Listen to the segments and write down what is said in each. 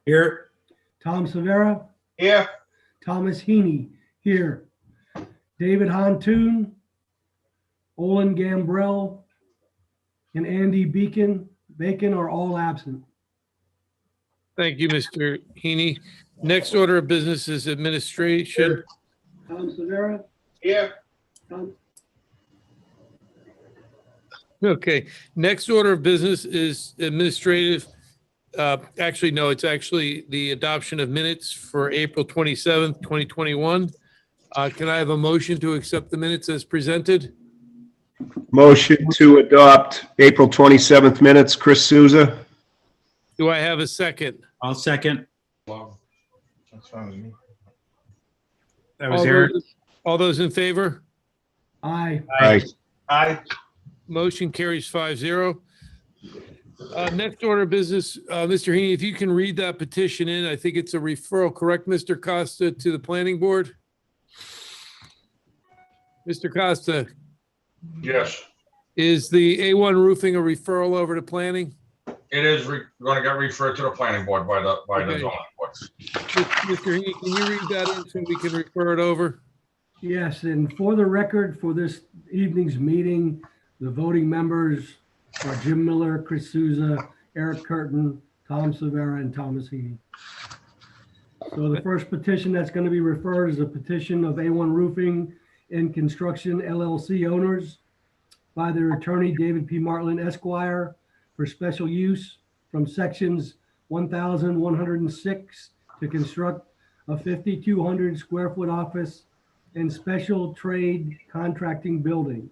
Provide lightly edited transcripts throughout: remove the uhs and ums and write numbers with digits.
Here. Tom Severa, Here. Thomas Heaney, here. David Hontoon, Olin Gambrell, and Andy Bacon are all absent. Thank you, Mr. Heaney. Next order of business is administration. Here. Tom Severa, Here. Tom. Okay, next order of business is administrative. Actually, no, it's actually the adoption of minutes for April 27th, 2021. Can I have a motion to accept the minutes as presented? Motion to adopt April 27th minutes, Chris Souza. Do I have a second? I'll second. That's fine with me. That was Eric. All those in favor? Aye. Aye. Aye. Motion carries 5-0. Next order of business, Mr. Heaney, if you can read that petition in, I think it's a referral, correct, Mr. Costa, to the planning board? Mr. Costa, Yes, is the A1 roofing a referral over to planning? it is going to get referred to the planning board by the Okay. zoning boards. Mr. Heaney, can you read that in so we can refer it over? Yes, and for the record, for this evening's meeting, the voting members are Jim Miller, Chris Souza, Eric Curtin, Tom Severa, and Thomas Heaney. So the first petition that's going to be referred is a petition of A1 Roofing and Construction LLC owners by their attorney, David P. Martland Esquire, for special use from sections 1,106 to construct a 5,200 square foot office and special trade contracting building,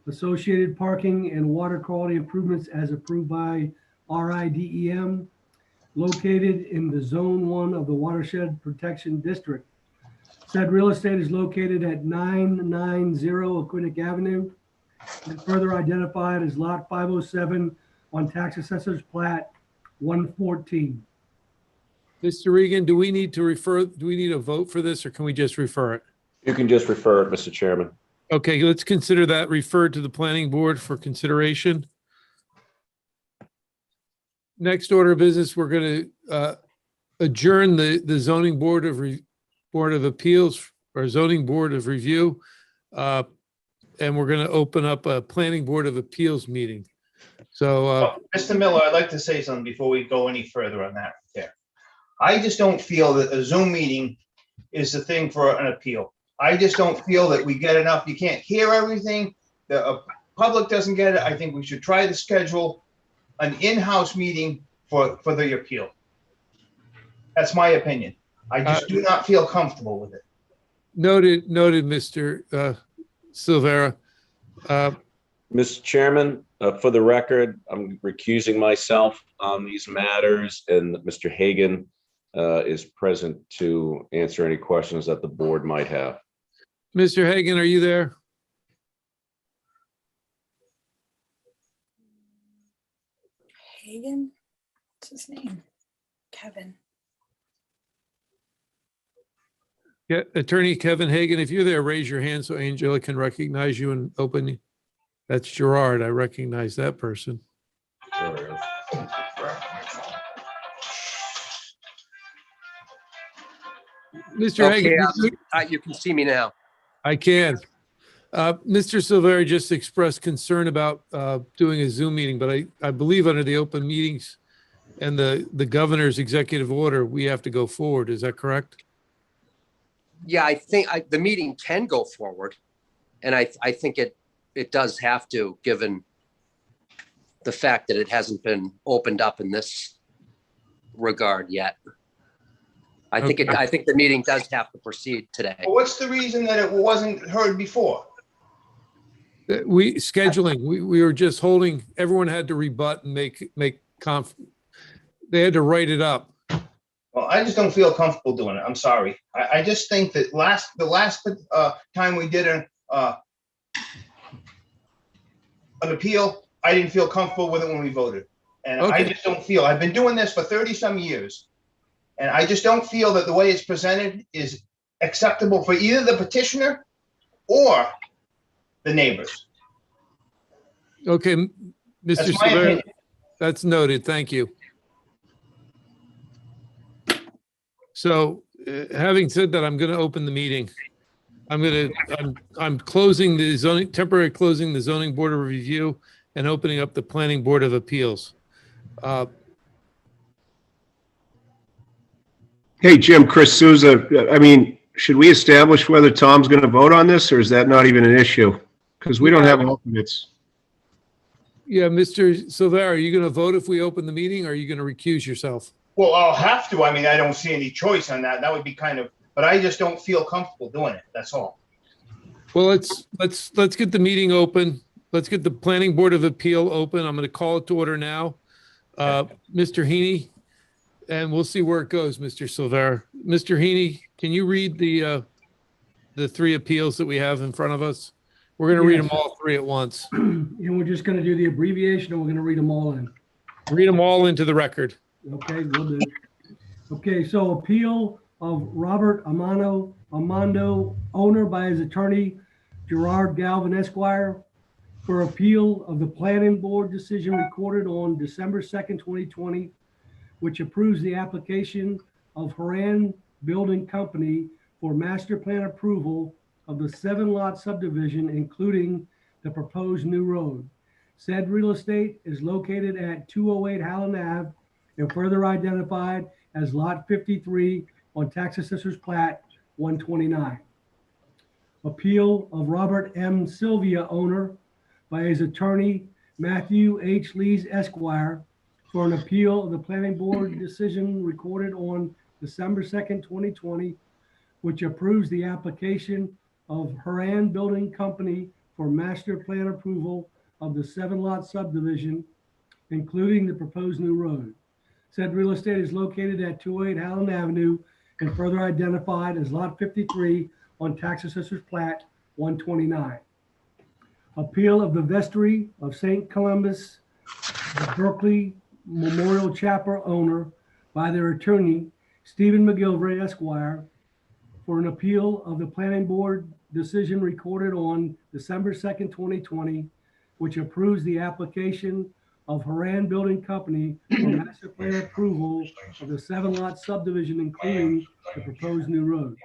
associated parking and water quality improvements as approved by RIDEM, located in the Zone 1 of the Watershed Protection District. Said real estate is located at 990 Aquinic Avenue and further identified as Lot 507 on Tax Assessor's Plat 114. Mr. Regan, do we need a vote for this, or can we just refer it? You can just refer it, Mr. Chairman. Okay, let's consider that referred to the planning board for consideration. Next order of business, we're going to adjourn the zoning board of appeals or zoning board of review. And we're going to open up a planning board of appeals meeting. So, Mr. Miller, I'd like to say something before we go any further on that. There, I just don't feel that a Zoom meeting is the thing for an appeal. I just don't feel that we get enough. You can't hear everything. The public doesn't get it. I think we should try to schedule an in-house meeting for the appeal. That's my opinion. I just do not feel comfortable with it. noted, Mr. Silvera. Mr. Chairman, for the record, I'm recusing myself on these matters, and Mr. Hagan is present to answer any questions that the board might have. Mr. Hagan, are you there? Hagan? What's his name? Kevin. Yeah, Attorney Kevin Hagan, if you're there, raise your hand so Angela can recognize you and open. That's Gerard. I recognize that person. Mr. Okay, Hagan, you can see me now. I can. Mr. Silvera just expressed concern about doing a Zoom meeting, but I believe under the open meetings and the governor's executive order, we have to go forward. Is that correct? Yeah, I think the meeting can go forward. And I think it does have to, given the fact that it hasn't been opened up in this regard yet. I think the meeting does have to proceed today. Well, what's the reason that it wasn't heard before? Scheduling, we were just holding, everyone had to rebut and they had to write it up. Well, I just don't feel comfortable doing it. I'm sorry. I just think that the last time we did an appeal, I didn't feel comfortable with it when we voted. And Okay. I just don't feel, I've been doing this for 30 some years. And I just don't feel that the way it's presented is acceptable for either the petitioner or the neighbors. Okay, Mr. That's my Silvera, opinion. that's noted. Thank you. So having said that, I'm going to open the meeting. I'm closing the temporarily closing the zoning board of review and opening up the planning board of appeals. Hey, Jim, Chris Souza, I mean, should we establish whether Tom's going to vote on this, or is that not even an issue? Because we don't have alternates. Yeah, Mr. Silva, are you going to vote if we open the meeting, or are you going to recuse yourself? Well, I'll have to. I mean, I don't see any choice on that. That would be kind of, but I just don't feel comfortable doing it. That's all. Well, let's get the meeting open. Let's get the planning board of appeal open. I'm going to call it to order now. Mr. Heaney, and we'll see where it goes, Mr. Silvera. Mr. Heaney, can you read the three appeals that we have in front of us? We're going to read them all three at once. And we're just going to do the abbreviation, and we're going to read them all in. Read them all into the record. Okay, we'll do. Okay, so appeal of Robert Armando, owner by his attorney Gerard Galvin Esquire, for appeal of the planning board decision recorded on December 2nd, 2020, which approves the application of Harrell Building Company for master plan approval of the 7-lot subdivision, including the proposed new road. Said real estate is located at 208 Howland Ave and further identified as Lot 53 on Tax Assessor's Plat 129. Appeal of Robert M. Sylvia, owner, by his attorney Matthew H. Lees Esquire, for an appeal of the planning board decision recorded on December 2nd, 2020, which approves the application of Harrell Building Company for master plan approval of the 7-lot subdivision, including the proposed new road. Said real estate is located at 208 Howland Avenue and further identified as Lot 53 on Tax Assessor's Plat 129. Appeal of the vestry of St. Columbus, the Berkeley Memorial Chapel owner, by their attorney, Stephen McGilvray Esquire, for an appeal of the planning board decision recorded on December 2nd, 2020, which approves the application of Harrell Building Company for master plan approval of the 7-lot subdivision, including the proposed new road.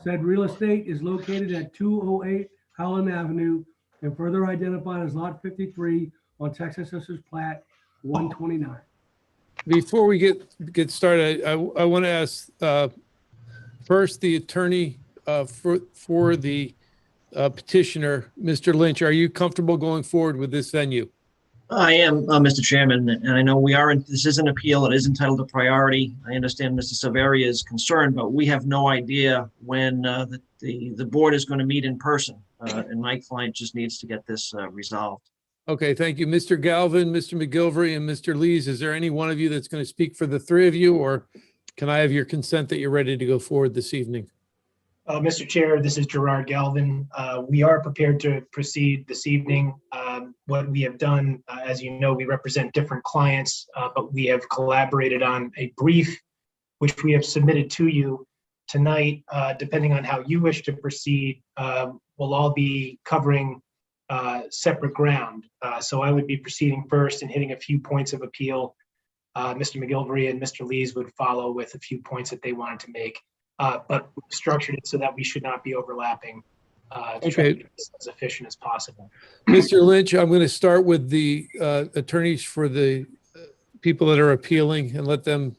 Said real estate is located at 208 Howland Avenue and further identified as Lot 53 on Texas Assessor's Plat 129. Before we get started, I want to ask first the attorney for the petitioner, Mr. Lynch. Are you comfortable going forward with this venue? I am, Mr. Chairman, and I know this is an appeal. It is entitled to priority. I understand Mr. Silveria is concerned, but we have no idea when the board is going to meet in person, and my client just needs to get this resolved. Okay, thank you. Mr. Galvin, Mr. McGilvray, and Mr. Lees, is there any one of you that's going to speak for the three of you, or can I have your consent that you're ready to go forward this evening? Mr. Chair, this is Gerard Galvin. We are prepared to proceed this evening. What we have done, as you know, we represent different clients, but we have collaborated on a brief, which we have submitted to you tonight. Depending on how you wish to proceed, we'll all be covering separate ground. So I would be proceeding first and hitting a few points of appeal. Mr. McGilvray and Mr. Lees would follow with a few points that they wanted to make. But we've structured it so that we should not be overlapping to try to be as efficient as possible. Mr. Lynch, I'm going to start with the attorneys for the people that are appealing and let them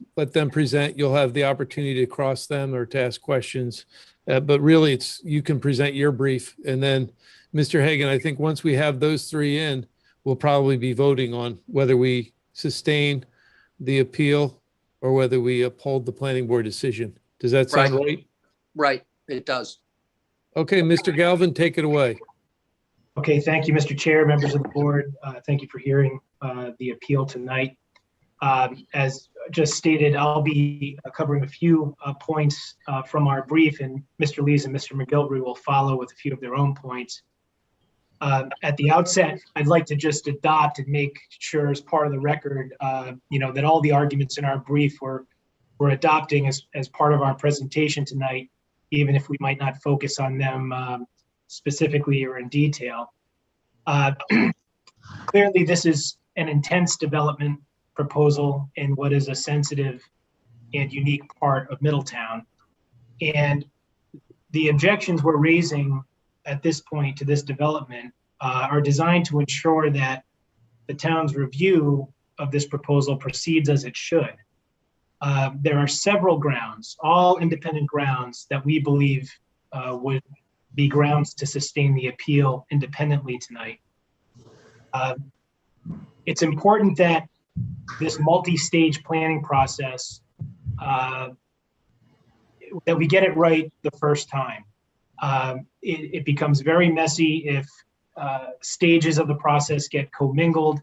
present. You'll have the opportunity to cross them or to ask questions. But really, you can present your brief. And then, Mr. Hagan, I think once we have those three in, we'll probably be voting on whether we sustain the appeal or whether we uphold the planning board decision. Does that sound right? Right, it does. Okay, Mr. Galvin, take it away. Okay, thank you, Mr. Chair, members of the board. Thank you for hearing the appeal tonight. As just stated, I'll be covering a few points from our brief, and Mr. Lees and Mr. McGilvray will follow with a few of their own points. At the outset, I'd like to just adopt and make sure as part of the record, that all the arguments in our brief we're adopting as part of our presentation tonight, even if we might not focus on them specifically or in detail. Clearly, this is an intense development proposal in what is a sensitive and unique part of Middletown. And the objections we're raising at this point to this development are designed to ensure that the town's review of this proposal proceeds as it should. There are several grounds, all independent grounds, that we believe would be grounds to sustain the appeal independently tonight. It's important that this multi-stage planning process, that we get it right the first time. It becomes very messy if stages of the process get commingled.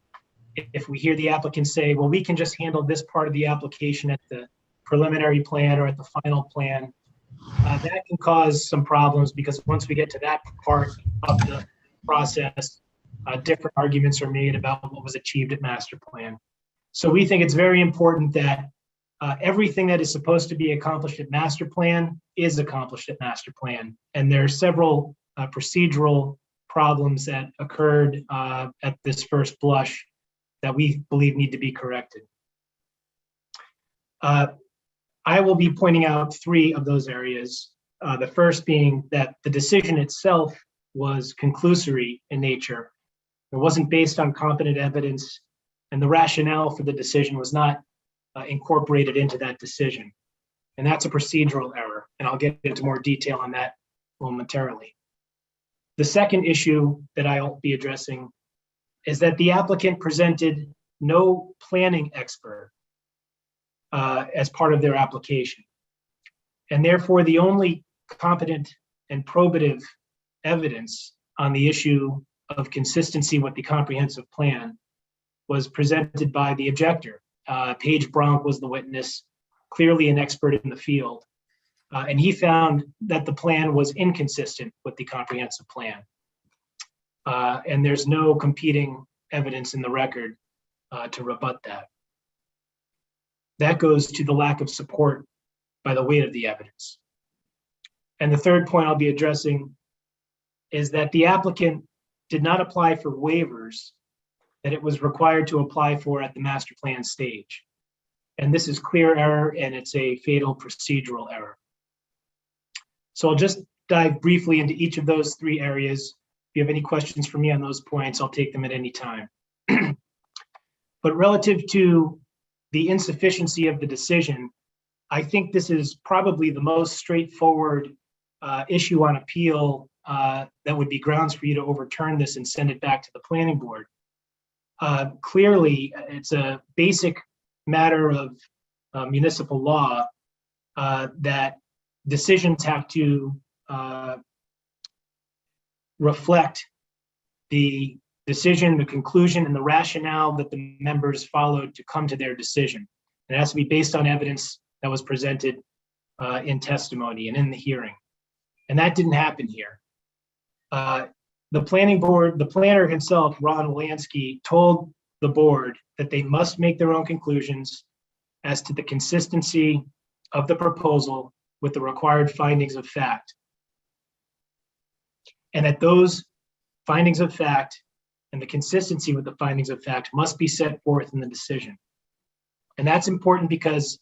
If we hear the applicant say, well, we can just handle this part of the application at the preliminary plan or at the final plan, that can cause some problems, because once we get to that part of the process, different arguments are made about what was achieved at master plan. So we think it's very important that everything that is supposed to be accomplished at master plan is accomplished at master plan. And there are several procedural problems that occurred at this first blush that we believe need to be corrected. I will be pointing out 3 of those areas. The first being that the decision itself was conclusory in nature. It wasn't based on competent evidence, and the rationale for the decision was not incorporated into that decision. And that's a procedural error, and I'll get into more detail on that momentarily. The second issue that I'll be addressing is that the applicant presented no planning expert as part of their application. And therefore, the only competent and probative evidence on the issue of consistency with the comprehensive plan was presented by the objector. Paige Bronk was the witness, clearly an expert in the field. And he found that the plan was inconsistent with the comprehensive plan. And there's no competing evidence in the record to rebut that. That goes to the lack of support by the weight of the evidence. And the third point I'll be addressing is that the applicant did not apply for waivers that it was required to apply for at the master plan stage. And this is clear error, and it's a fatal procedural error. So I'll just dive briefly into each of those 3 areas. If you have any questions for me on those points, I'll take them at any time. But relative to the insufficiency of the decision, I think this is probably the most straightforward issue on appeal that would be grounds for you to overturn this and send it back to the planning board. Clearly, it's a basic matter of municipal law that decisions have to reflect the decision, the conclusion, and the rationale that the members followed to come to their decision. It has to be based on evidence that was presented in testimony and in the hearing. And that didn't happen here. The planning board, the planner himself, Ron Wolanski, told the board that they must make their own conclusions as to the consistency of the proposal with the required findings of fact. And that those findings of fact and the consistency with the findings of fact must be set forth in the decision. And that's important because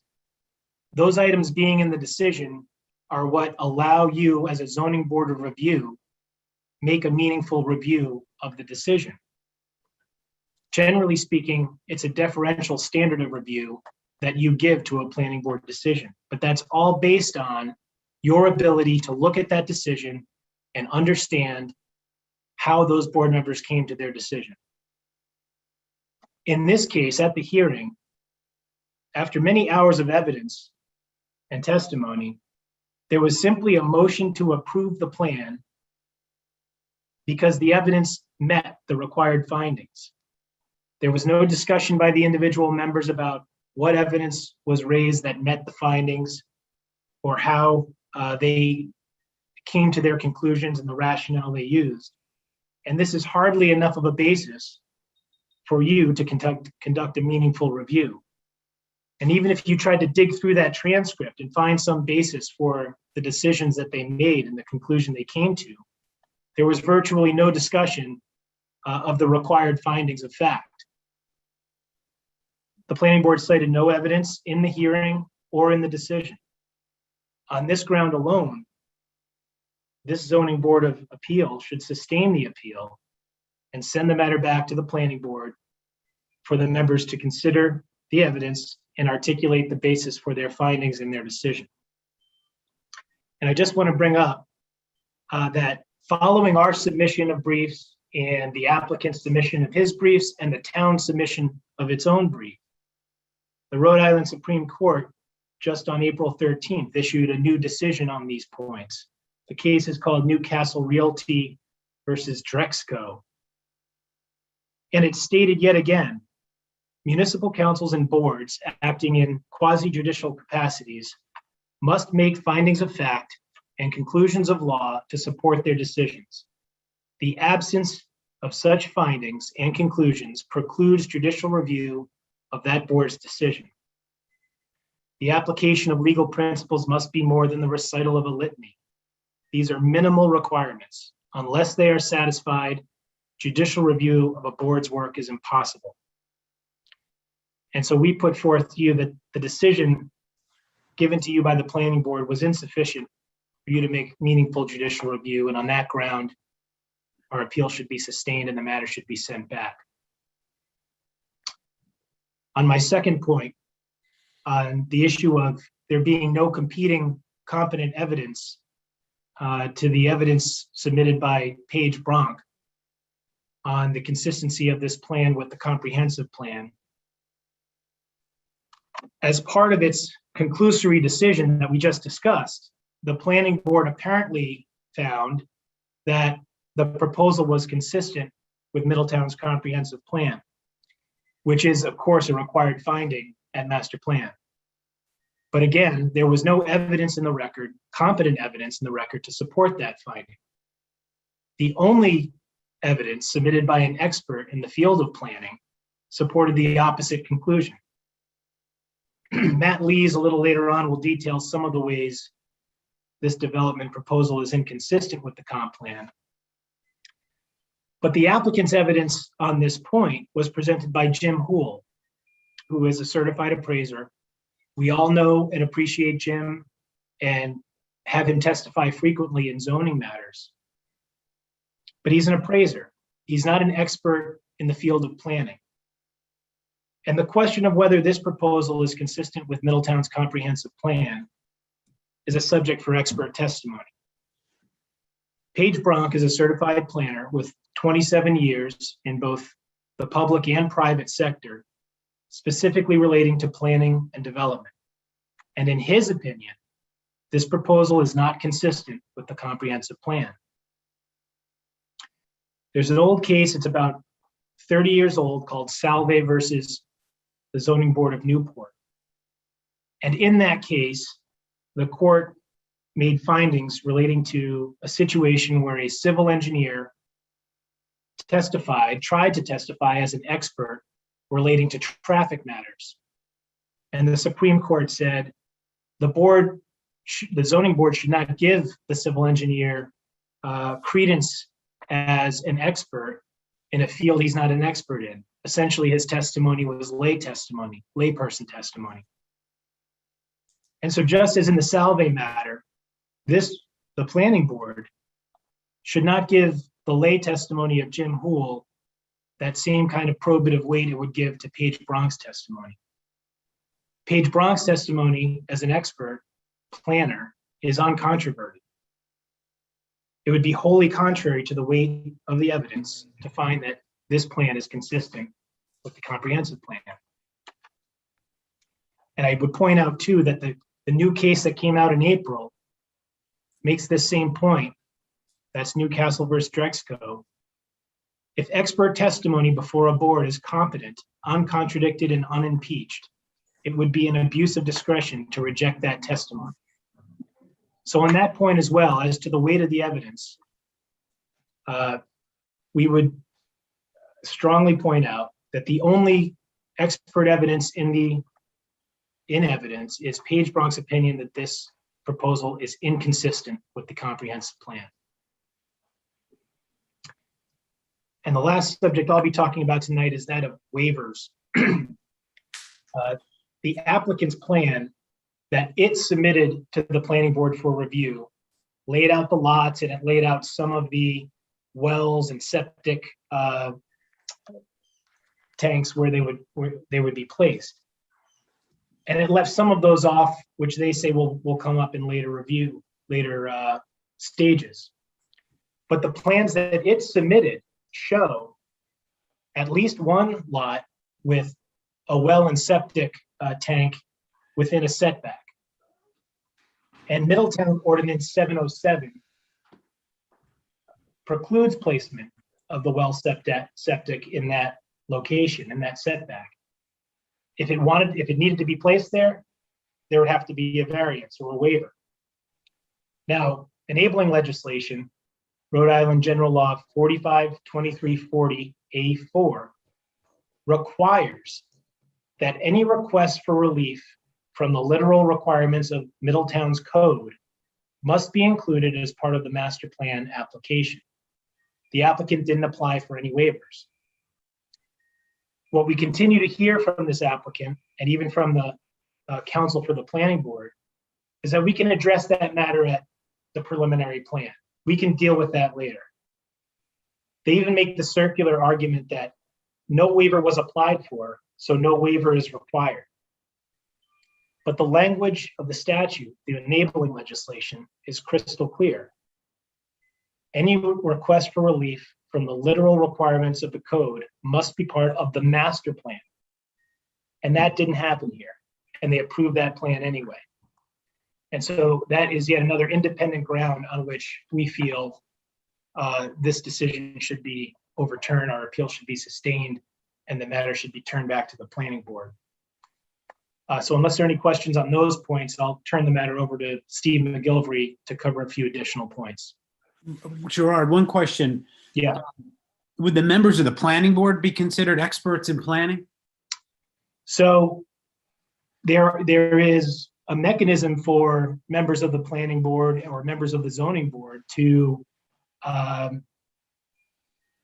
those items being in the decision are what allow you as a zoning board of review make a meaningful review of the decision. Generally speaking, it's a deferential standard of review that you give to a planning board decision, but that's all based on your ability to look at that decision and understand how those board members came to their decision. In this case, at the hearing, after many hours of evidence and testimony, there was simply a motion to approve the plan because the evidence met the required findings. There was no discussion by the individual members about what evidence was raised that met the findings or how they came to their conclusions and the rationale they used. And this is hardly enough of a basis for you to conduct a meaningful review. And even if you tried to dig through that transcript and find some basis for the decisions that they made and the conclusion they came to, there was virtually no discussion of the required findings of fact. The planning board cited no evidence in the hearing or in the decision. On this ground alone, this zoning board of appeal should sustain the appeal and send the matter back to the planning board for the members to consider the evidence and articulate the basis for their findings in their decision. And I just want to bring up that following our submission of briefs and the applicant's submission of his briefs and the town's submission of its own brief, the Rhode Island Supreme Court, just on April 13th, issued a new decision on these points. The case is called Newcastle Realty versus Drexco. And it stated yet again, municipal councils and boards acting in quasi-judicial capacities must make findings of fact and conclusions of law to support their decisions. The absence of such findings and conclusions precludes judicial review of that board's decision. The application of legal principles must be more than the recital of a litany. These are minimal requirements. Unless they are satisfied, judicial review of a board's work is impossible. And so we put forth to you that the decision given to you by the planning board was insufficient for you to make meaningful judicial review. And on that ground, our appeal should be sustained and the matter should be sent back. On my second point, on the issue of there being no competing competent evidence to the evidence submitted by Paige Bronk on the consistency of this plan with the comprehensive plan. As part of its conclusory decision that we just discussed, the planning board apparently found that the proposal was consistent with Middletown's comprehensive plan, which is, of course, a required finding at master plan. But again, there was no evidence in the record, competent evidence in the record to support that finding. The only evidence submitted by an expert in the field of planning supported the opposite conclusion. Matt Lees, a little later on, will detail some of the ways this development proposal is inconsistent with the comp plan. But the applicant's evidence on this point was presented by Jim Houle, who is a certified appraiser. We all know and appreciate Jim and have him testify frequently in zoning matters. But he's an appraiser. He's not an expert in the field of planning. And the question of whether this proposal is consistent with Middletown's comprehensive plan is a subject for expert testimony. Paige Bronk is a certified planner with 27 years in both the public and private sector, specifically relating to planning and development. And in his opinion, this proposal is not consistent with the comprehensive plan. There's an old case, it's about 30 years old, called Salve versus the Zoning Board of Newport. And in that case, the court made findings relating to a situation where a civil engineer tried to testify as an expert relating to traffic matters. And the Supreme Court said the zoning board should not give the civil engineer credence as an expert in a field he's not an expert in. Essentially, his testimony was layperson testimony. And so just as in the Salve matter, the planning board should not give the lay testimony of Jim Houle that same kind of probative weight it would give to Paige Bronk's testimony. Paige Bronk's testimony as an expert planner is uncontroverted. It would be wholly contrary to the weight of the evidence to find that this plan is consistent with the comprehensive plan. And I would point out too that the new case that came out in April makes this same point. That's Newcastle versus Drexco. If expert testimony before a board is competent, uncontradicted, and unimpeached, it would be an abuse of discretion to reject that testimony. So on that point as well, as to the weight of the evidence, we would strongly point out that the only expert evidence in evidence is Paige Bronk's opinion that this proposal is inconsistent with the comprehensive plan. And the last subject I'll be talking about tonight is that of waivers. The applicant's plan that it submitted to the planning board for review, laid out the lots, and it laid out some of the wells and septic tanks where they would be placed. And it left some of those off, which they say will come up in later review, later stages. But the plans that it submitted show at least one lot with a well and septic tank within a setback. And Middletown Ordinance 707 precludes placement of the well septic in that location, in that setback. If it needed to be placed there, there would have to be a variance or a waiver. Now, enabling legislation, Rhode Island General Law 45-2340 A4 requires that any request for relief from the literal requirements of Middletown's code must be included as part of the master plan application. The applicant didn't apply for any waivers. What we continue to hear from this applicant, and even from the counsel for the planning board, is that we can address that matter at the preliminary plan. We can deal with that later. They even make the circular argument that no waiver was applied for, so no waiver is required. But the language of the statute, the enabling legislation, is crystal clear. Any request for relief from the literal requirements of the code must be part of the master plan. And that didn't happen here. And they approved that plan anyway. And so that is yet another independent ground on which we feel this decision should be overturned, our appeal should be sustained, and the matter should be turned back to the planning board. So unless there are any questions on those points, I'll turn the matter over to Steve McGillivray to cover a few additional points. Gerard, one question. Yeah. Would the members of the planning board be considered experts in planning? So there is a mechanism for members of the planning board or members of the zoning board to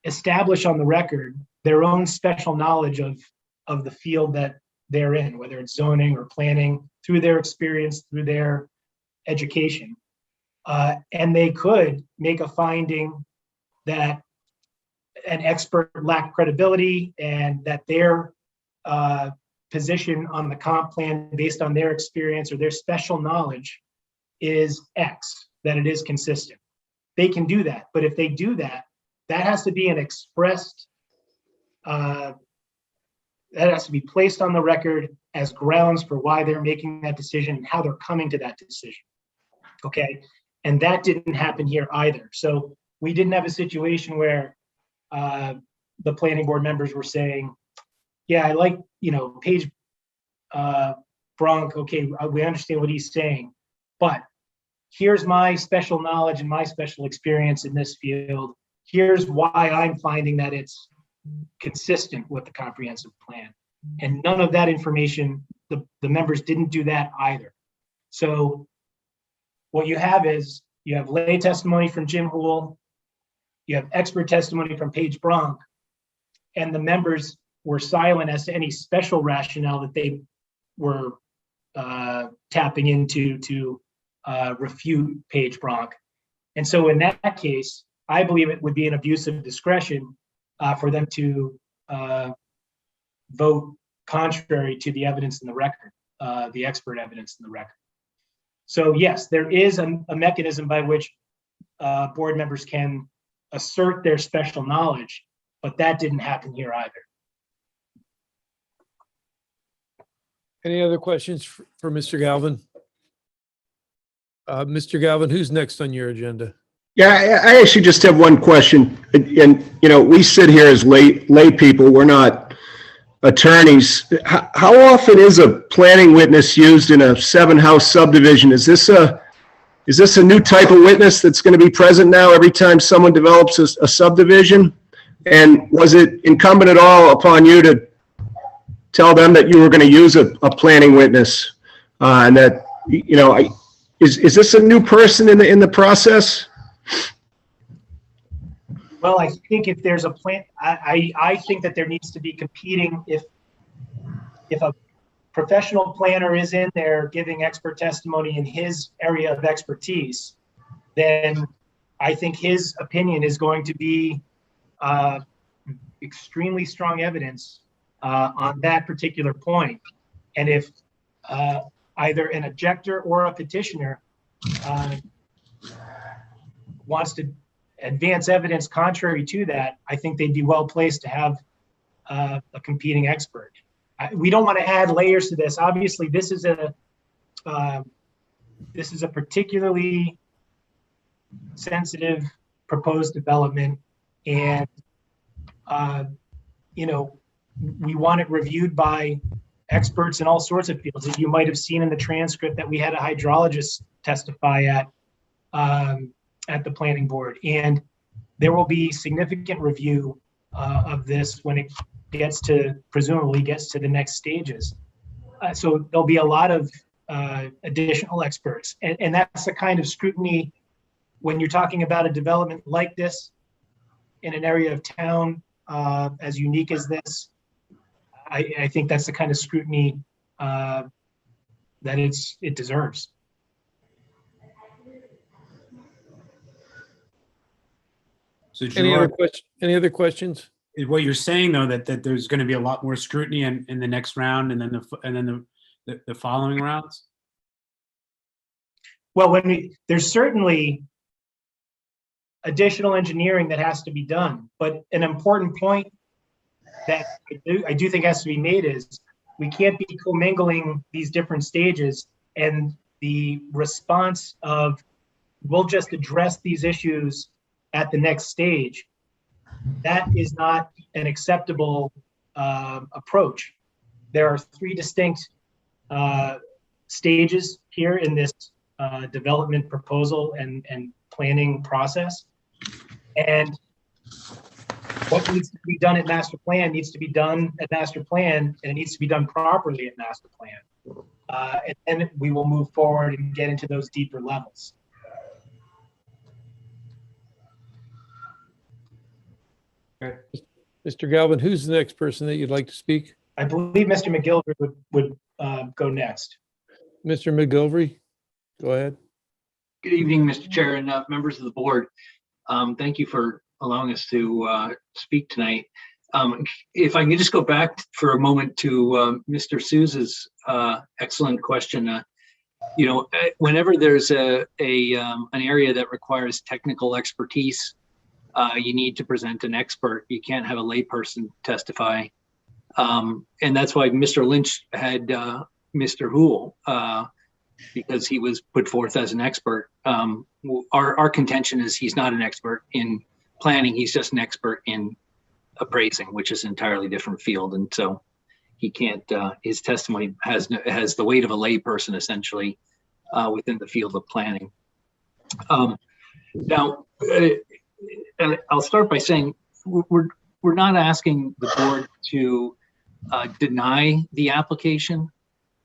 establish on the record their own special knowledge of the field that they're in, whether it's zoning or planning, through their experience, through their education. And they could make a finding that an expert lacked credibility and that their position on the comp plan based on their experience or their special knowledge is X, that it is consistent. They can do that. But if they do that, that has to be an expressed, that has to be placed on the record as grounds for why they're making that decision and how they're coming to that decision. Okay. And that didn't happen here either. So we didn't have a situation where the planning board members were saying, yeah, I like, Paige Bronk, okay, we understand what he's saying, but here's my special knowledge and my special experience in this field. Here's why I'm finding that it's consistent with the comprehensive plan. And none of that information, the members didn't do that either. So what you have is, you have lay testimony from Jim Houle, you have expert testimony from Paige Bronk, and the members were silent as to any special rationale that they were tapping into to refute Paige Bronk. And so in that case, I believe it would be an abuse of discretion for them to vote contrary to the evidence in the record, the expert evidence in the record. So yes, there is a mechanism by which board members can assert their special knowledge, but that didn't happen here either. Any other questions for Mr. Galvin? Mr. Galvin, who's next on your agenda? Yeah, I actually just have one question. And, we sit here as lay people. We're not attorneys. How often is a planning witness used in a 7-house subdivision? Is this a new type of witness that's going to be present now every time someone develops a subdivision? And was it incumbent at all upon you to tell them that you were going to use a planning witness? And that, is this a new person in the process? Well, I think if there's a plan, I think that there needs to be competing. If a professional planner is in there giving expert testimony in his area of expertise, then I think his opinion is going to be extremely strong evidence on that particular point. And if either an objector or a petitioner wants to advance evidence contrary to that, I think they'd be well placed to have a competing expert. We don't want to add layers to this. Obviously, this is a particularly sensitive proposed development, and you know, we want it reviewed by experts in all sorts of fields. As you might have seen in the transcript, that we had a hydrologist testify at the planning board, and there will be significant review of this when it presumably gets to the next stages. So there'll be a lot of additional experts, and that's the kind of scrutiny when you're talking about a development like this in an area of town as unique as this. I think that's the kind of scrutiny that it deserves. So Any other Gerard, any other questions? what you're saying though, that there's going to be a lot more scrutiny in the next round and then the following rounds? Well, there's certainly additional engineering that has to be done, but an important point that I do think has to be made is we can't be commingling these different stages, and the response of we'll just address these issues at the next stage, that is not an acceptable approach. There are three distinct stages here in this development proposal and planning process. And what needs to be done at master plan needs to be done at master plan, and it needs to be done properly at master plan. And then we will move forward and get into those deeper levels. Okay. Mr. Galvin, who's the next person that you'd like to speak? I believe Mr. McGilvery would go next. Mr. McGilvery, go ahead. Good evening, Mr. Chair and members of the board. Thank you for allowing us to speak tonight. If I can just go back for a moment to Mr. Souza's excellent question. You know, whenever there's an area that requires technical expertise, you need to present an expert. You can't have a layperson testify. And that's why Mr. Lynch had Mr. Hool, because he was put forth as an expert. Our contention is he's not an expert in planning. He's just an expert in appraising, which is an entirely different field. And so he can't, his testimony has the weight of a layperson essentially within the field of planning. Now, and I'll start by saying we're not asking the board to deny the application.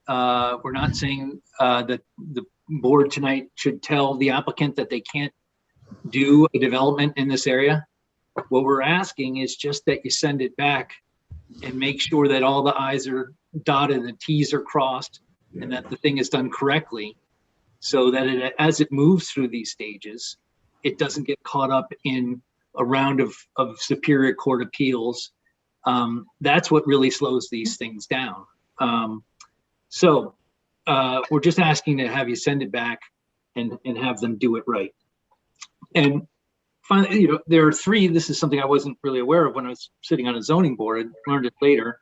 We're not saying that the board tonight should tell the applicant that they can't do a development in this area. What we're asking is just that you send it back and make sure that all the I's are dotted and the T's are crossed and that the thing is done correctly, so that as it moves through these stages, it doesn't get caught up in a round of Superior Court appeals. That's what really slows these things down. So we're just asking to have you send it back and have them do it right. And finally, you know, there are three, this is something I wasn't really aware of when I was sitting on a zoning board. I learned it later,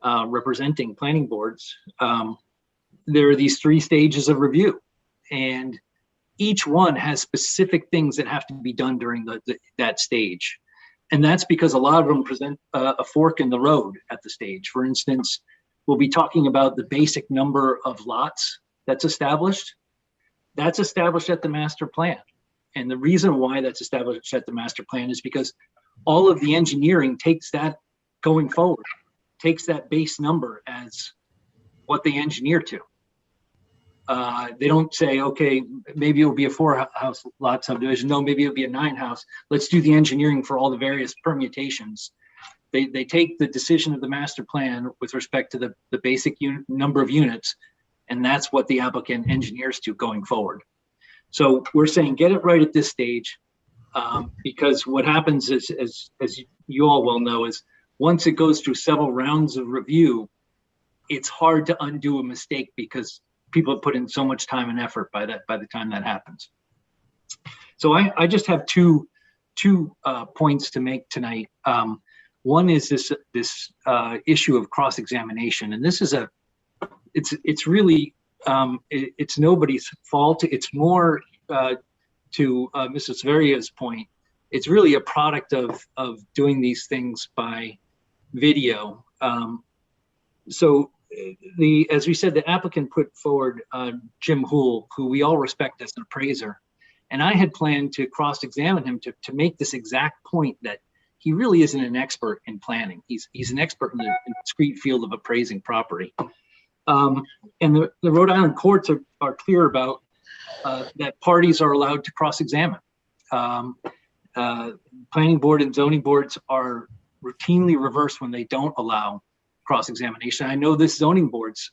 representing planning boards. There are these three stages of review, and each one has specific things that have to be done during that stage. And that's because a lot of them present a fork in the road at the stage. For instance, we'll be talking about the basic number of lots that's established. That's established at the master plan. And the reason why that's established at the master plan is because all of the engineering takes that going forward, takes that base number as what they engineer to. They don't say, okay, maybe it'll be a 4-house lot subdivision. No, maybe it'll be a 9-house. Let's do the engineering for all the various permutations. They take the decision of the master plan with respect to the basic number of units, and that's what the applicant engineers to going forward. So we're saying get it right at this stage, because what happens is, as you all well know, is once it goes through several rounds of review, it's hard to undo a mistake because people have put in so much time and effort by the time that happens. So I just have two points to make tonight. One is this issue of cross-examination, and this is it's really it's nobody's fault. It's more to Mrs. Varia's point. It's really a product of doing these things by video. So as we said, the applicant put forward Jim Hool, who we all respect as an appraiser, and I had planned to cross-examine him to make this exact point that he really isn't an expert in planning. He's an expert in the discrete field of appraising property. And the Rhode Island courts are clear about that parties are allowed to cross-examine. Planning board and zoning boards are routinely reversed when they don't allow cross-examination. I know this zoning boards,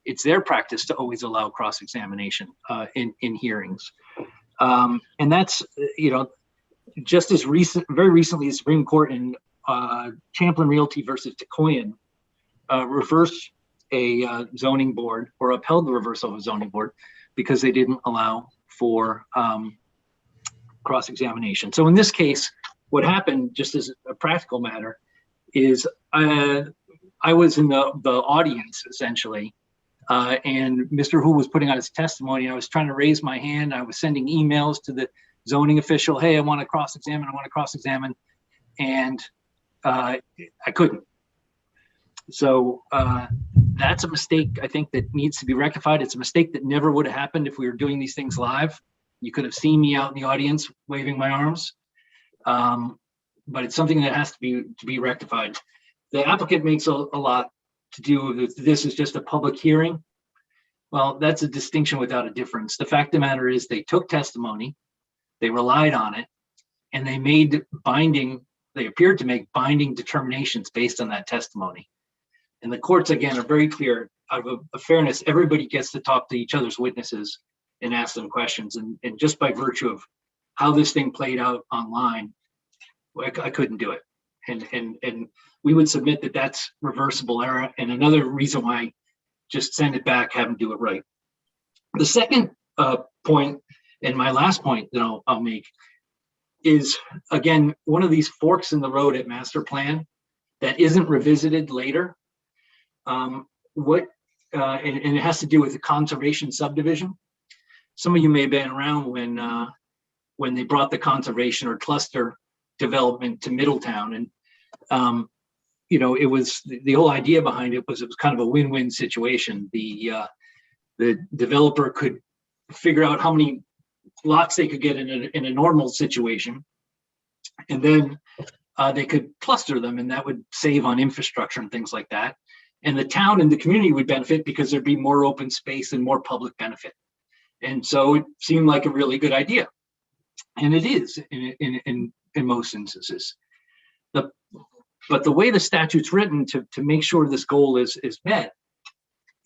it's their practice to always allow cross-examination in hearings. And that's, just as very recently, the Supreme Court in Champlin Realty versus Decoyan reversed a zoning board, or upheld the reversal of a zoning board, because they didn't allow for cross-examination. So in this case, what happened, just as a practical matter, is I was in the audience essentially, and Mr. Hu was putting out his testimony. I was trying to raise my hand. I was sending emails to the zoning official. Hey, I want to cross-examine. I want to cross-examine, and I couldn't. So that's a mistake, I think, that needs to be rectified. It's a mistake that never would have happened if we were doing these things live. You could have seen me out in the audience waving my arms, but it's something that has to be rectified. The applicant makes a lot to do with this is just a public hearing. Well, that's a distinction without a difference. The fact of the matter is they took testimony, they relied on it, and they appeared to make binding determinations based on that testimony. And the courts, again, are very clear. Out of a fairness, everybody gets to talk to each other's witnesses and ask them questions. And just by virtue of how this thing played out online, I couldn't do it. And we would submit that that's reversible error. And another reason why, just send it back, have them do it right. The second point, and my last point that I'll make, is, again, one of these forks in the road at master plan that isn't revisited later. And it has to do with the conservation subdivision. Some of you may have been around when they brought the conservation or cluster development to Middletown, and it was the whole idea behind it was kind of a win-win situation. The developer could figure out how many lots they could get in a normal situation, and then they could cluster them, and that would save on infrastructure and things like that. And the town and the community would benefit because there'd be more open space and more public benefit. And so it seemed like a really good idea, and it is in most instances. But the way the statute's written to make sure this goal is met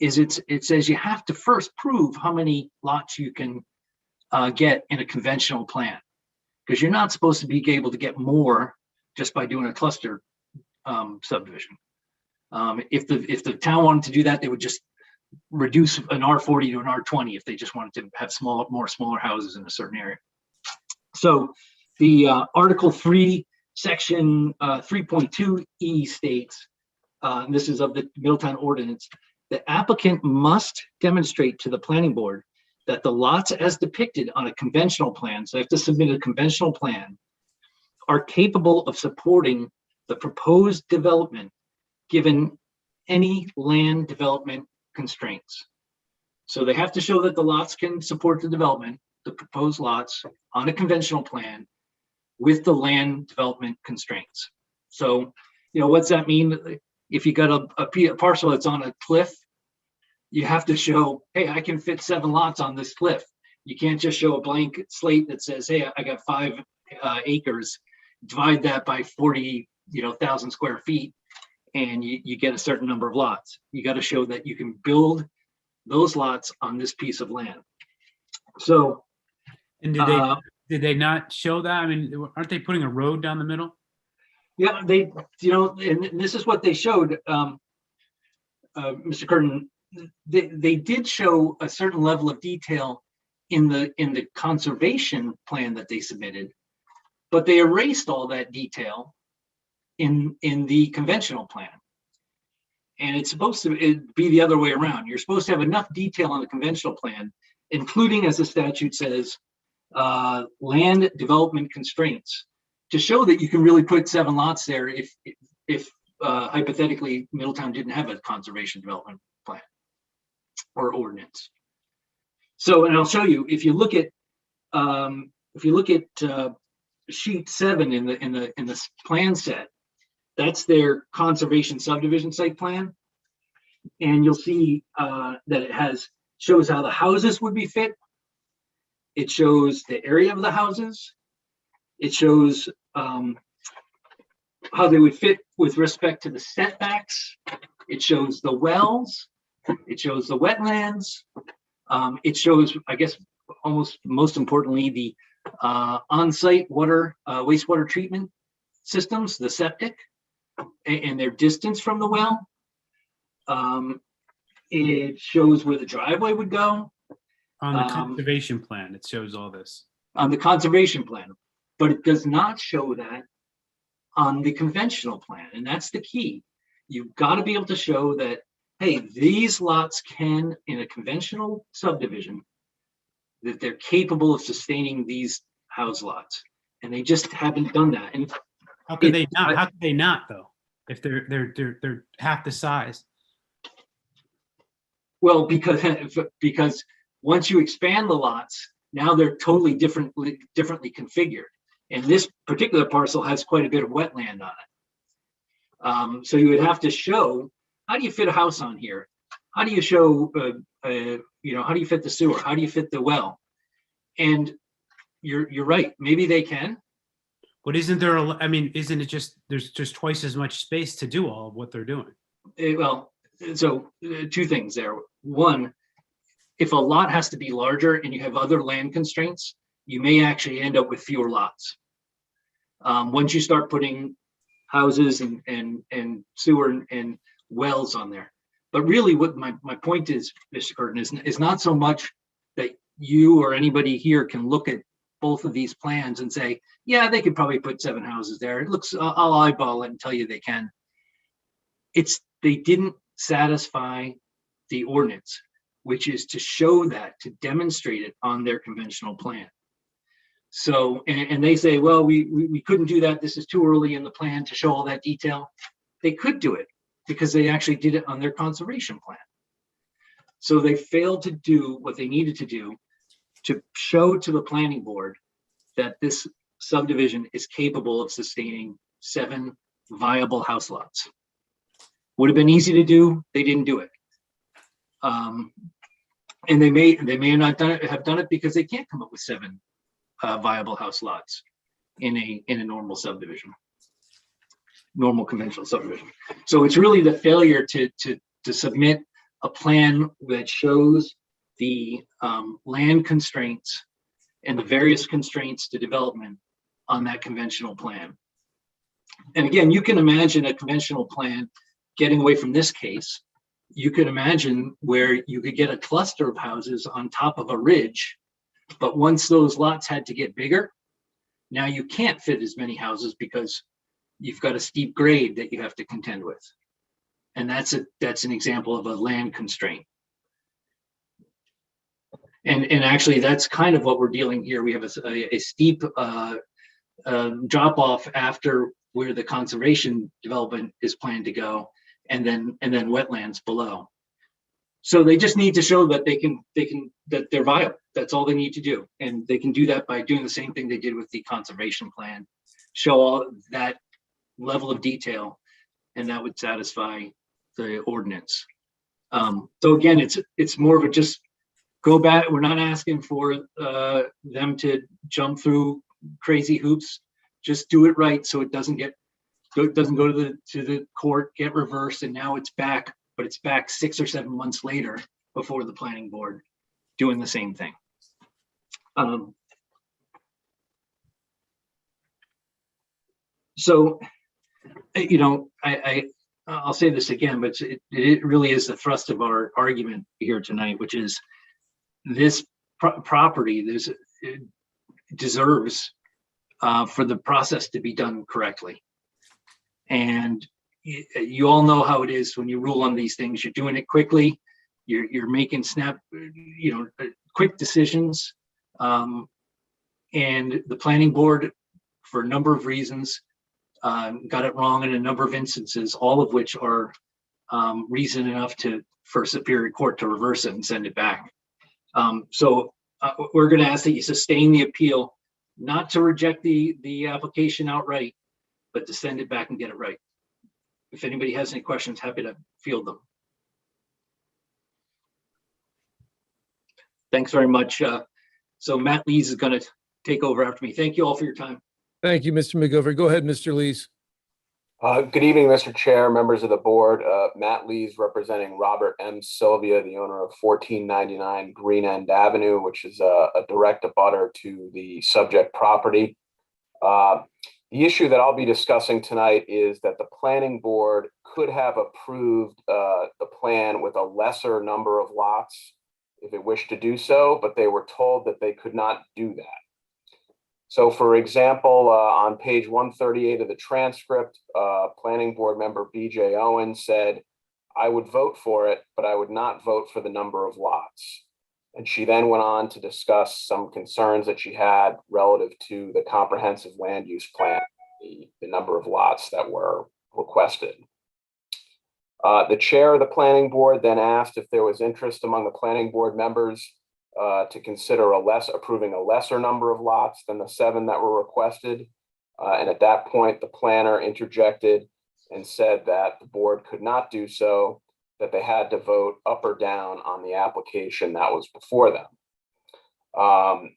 is it says you have to first prove how many lots you can get in a conventional plan, because you're not supposed to be able to get more just by doing a cluster subdivision. If the town wanted to do that, they would just reduce an R40 to an R20 if they just wanted to have more smaller houses in a certain area. So the Article 3, Section 3.2E states, and this is of the Middletown Ordinance, the applicant must demonstrate to the planning board that the lots as depicted on a conventional plan, so they have to submit a conventional plan, are capable of supporting the proposed development given any land development constraints. So they have to show that the lots can support the development, the proposed lots on a conventional plan with the land development constraints. So, what's that mean? If you got a parcel that's on a cliff, you have to show, hey, I can fit 7 lots on this cliff. You can't just show a blank slate that says, hey, I got 5 acres, divide that by 40 1,000 square feet and you get a certain number of lots. You got to show that you can build those lots on this piece of land. So, And did they not show that? I mean, aren't they putting a road down the middle? yeah, they, and this is what they showed, Mr. Curtin. They did show a certain level of detail in the conservation plan that they submitted, but they erased all that detail in the conventional plan. And it's supposed to be the other way around. You're supposed to have enough detail on the conventional plan, including, as the statute says, land development constraints, to show that you can really put 7 lots there if hypothetically Middletown didn't have a conservation development plan or ordinance. So, and I'll show you, if you look at sheet 7 in the plan set, that's their conservation subdivision site plan. And you'll see that it shows how the houses would be fit. It shows the area of the houses. It shows how they would fit with respect to the setbacks. It shows the wells. It shows the wetlands. It shows, I guess, almost most importantly, the on-site water, wastewater treatment systems, the septic, and their distance from the well. It shows where the driveway would go. On the conservation plan, it shows all this. On the conservation plan, but it does not show that on the conventional plan. And that's the key. You've got to be able to show that, hey, these lots can, in a conventional subdivision, that they're capable of sustaining these house lots. And they just haven't done that. And how could they not? How could they not, though? If they're half the size. Well, because once you expand the lots, now they're totally differently configured. And this particular parcel has quite a bit of wetland on it. So you would have to show, how do you fit a house on here? How do you show, how do you fit the sewer? How do you fit the well? And you're right, maybe they can. But isn't there, isn't it just, there's just twice as much space to do all of what they're doing? So 2 things there. One, if a lot has to be larger and you have other land constraints, you may actually end up with fewer lots. Once you start putting houses and sewer and wells on there. But really what my point is, Mr. Curtin, is not so much that you or anybody here can look at both of these plans and say, yeah, they could probably put 7 houses there. It looks, I'll eyeball it and tell you they can. They didn't satisfy the ordinance, which is to show that, to demonstrate it on their conventional plan. So, and they say, well, we couldn't do that. This is too early in the plan to show all that detail. They could do it because they actually did it on their conservation plan. So they failed to do what they needed to do to show to the planning board that this subdivision is capable of sustaining 7 viable house lots. Would have been easy to do. They didn't do it. And they may not have done it because they can't come up with 7 viable house lots in a normal subdivision, normal conventional subdivision. So it's really the failure to submit a plan that shows the land constraints and the various constraints to development on that conventional plan. And again, you can imagine a conventional plan getting away from this case. You could imagine where you could get a cluster of houses on top of a ridge, but once those lots had to get bigger, now you can't fit as many houses because you've got a steep grade that you have to contend with. And that's an example of a land constraint. And actually that's kind of what we're dealing here. We have a steep drop off after where the conservation development is planned to go, and then wetlands below. So they just need to show that that they're viable. That's all they need to do. And they can do that by doing the same thing they did with the conservation plan, show all that level of detail, and that would satisfy the ordinance. So again, it's more of a just go back. We're not asking for them to jump through crazy hoops. Just do it right so it doesn't get doesn't go to the court, get reversed, and now it's back, but it's back 6 or 7 months later before the planning board doing the same thing. So, you know, I'll say this again, but it really is the thrust of our argument here tonight, which is this property it deserves for the process to be done correctly. And you all know how it is when you rule on these things. You're doing it quickly. You're making quick decisions. And the planning board, for a number of reasons, got it wrong in a number of instances, all of which are reason enough for Superior Court to reverse it and send it back. So we're going to ask that you sustain the appeal, not to reject the application outright, but to send it back and get it right. If anybody has any questions, happy to field them. Thanks very much. So Matt Lees is going to take over after me. Thank you all for your time. Thank you, Mr. McGovern. Go ahead, Mr. Lees. Good evening, Mr. Chair, members of the board. Matt Lees representing Robert M. Sylvia, the owner of 1499 Green End Avenue, which is a direct abutter to the subject property. The issue that I'll be discussing tonight is that the planning board could have approved the plan with a lesser number of lots if it wished to do so, but they were told that they could not do that. So for example, on page 138 of the transcript, planning board member BJ Owen said, "I would vote for it, but I would not vote for the number of lots." And she then went on to discuss some concerns that she had relative to the comprehensive land use plan, the number of lots that were requested. The chair of the planning board then asked if there was interest among the planning board members to consider approving a lesser number of lots than the 7 that were requested. And at that point, the planner interjected and said that the board could not do so, that they had to vote up or down on the application that was before them.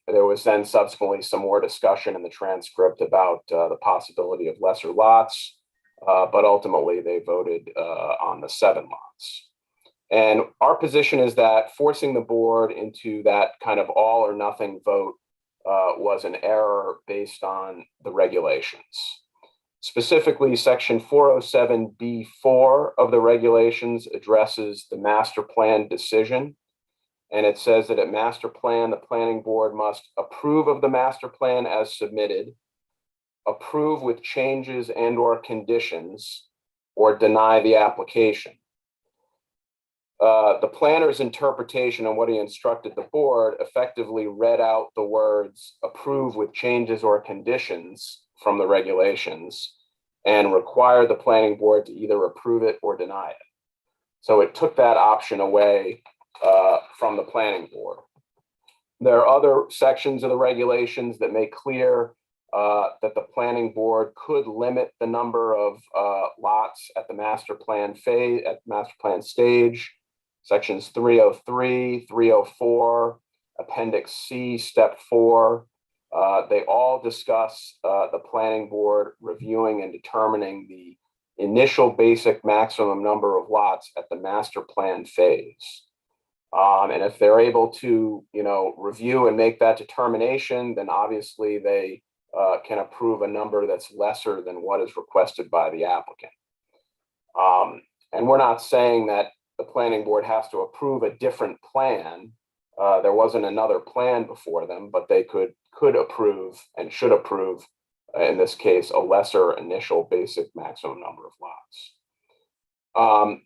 There was then subsequently some more discussion in the transcript about the possibility of lesser lots, but ultimately they voted on the 7 lots. And our position is that forcing the board into that kind of all or nothing vote was an error based on the regulations. Specifically, section 407B4 of the regulations addresses the master plan decision. And it says that at master plan, the planning board must approve of the master plan as submitted, approve with changes and/or conditions, or deny the application. The planner's interpretation on what he instructed the board effectively read out the words approve with changes or conditions from the regulations and required the planning board to either approve it or deny it. So it took that option away from the planning board. There are other sections of the regulations that make clear that the planning board could limit the number of lots at the master plan phase, at the master plan stage. Sections 303, 304, Appendix C, Step 4. They all discuss the planning board reviewing and determining the initial basic maximum number of lots at the master plan phase. And if they're able to, review and make that determination, then obviously they can approve a number that's lesser than what is requested by the applicant. And we're not saying that the planning board has to approve a different plan. There wasn't another plan before them, but they could approve and should approve, in this case, a lesser initial basic maximum number of lots.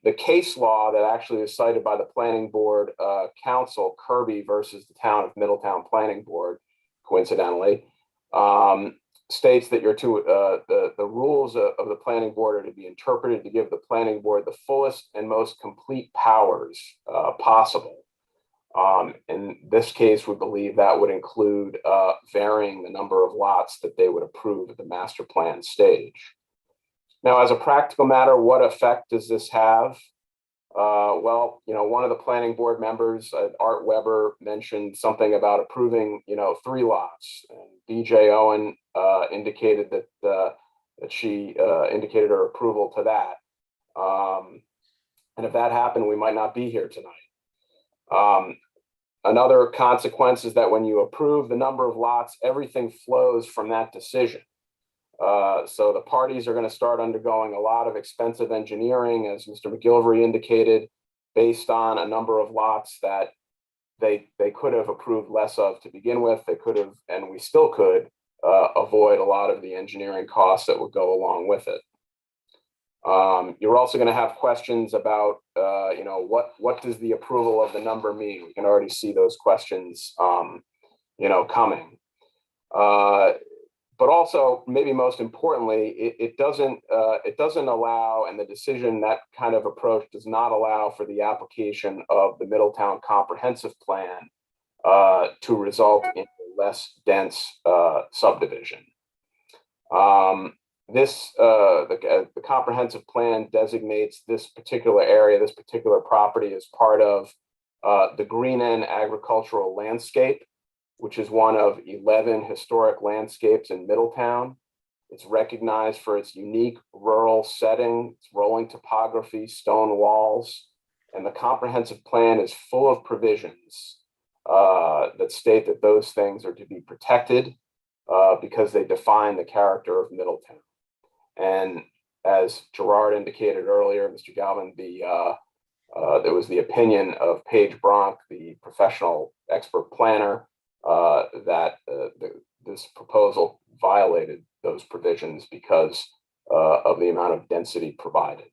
The case law that actually is cited by the planning board, Counsel, Kirby versus the town of Middletown Planning Board, coincidentally, states that the rules of the planning board are to be interpreted to give the planning board the fullest and most complete powers possible. In this case, we believe that would include varying the number of lots that they would approve at the master plan stage. Now, as a practical matter, what effect does this have? Well, one of the planning board members, Art Weber, mentioned something about approving, 3 lots. And BJ Owen indicated that that she indicated her approval to that. And if that happened, we might not be here tonight. Another consequence is that when you approve the number of lots, everything flows from that decision. So the parties are going to start undergoing a lot of expensive engineering, as Mr. McGilvery indicated, based on a number of lots that they could have approved less of to begin with. They could have, and we still could, avoid a lot of the engineering costs that would go along with it. You're also going to have questions about, what does the approval of the number mean? We can already see those questions, coming. But also, maybe most importantly, it doesn't allow, and the decision, that kind of approach does not allow for the application of the Middletown Comprehensive Plan to result in a less dense subdivision. The comprehensive plan designates this particular area, this particular property, as part of the Green End Agricultural Landscape, which is one of 11 historic landscapes in Middletown. It's recognized for its unique rural setting, its rolling topography, stone walls, and the comprehensive plan is full of provisions that state that those things are to be protected because they define the character of Middletown. And as Gerard indicated earlier, Mr. Galvin, there was the opinion of Paige Bronk, the professional expert planner, that this proposal violated those provisions because of the amount of density provided.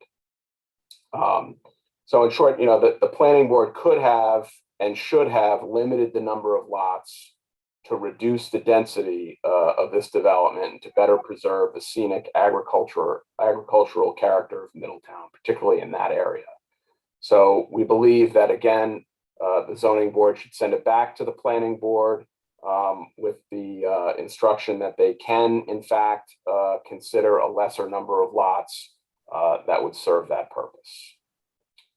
So in short, the planning board could have and should have limited the number of lots to reduce the density of this development and to better preserve the scenic agricultural character of Middletown, particularly in that area. So we believe that, again, the zoning board should send it back to the planning board with the instruction that they can, in fact, consider a lesser number of lots that would serve that purpose.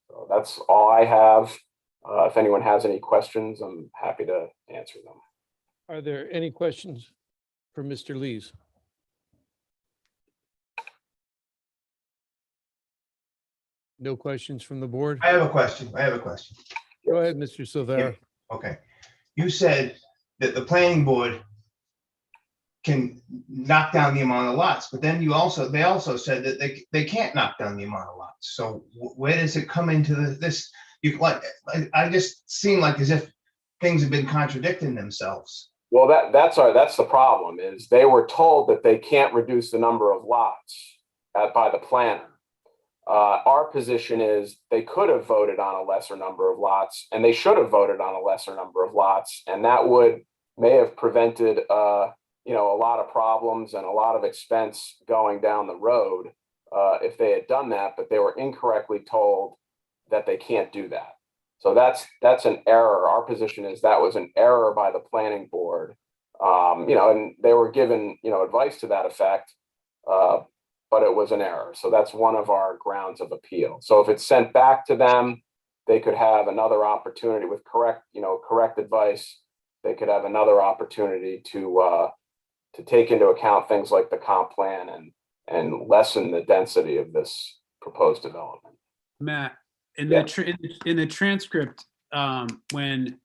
So that's all I have. If anyone has any questions, I'm happy to answer them. Are there any questions for Mr. Lees? No questions from the board? I have a question. Go ahead, Mr. Silvera. Okay. You said that the planning board can knock down the amount of lots, but then they also said that they can't knock down the amount of lots. So where does it come into this? I just seem like as if things have been contradicting themselves. Well, that's the problem, is they were told that they can't reduce the number of lots by the planner. Our position is they could have voted on a lesser number of lots, and they should have voted on a lesser number of lots, and that may have prevented a lot of problems and a lot of expense going down the road if they had done that, but they were incorrectly told that they can't do that. So that's an error. Our position is that was an error by the planning board, and they were given, advice to that effect, but it was an error. So that's one of our grounds of appeal. So if it's sent back to them, they could have another opportunity with correct advice. They could have another opportunity to take into account things like the comp plan and lessen the density of this proposed development. Matt, in the transcript, when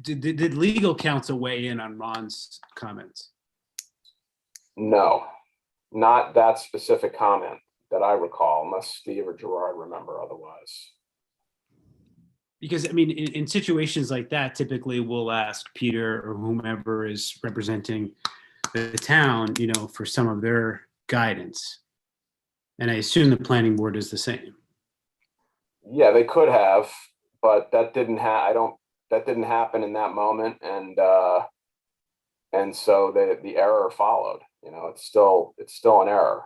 did legal counsel weigh in on Ron's comments? No, not that specific comment that I recall, unless Steve or Gerard remember otherwise. Because, I mean, in situations like that, typically we'll ask Peter or whomever is representing the town, for some of their guidance. And I assume the planning board is the same. Yeah, they could have, but that didn't happen in that moment, and so the error followed. It's still an error.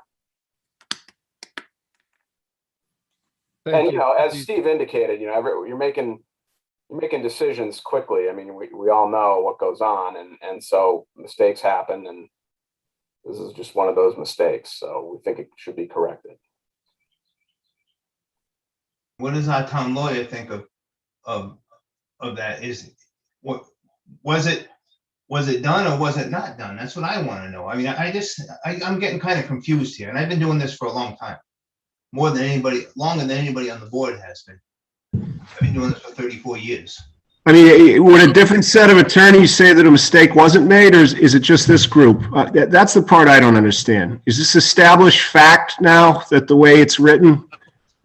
Thank you. As Steve indicated, you're making decisions quickly. I mean, we all know what goes on, and so mistakes happen, and this is just one of those mistakes. So we think it should be corrected. What does our town lawyer think of that? Was it Was it done or was it not done? That's what I want to know. I mean, I'm getting kind of confused here, and I've been doing this for a long time. More than anybody, longer than anybody on the board has been. I've been doing this for 34 years. I mean, would a different set of attorneys say that a mistake wasn't made, or is it just this group? That's the part I don't understand. Is this established fact now that the way it's written,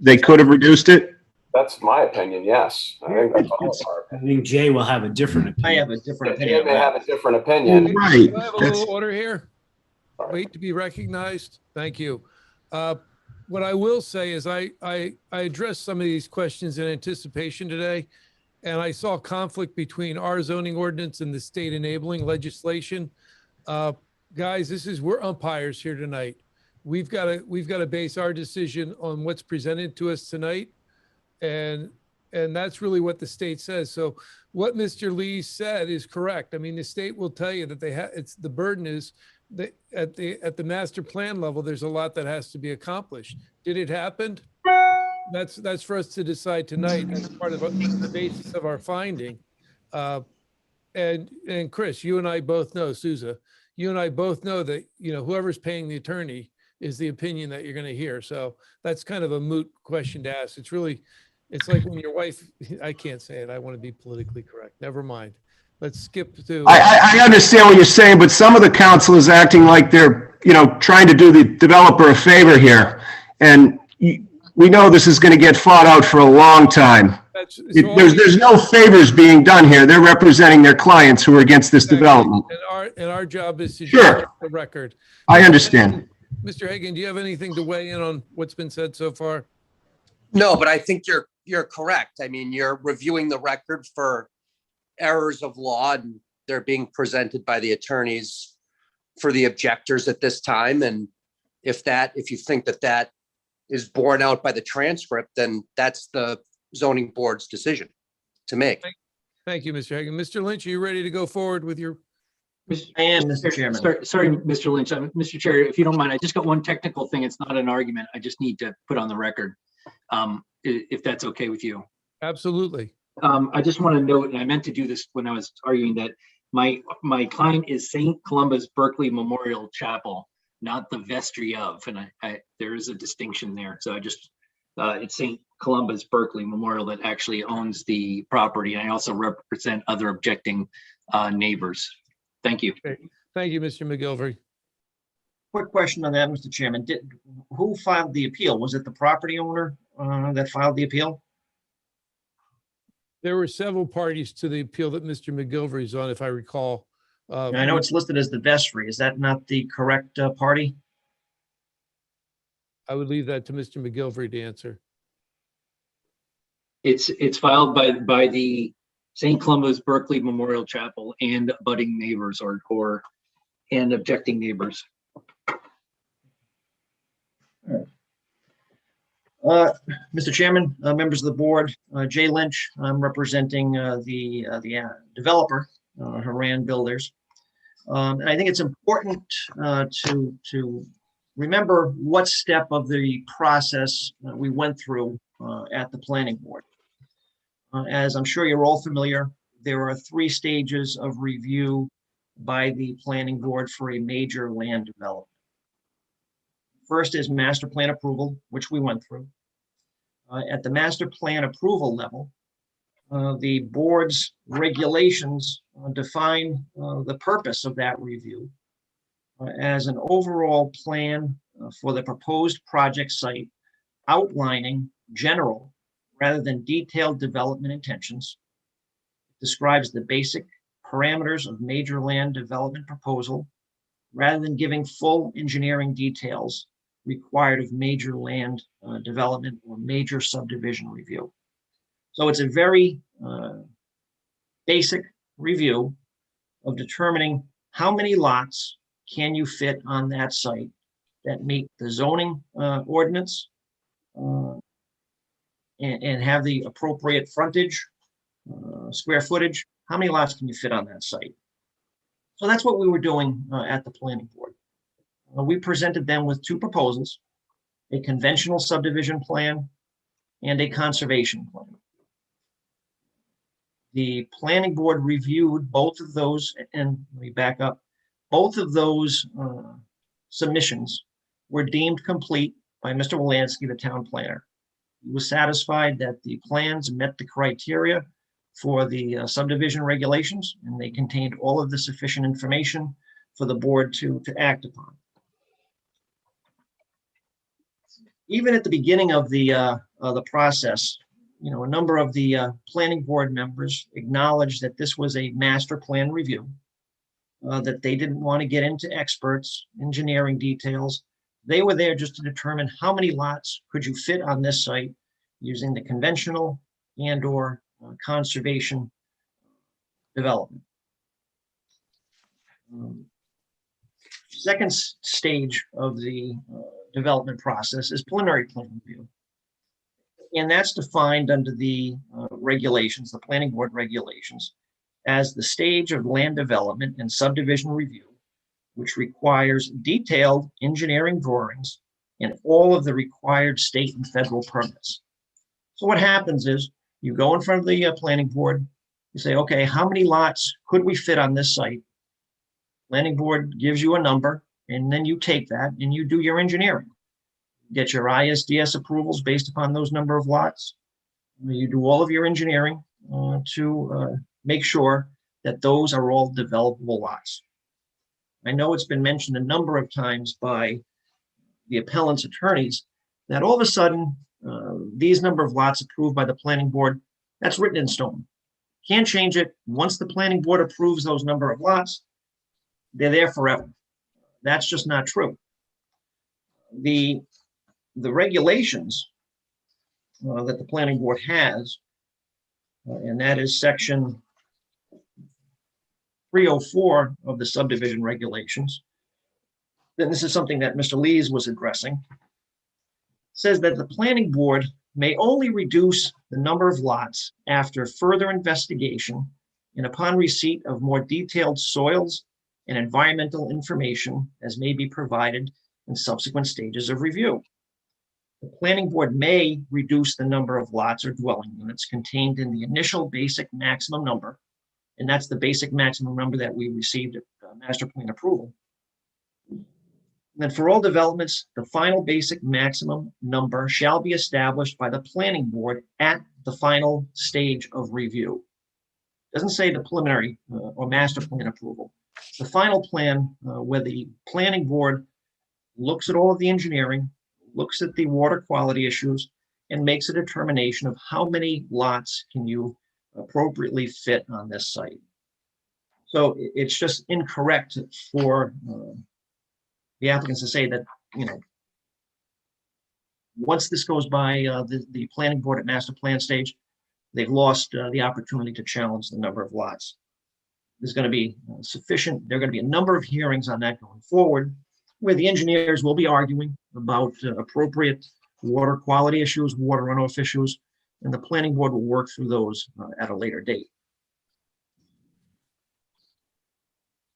they could have reduced it? That's my opinion, yes. I think that's all of our I opinion. think Jay will have a different opinion. I have a different Jay opinion. may have a different opinion. Right. Can I have a That's- little order here? Wait to be recognized. Thank you. What I will say is I addressed some of these questions in anticipation today, and I saw conflict between our zoning ordinance and the state enabling legislation. Guys, we're umpires here tonight. We've got to base our decision on what's presented to us tonight. And that's really what the state says. So what Mr. Lee said is correct. I mean, the state will tell you that the burden is that at the master plan level, there's a lot that has to be accomplished. Did it happen? That's for us to decide tonight as part of the basis of our finding. And Chris, you and I both know, Souza, you and I both know that, whoever's paying the attorney is the opinion that you're going to hear. So that's kind of a moot question to ask. It's like when your wife, I can't say it. I want to be politically correct. Never mind. Let's skip to. I understand what you're saying, but some of the council is acting like they're, trying to do the developer a favor here. And we know this is going to get fought out for a long time. There's no favors being done here. They're representing their clients who are against this development. And our job is to Sure. check the record. I understand. Mr. Hagan, do you have anything to weigh in on what's been said so far? No, but I think you're correct. I mean, you're reviewing the record for errors of law, and they're being presented by the attorneys for the objectors at this time. And if you think that is borne out by the transcript, then that's the zoning board's decision to make. Thank you, Mr. Hagan. Mr. Lynch, are you ready to go forward with your? I am, Mr. Chairman. Sorry, Mr. Lynch. Mr. Chair, if you don't mind, I just got one technical thing. It's not an argument. I just need to put on the record, if that's okay with you. Absolutely. I just want to note, and I meant to do this when I was arguing, that my client is St. Columba's Berkeley Memorial Chapel, not the vestry of, and there is a distinction there. So it's St. Columba's Berkeley Memorial that actually owns the property. And I also represent other objecting neighbors. Thank you. Okay. Thank you, Mr. McGilvery. Quick question on that, Mr. Chairman. Who filed the appeal? Was it the property owner that filed the appeal? There were several parties to the appeal that Mr. McGilvery is on, if I recall. I know it's listed as the vestry. Is that not the correct party? I would leave that to Mr. McGilvery to answer. It's filed by the St. Columba's Berkeley Memorial Chapel and abutting neighbors and objecting neighbors. Mr. Chairman, members of the board, Jay Lynch, I'm representing the developer, Harrell Builders. And I think it's important to remember what step of the process we went through at the planning board. As I'm sure you're all familiar, there are 3 stages of review by the planning board for a major land development. First is master plan approval, which we went through. At the master plan approval level, the board's regulations define the purpose of that review as an overall plan for the proposed project site, outlining general rather than detailed development intentions. It describes the basic parameters of major land development proposal rather than giving full engineering details required of major land development or major subdivision review. So it's a very basic review of determining how many lots can you fit on that site that meet the zoning ordinance and have the appropriate frontage, square footage. How many lots can you fit on that site? So that's what we were doing at the planning board. We presented them with 2 proposals, a conventional subdivision plan and a conservation plan. The planning board reviewed both of those, and let me back up. Both of those submissions were deemed complete by Mr. Wolanski, the town planner. He was satisfied that the plans met the criteria for the subdivision regulations, and they contained all of the sufficient information for the board to act upon. Even at the beginning of the process, a number of the planning board members acknowledged that this was a master plan review, that they didn't want to get into experts, engineering details. They were there just to determine how many lots could you fit on this site using the conventional and/or conservation development. Second stage of the development process is preliminary plan review. And that's defined under the regulations, the planning board regulations, as the stage of land development and subdivision review, which requires detailed engineering drawings and all of the required state and federal permits. So what happens is you go in front of the planning board, you say, okay, how many lots could we fit on this site? Planning board gives you a number, and then you take that and you do your engineering. Get your ISDS approvals based upon those number of lots. You do all of your engineering to make sure that those are all developable lots. I know it's been mentioned a number of times by the appellant's attorneys that all of a sudden these number of lots approved by the planning board, that's written in stone. Can't change it. Once the planning board approves those number of lots, they're there forever. That's just not true. The regulations that the planning board has, and that is section 304 of the subdivision regulations. Then this is something that Mr. Lees was addressing. Says that the planning board may only reduce the number of lots after further investigation and upon receipt of more detailed soils and environmental information as may be provided in subsequent stages of review. The planning board may reduce the number of lots or dwelling units contained in the initial basic maximum number, and that's the basic maximum number that we received at master plan approval. And then for all developments, the final basic maximum number shall be established by the planning board at the final stage of review. Doesn't say the preliminary or master plan approval. The final plan where the planning board looks at all of the engineering, looks at the water quality issues, and makes a determination of how many lots can you appropriately fit on this site. So it's just incorrect for the applicants to say that, once this goes by the planning board at master plan stage, they've lost the opportunity to challenge the number of lots. There's going to be sufficient, there are going to be a number of hearings on that going forward, where the engineers will be arguing about appropriate water quality issues, water runoff issues, and the planning board will work through those at a later date.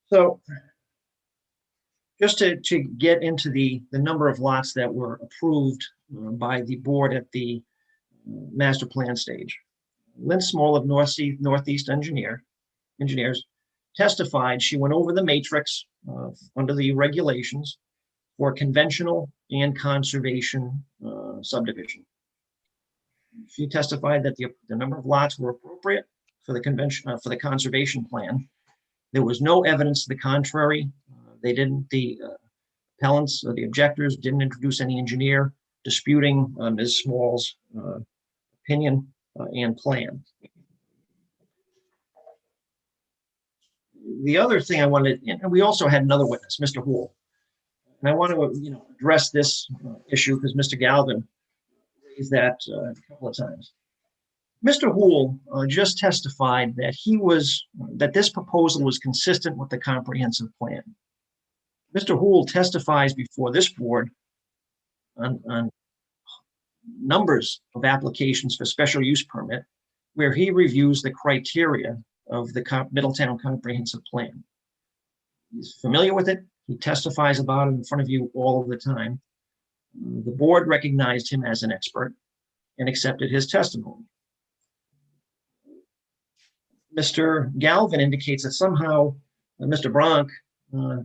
So just to get into the number of lots that were approved by the board at the master plan stage. Lynn Small of Northeast Engineers testified she went over the matrix under the regulations for conventional and conservation subdivision. She testified that the number of lots were appropriate for the convention for the conservation plan. There was no evidence to the contrary. The appellants or the objectors didn't introduce any engineer disputing Ms. Small's opinion and plan. The other thing I wanted, and we also had another witness, Mr. Houle. And I want to, address this issue because Mr. Galvin raised that a couple of times. Mr. Houle just testified that this proposal was consistent with the comprehensive plan. Mr. Houle testifies before this board on numbers of applications for special use permit, where he reviews the criteria of the Middletown comprehensive plan. He's familiar with it. He testifies about it in front of you all of the time. The board recognized him as an expert and accepted his testimony. Mr. Galvin indicates that somehow Mr. Bronk,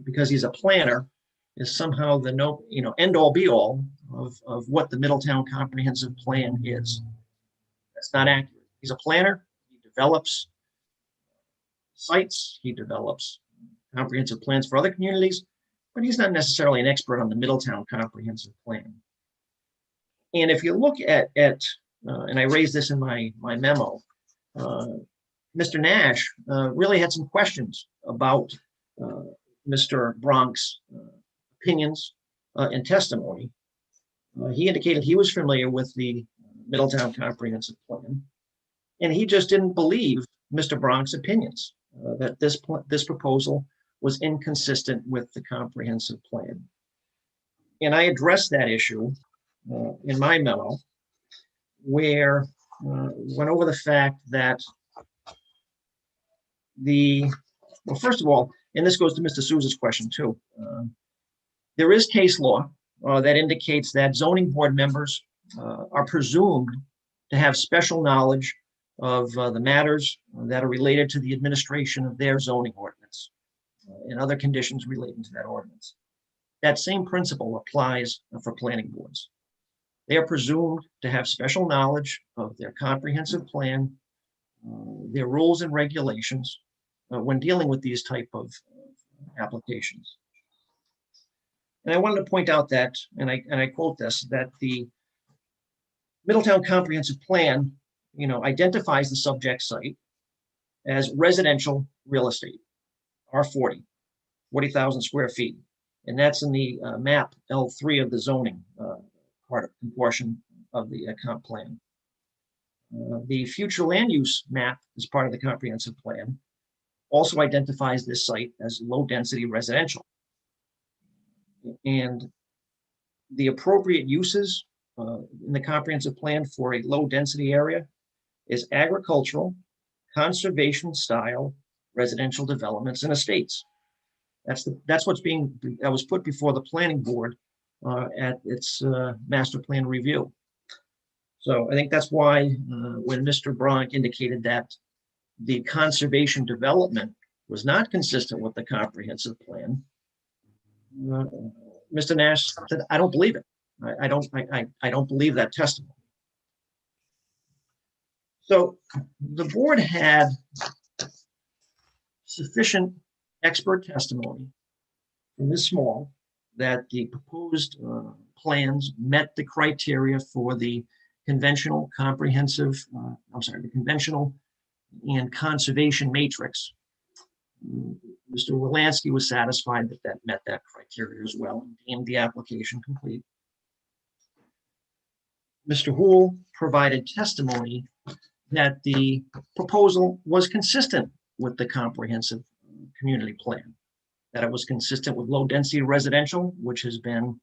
because he's a planner, is somehow the end all be all of what the Middletown Comprehensive Plan is. That's not accurate. He's a planner. He develops sites. He develops comprehensive plans for other communities, but he's not necessarily an expert on the Middletown Comprehensive Plan. And if you look at and I raised this in my memo, Mr. Nash really had some questions about Mr. Bronk's opinions and testimony. He indicated he was familiar with the Middletown Comprehensive Plan, and he just didn't believe Mr. Bronk's opinions, that this proposal was inconsistent with the comprehensive plan. And I addressed that issue in my memo, where went over the fact that well, first of all, and this goes to Mr. Souza's question too, there is case law that indicates that zoning board members are presumed to have special knowledge of the matters that are related to the administration of their zoning ordinance and other conditions relating to that ordinance. That same principle applies for planning boards. They are presumed to have special knowledge of their comprehensive plan, their rules and regulations when dealing with these type of applications. And I wanted to point out that, and I quote this, that the Middletown Comprehensive Plan, identifies the subject site as residential real estate, R40, 40,000 square feet. And that's in the map L3 of the zoning portion of the comp plan. The future land use map as part of the comprehensive plan also identifies this site as low density residential. And the appropriate uses in the comprehensive plan for a low density area is agricultural, conservation style residential developments and estates. That's that was put before the planning board at its master plan review. So I think that's why when Mr. Bronk indicated that the conservation development was not consistent with the comprehensive plan, Mr. Nash said, "I don't believe it. I don't believe that testimony." So the board had sufficient expert testimony from Ms. Small that the proposed plans met the criteria for the conventional comprehensive, the conventional and conservation matrix. Mr. Wilansky was satisfied that that met that criteria as well and deemed the application complete. Mr. Houle provided testimony that the proposal was consistent with the comprehensive community plan, that it was consistent with low density residential, which has been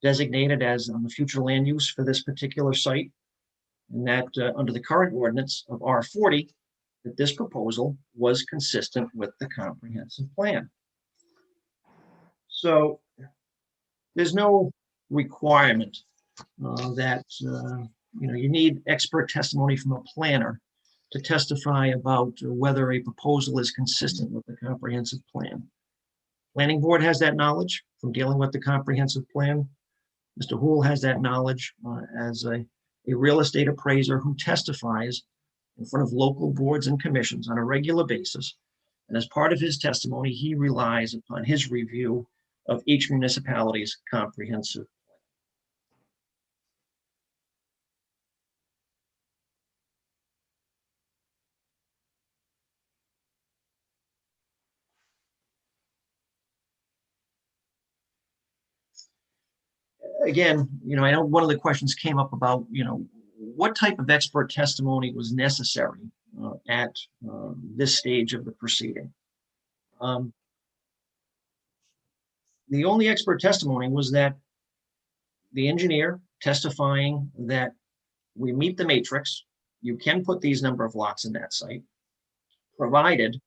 designated as the future land use for this particular site, and that under the current ordinance of R40, that this proposal was consistent with the comprehensive plan. So there's no requirement that you need expert testimony from a planner to testify about whether a proposal is consistent with the comprehensive plan. Planning board has that knowledge from dealing with the comprehensive plan. Mr. Houle has that knowledge as a real estate appraiser who testifies in front of local boards and commissions on a regular basis. And as part of his testimony, he relies upon his review of each municipality's comprehensive plan. Again, I know one of the questions came up about, what type of expert testimony was necessary at this stage of the proceeding. The only expert testimony was that the engineer testifying that we meet the matrix, you can put these number of lots in that site, provided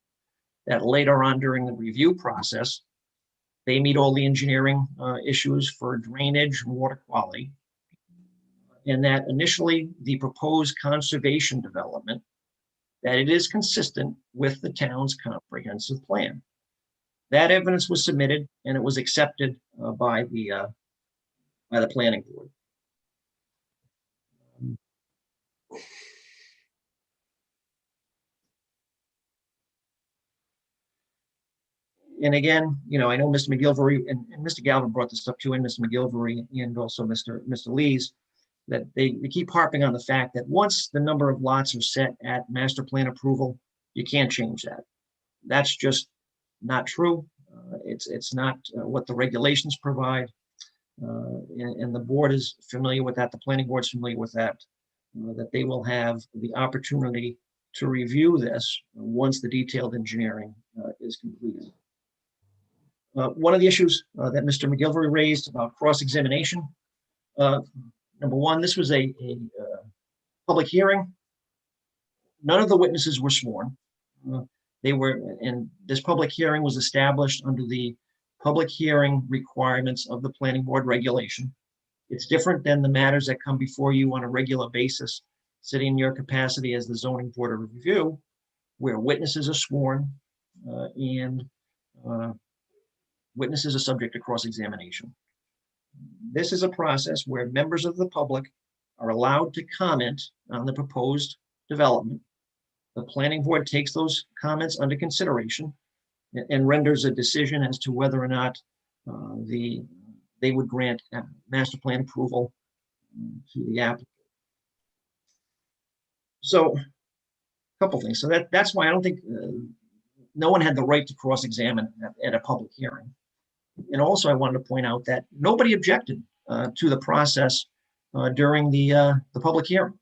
that later on during the review process, they meet all the engineering issues for drainage and water quality, and that initially the proposed conservation development that it is consistent with the town's comprehensive plan. That evidence was submitted and it was accepted by the planning board. And again, you know, I know Mr. McGilvery and Mr. Galvin brought this up too, and Mr. McGilvery and also Mr. Lees, that they keep harping on the fact that once the number of lots are set at master plan approval, you can't change that. That's just not true. It's not what the regulations provide. And the board is familiar with that. The planning board is familiar with that, that they will have the opportunity to review this once the detailed engineering is completed. One of the issues that Mr. McGilvery raised about cross-examination, number one, this was a public hearing. None of the witnesses were sworn. And this public hearing was established under the public hearing requirements of the planning board regulation. It's different than the matters that come before you on a regular basis, sitting in your capacity as the zoning board of review, where witnesses are sworn and witnesses are subject to cross-examination. This is a process where members of the public are allowed to comment on the proposed development. The planning board takes those comments under consideration and renders a decision as to whether or not they would grant master plan approval to the applicant. So, a couple things. So that's why I don't think no one had the right to cross-examine at a public hearing. And also, I wanted to point out that nobody objected to the process during the public hearing.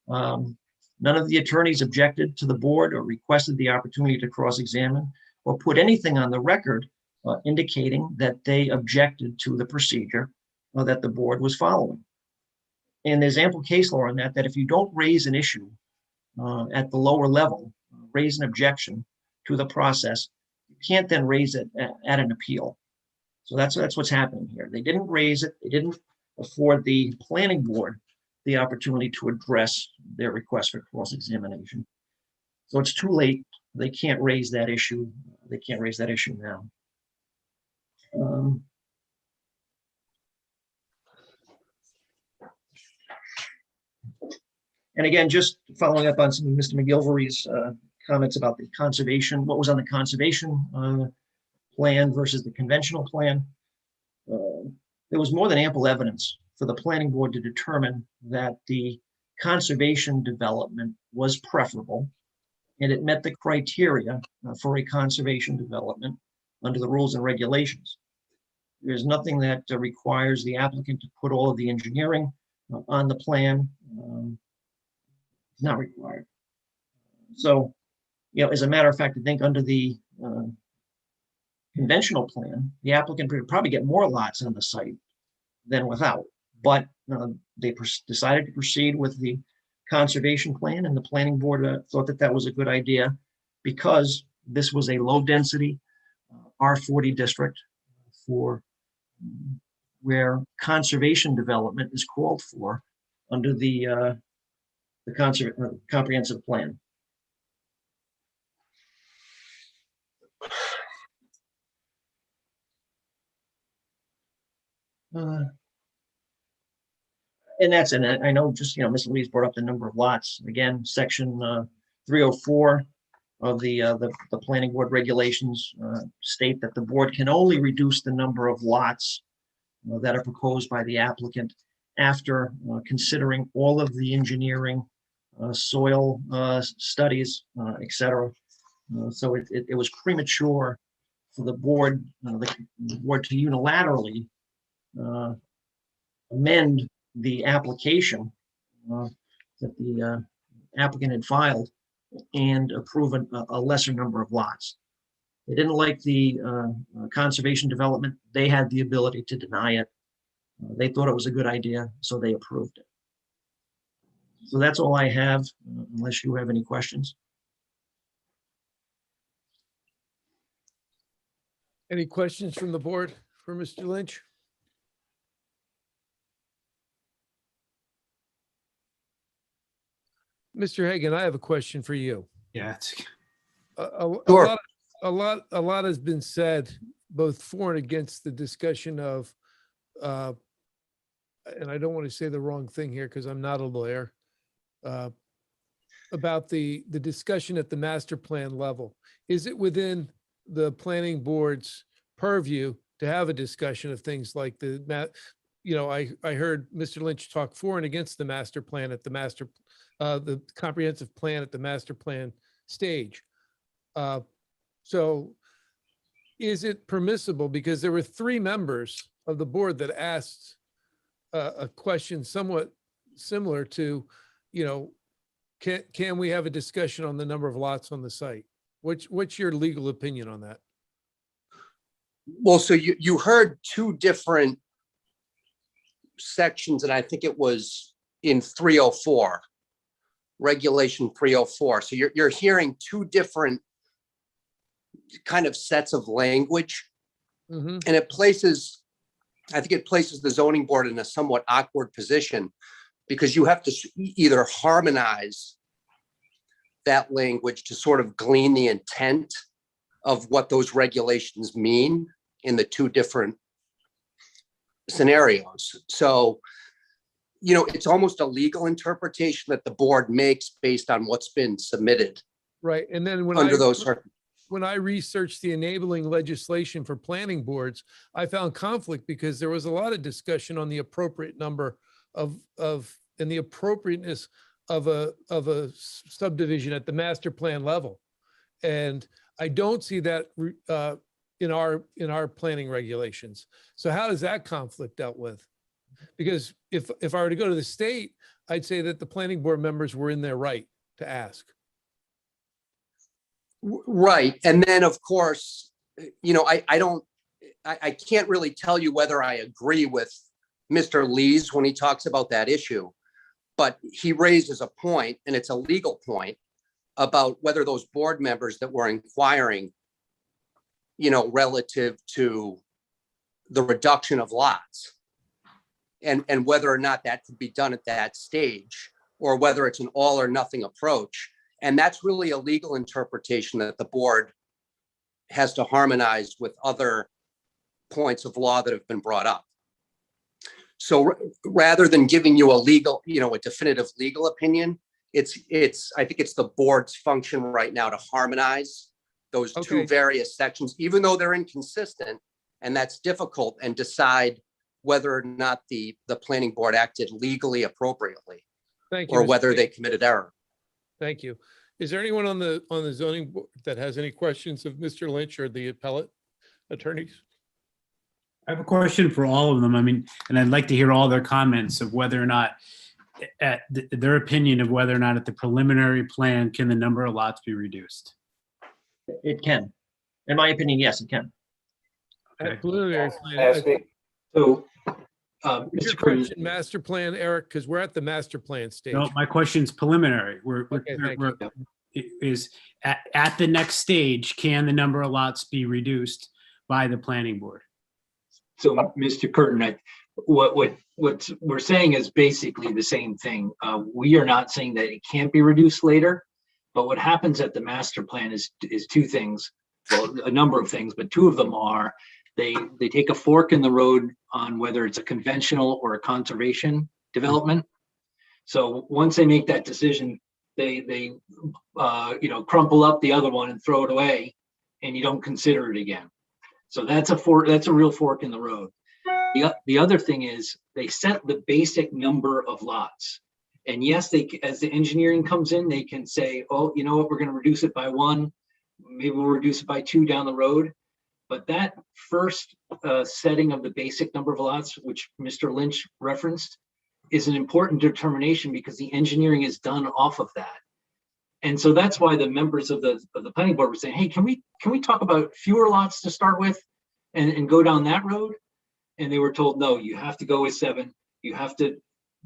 None of the attorneys objected to the board or requested the opportunity to cross-examine or put anything on the record indicating that they objected to the procedure that the board was following. And there's ample case law on that if you don't raise an issue at the lower level, raise an objection to the process, you can't then raise it at an appeal. So that's what's happening here. They didn't raise it. They didn't afford the planning board the opportunity to address their request for cross-examination. So it's too late. They can't raise that issue. They can't raise that issue now. And again, just following up on some of Mr. McGilvery's comments about the conservation, what was on the conservation plan versus the conventional plan. There was more than ample evidence for the planning board to determine that the conservation development was preferable and it met the criteria for a conservation development under the rules and regulations. There's nothing that requires the applicant to put all of the engineering on the plan. It's not required. So, you know, as a matter of fact, I think under the conventional plan, the applicant would probably get more lots on the site than without. But they decided to proceed with the conservation plan, and the planning board thought that that was a good idea because this was a low density R40 district for where conservation development is called for under the comprehensive plan. And that's, and I know just, Ms. Louise brought up the number of lots. Again, section 304 of the planning board regulations state that the board can only reduce the number of lots that are proposed by the applicant after considering all of the engineering, soil studies, et cetera. So it was premature for the board to unilaterally amend the application that the applicant had filed and approve a lesser number of lots. They didn't like the conservation development. They had the ability to deny it. They thought it was a good idea, so they approved it. So that's all I have, unless you have any questions. Any questions from the board for Mr. Lynch? Mr. Hagan, I have a question for you. Yeah, it's, Sure. A lot has been said, both for and against the discussion of, and I don't want to say the wrong thing here because I'm not a lawyer, about the discussion at the master plan level. Is it within the planning board's purview to have a discussion of things like I heard Mr. Lynch talk for and against the master plan at the comprehensive plan at the master plan stage. So is it permissible, because there were 3 members of the board that asked a question somewhat similar to, can we have a discussion on the number of lots on the site? What's your legal opinion on that? Well, so you heard 2 different sections, and I think it was in 304, regulation 304. So you're hearing 2 different kind of sets of language, Mhm. and I think it places the zoning board in a somewhat awkward position, because you have to either harmonize that language to sort of glean the intent of what those regulations mean in the 2 different scenarios. So, it's almost a legal interpretation that the board makes based on what's been submitted Right. And then under those circumstances. when I researched the enabling legislation for planning boards, I found conflict because there was a lot of discussion on the appropriate number of and the appropriateness of a subdivision at the master plan level. And I don't see that in our planning regulations. So how is that conflict dealt with? Because if I were to go to the state, I'd say that the planning board members were in their right to ask. Right. And then, of course, I can't really tell you whether I agree with Mr. Lees when he talks about that issue, but he raises a point, and it's a legal point, about whether those board members that were inquiring, relative to the reduction of lots, and whether or not that could be done at that stage, or whether it's an all or nothing approach. And that's really a legal interpretation that the board has to harmonize with other points of law that have been brought up. So rather than giving you a definitive legal opinion, I think it's the board's function right now to harmonize those 2 various sections, even though they're inconsistent, and that's difficult, and decide whether or not the planning board acted legally appropriately. Thank you. Or Mr. whether Hagan. they committed error. Thank you. Is there anyone on the zoning board that has any questions of Mr. Lynch or the appellate attorneys? I have a question for all of them. I mean, and I'd like to hear all their comments of whether or not, their opinion of whether or not at the preliminary plan, can the number of lots be reduced? It can. In my opinion, yes, it can. At preliminary May I plan, speak? So, your Mr. Curran, question, master plan, Eric, because we're at the master plan stage. No, my question's preliminary. Okay, thank you. Is at the next stage, can the number of lots be reduced by the planning board? so Mr. Curtin, what we're saying is basically the same thing. We are not saying that it can't be reduced later, but what happens at the master plan is 2 things. Well, a number of things, but 2 of them are they take a fork in the road on whether it's a conventional or a conservation development. So once they make that decision, they crumple up the other one and throw it away, and you don't consider it again. So that's a real fork in the road. The other thing is they set the basic number of lots. And yes, as the engineering comes in, they can say, oh, you know what, we're going to reduce it by 1, maybe we'll reduce it by 2 down the road. But that first setting of the basic number of lots, which Mr. Lynch referenced, is an important determination because the engineering is done off of that. And so that's why the members of the planning board were saying, hey, can we talk about fewer lots to start with and go down that road? And they were told, no, you have to go with 7. You have to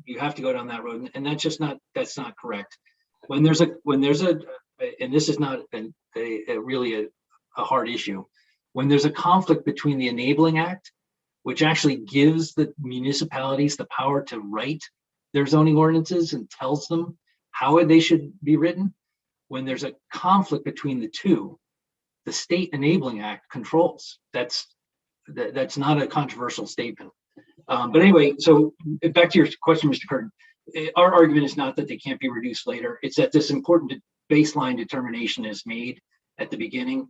go down that road. And that's not correct. When there's a, and this is not really a hard issue. When there's a conflict between the Enabling Act, which actually gives the municipalities the power to write their zoning ordinances and tells them how they should be written. When there's a conflict between the two, the State Enabling Act controls. That's not a controversial statement. But anyway, so back to your question, Mr. Curtin. Our argument is not that they can't be reduced later. It's that this important baseline determination is made at the beginning,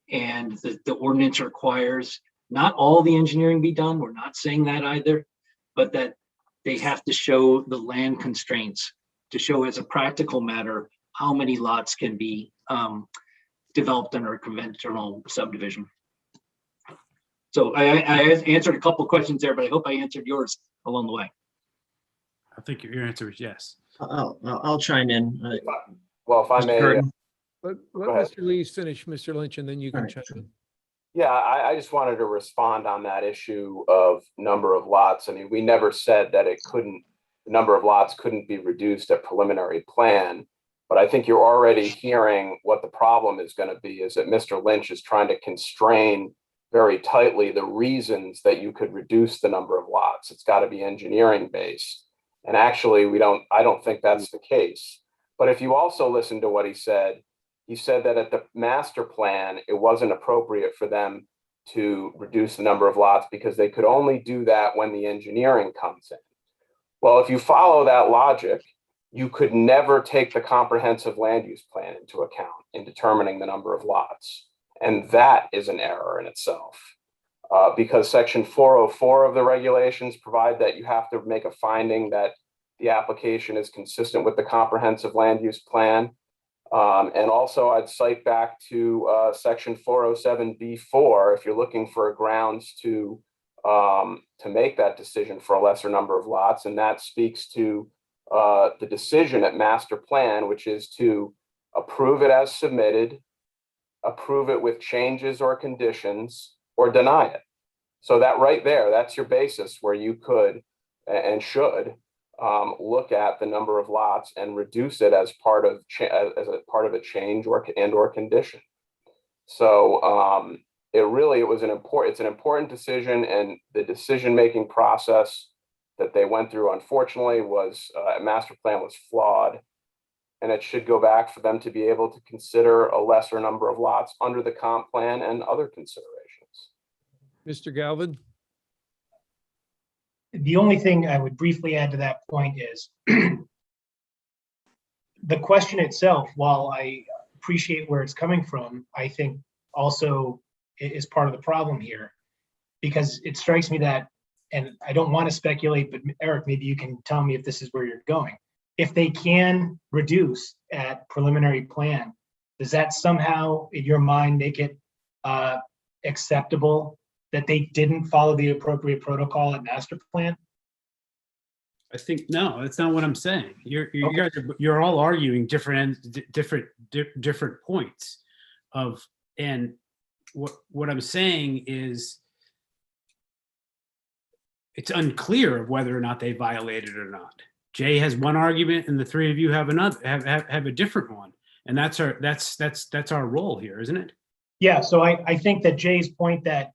and the ordinance requires not all the engineering be done. We're not saying that either, but that they have to show the land constraints to show as a practical matter how many lots can be developed under a conventional subdivision. So I answered a couple of questions there, but I hope I answered yours along the way. I think your answer is yes. I'll chime in. Well, if I Mr. may, Curtin. Let Go ahead. Mr. Lees finish, Mr. Lynch, and then you can All right. chime in. yeah, I just wanted to respond on that issue of number of lots. I mean, we never said that the number of lots couldn't be reduced at preliminary plan. But I think you're already hearing what the problem is going to be, is that Mr. Lynch is trying to constrain very tightly the reasons that you could reduce the number of lots. It's got to be engineering based. And actually, I don't think that's the case. But if you also listen to what he said that at the master plan, it wasn't appropriate for them to reduce the number of lots because they could only do that when the engineering comes in. Well, if you follow that logic, you could never take the comprehensive land use plan into account in determining the number of lots. And that is an error in itself, because section 404 of the regulations provide that you have to make a finding that the application is consistent with the comprehensive land use plan. And also I'd cite back to section 407B4 if you're looking for grounds to make that decision for a lesser number of lots. And that speaks to the decision at master plan, which is to approve it as submitted, approve it with changes or conditions, or deny it. So that right there, that's your basis where you could and should look at the number of lots and reduce it as part of a change or condition. So it was it's an important decision, and the decision-making process that they went through, unfortunately, was master plan was flawed, and it should go back for them to be able to consider a lesser number of lots under the comp plan and other considerations. Mr. Galvin? The only thing I would briefly add to that point is the question itself, while I appreciate where it's coming from, I think also is part of the problem here, because it strikes me that, and I don't want to speculate, but Eric, maybe you can tell me if this is where you're going. If they can reduce at preliminary plan, does that somehow, in your mind, make it acceptable that they didn't follow the appropriate protocol at master plan? I think no, that's not what I'm saying. You're all arguing different points of, and what I'm saying is it's unclear of whether or not they violated or not. Jay has one argument, and the three of you have another, have a different one, and that's our role here, isn't it? Yeah. So I think that Jay's point that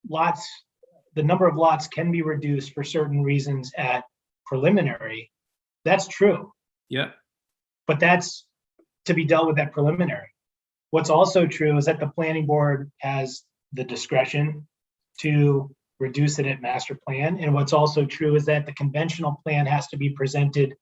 the number of lots can be reduced for certain reasons at preliminary, that's true. Yeah. But that's to be dealt with at preliminary. What's also true is that the planning board has the discretion to reduce it at master plan. And what's also true is that the conventional plan has to be presented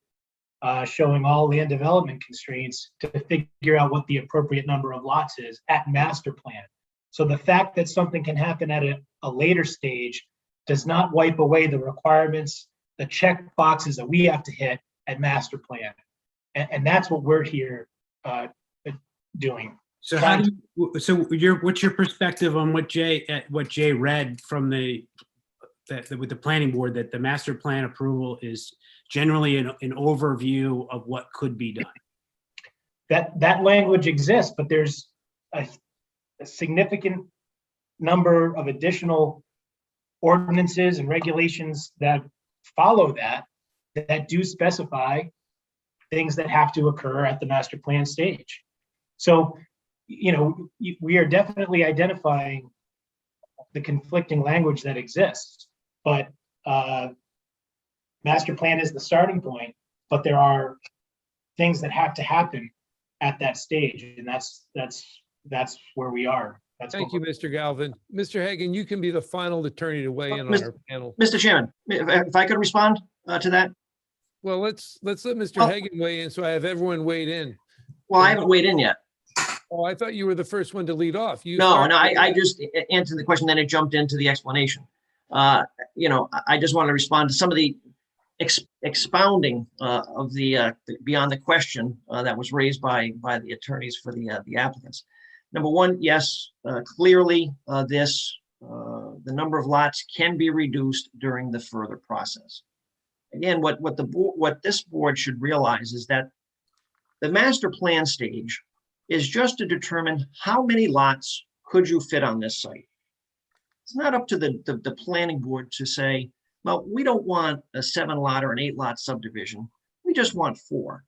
showing all land development constraints to figure out what the appropriate number of lots is at master plan. So the fact that something can happen at a later stage does not wipe away the requirements, the check boxes that we have to hit at master plan. And that's what we're here doing. So what's your perspective on what Jay read from with the planning board, that the master plan approval is generally an overview of what could be done? That language exists, but there's a significant number of additional ordinances and regulations that follow that do specify things that have to occur at the master plan stage. So, we are definitely identifying the conflicting language that exists, but master plan is the starting point, but there are things that have to happen at that stage. And that's where we are. That's Thank what you, Mr. Galvin. Mr. Hagan, you can be the final attorney to weigh in on Mr. our panel. Mr. Chairman, if I could respond to that? Well, let's let Mr. Well- Hagan weigh in, so I have everyone weighed in. Well, I haven't weighed in yet. Oh, I thought you were the first one to lead off. You No, started. I just answered the question, then it jumped into the explanation. You know, I just want to respond to some of the expounding of the beyond the question that was raised by the attorneys for the applicants. Number one, yes, clearly the number of lots can be reduced during the further process. Again, what this board should realize is that the master plan stage is just to determine how many lots could you fit on this site. It's not up to the planning board to say, well, we don't want a 7-lot or an 8-lot subdivision. We just want 4.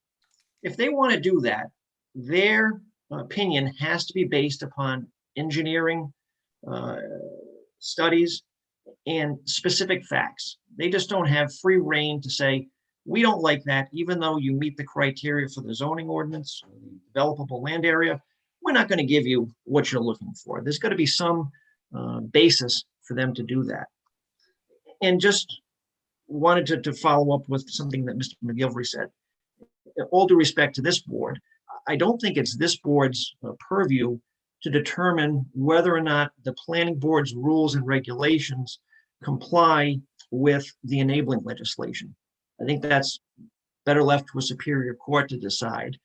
If they want to do that, their opinion has to be based upon engineering studies and specific facts. They just don't have free reign to say, we don't like that, even though you meet the criteria for the zoning ordinance, the developable land area, we're not going to give you what you're looking for. There's got to be some basis for them to do that. And just wanted to follow up with something that Mr. McGilvery said. All due respect to this board, I don't think it's this board's purview to determine whether or not the planning board's rules and regulations comply with the enabling legislation. I think that's better left to a superior court to decide.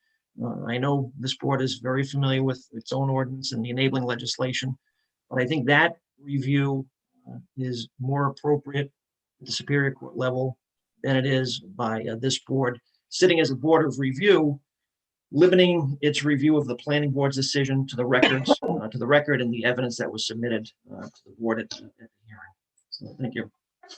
I know this board is very familiar with its own ordinance and the enabling legislation, but I think that review is more appropriate at the superior court level than it is by this board, sitting as a board of review, limiting its review of the planning board's decision to the records, to the record and the evidence that was submitted to the board at the hearing. So thank you.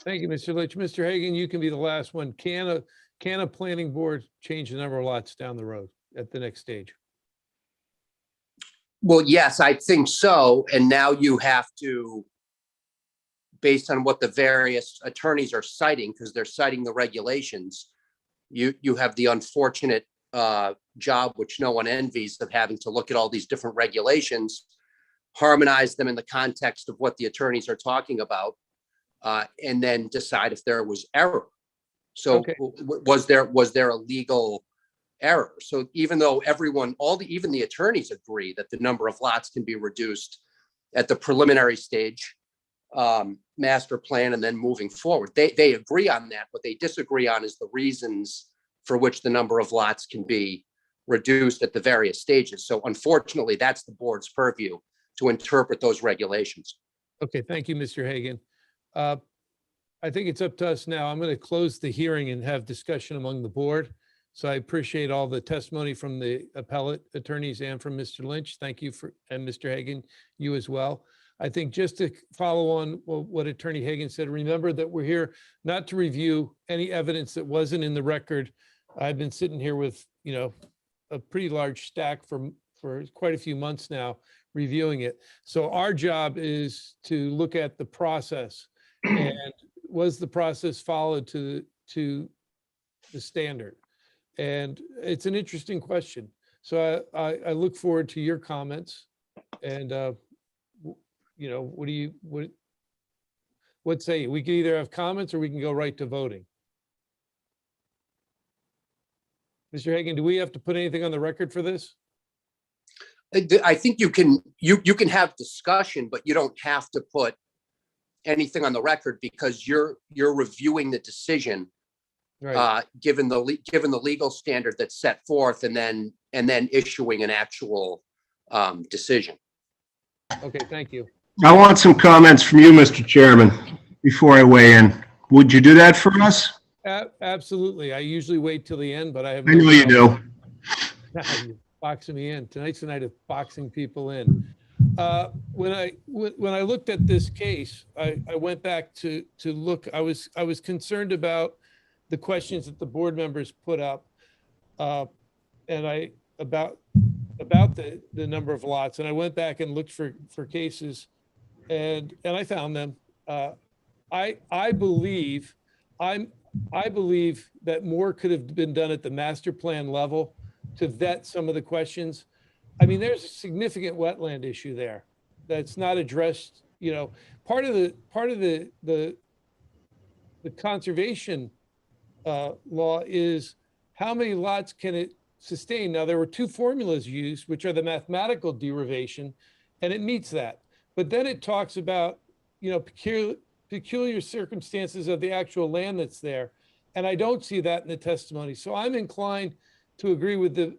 Thank you, Mr. Lynch. Mr. Hagan, you can be the last one. Can a planning board change the number of lots down the road at the next stage? Well, yes, I think so. And now you have to, based on what the various attorneys are citing, because they're citing the regulations, you have the unfortunate job, which no one envies, of having to look at all these different regulations, harmonize them in the context of what the attorneys are talking about, and then decide if there was error. So Okay. was there a legal error? So even though even the attorneys agree that the number of lots can be reduced at the preliminary stage, master plan, and then moving forward, they agree on that. What they disagree on is the reasons for which the number of lots can be reduced at the various stages. So unfortunately, that's the board's purview to interpret those regulations. Okay, thank you, Mr. Hagan. I think it's up to us now. I'm going to close the hearing and have discussion among the board. So I appreciate all the testimony from the appellate attorneys and from Mr. Lynch. Thank you and Mr. Hagan, you as well. I think just to follow on what Attorney Hagan said, remember that we're here not to review any evidence that wasn't in the record. I've been sitting here with, a pretty large stack for quite a few months now, reviewing it. So our job is to look at the process and was the process followed to the standard? And it's an interesting question. So I look forward to your comments and, what say you? We can either have comments or we can go right to voting. Mr. Hagan, do we have to put anything on the record for this? I think you can have discussion, but you don't have to put anything on the record because you're reviewing the decision, Right. given the legal standard that's set forth, and then issuing an actual decision. Okay, thank you. I want some comments from you, Mr. Chairman, before I weigh in. Would you do that for us? Absolutely. I usually wait till the end, but I have. I know you do. You're boxing me in. Tonight's the night of boxing people in. When I looked at this case, I went back to look. I was concerned about the questions that the board members put up, and about the number of lots. And I went back and looked for cases, and I found them. I believe I believe that more could have been done at the master plan level to vet some of the questions. I mean, there's a significant wetland issue there that's not addressed. You know, part of the conservation law is how many lots can it sustain. Now, there were two formulas used, which are the mathematical derivation, and it meets that. But then it talks about, you know, peculiar circumstances of the actual land that's there. And I don't see that in the testimony. So I'm inclined to agree with the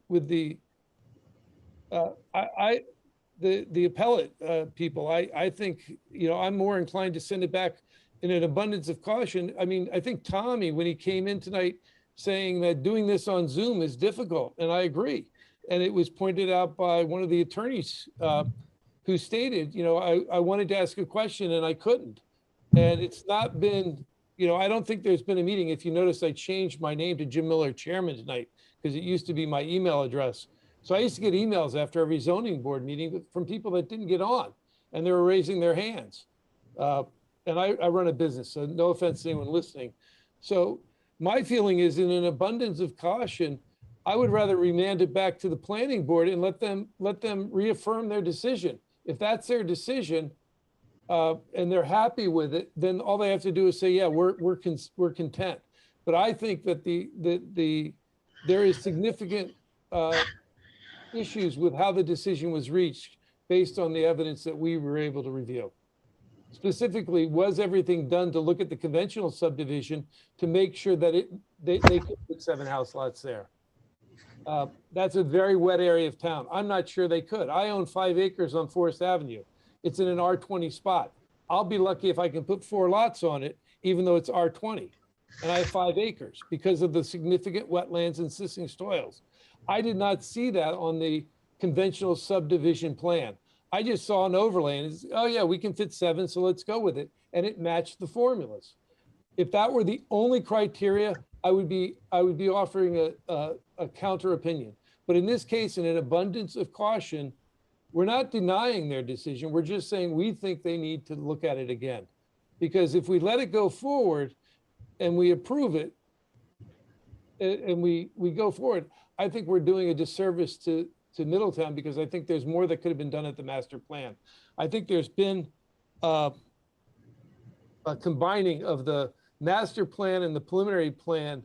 appellate people. I think, you know, I'm more inclined to send it back in an abundance of caution. I mean, I think Tommy, when he came in tonight saying that doing this on Zoom is difficult, and I agree. And it was pointed out by one of the attorneys who stated, you know, I wanted to ask a question and I couldn't. And it's not been, you know, I don't think there's been a meeting. If you notice, I changed my name to Jim Miller Chairman tonight because it used to be my email address. So I used to get emails after every zoning board meeting from people that didn't get on and they were raising their hands. And I run a business, so no offense to anyone listening. So my feeling is, in an abundance of caution, I would rather remand it back to the planning board and let them reaffirm their decision. If that's their decision, and they're happy with it, then all they have to do is say, yeah, we're content. But I think that there is significant issues with how the decision was reached based on the evidence that we were able to review. Specifically, was everything done to look at the conventional subdivision to make sure that they could put 7 house lots there? That's a very wet area of town. I'm not sure they could. I own 5 acres on Forest Avenue. It's in an R20 spot. I'll be lucky if I can put 4 lots on it, even though it's R20. And I have 5 acres because of the significant wetlands and existing soils. I did not see that on the conventional subdivision plan. I just saw an overlay and it's, oh yeah, we can fit 7, so let's go with it. And it matched the formulas. If that were the only criteria, I would be offering a counter opinion. But in this case, in an abundance of caution, we're not denying their decision. We're just saying we think they need to look at it again. Because if we let it go forward and we approve it and we go forward, I think we're doing a disservice to Middletown, because I think there's more that could have been done at the master plan. I think there's been a combining of the master plan and the preliminary plan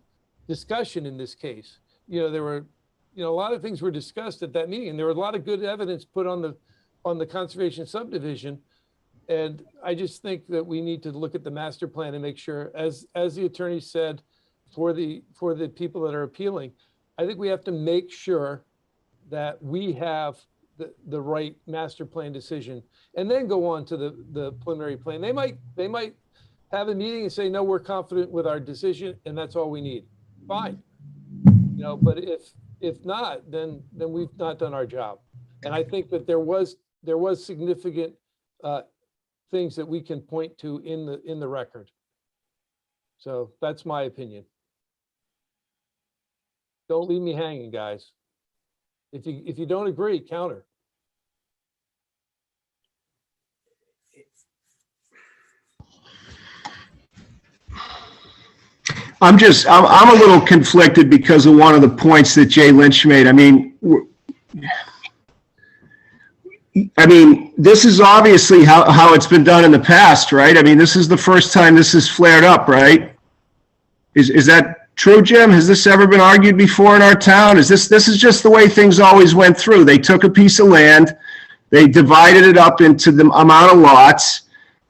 discussion in this case. You know, there were, you know, a lot of things were discussed at that meeting, and there were a lot of good evidence put on the conservation subdivision. And I just think that we need to look at the master plan and make sure, as the attorney said, for the people that are appealing, I think we have to make sure that we have the right master plan decision, and then go on to the preliminary plan. They might have a meeting and say, no, we're confident with our decision, and that's all we need. Fine. You know, but if not, then we've not done our job. And I think that there was significant things that we can point to in the record. So that's my opinion. Don't leave me hanging, guys. If you don't agree, counter. I'm a little conflicted because of one of the points that Jay Lynch made. I mean, this is obviously how it's been done in the past, right? I mean, this is the first time this has flared up, right? Is that true, Jim? Has this ever been argued before in our town? This is just the way things always went through. They took a piece of land, they divided it up into the amount of lots,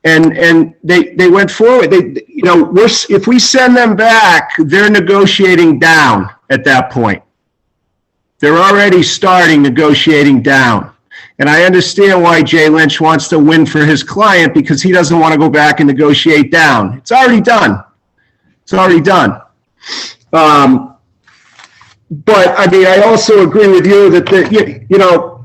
and they went forward. You know, if we send them back, they're negotiating down at that point. They're already starting negotiating down. And I understand why Jay Lynch wants to win for his client, because he doesn't want to go back and negotiate down. It's already done. It's already done. But I mean, I also agree with you that you know,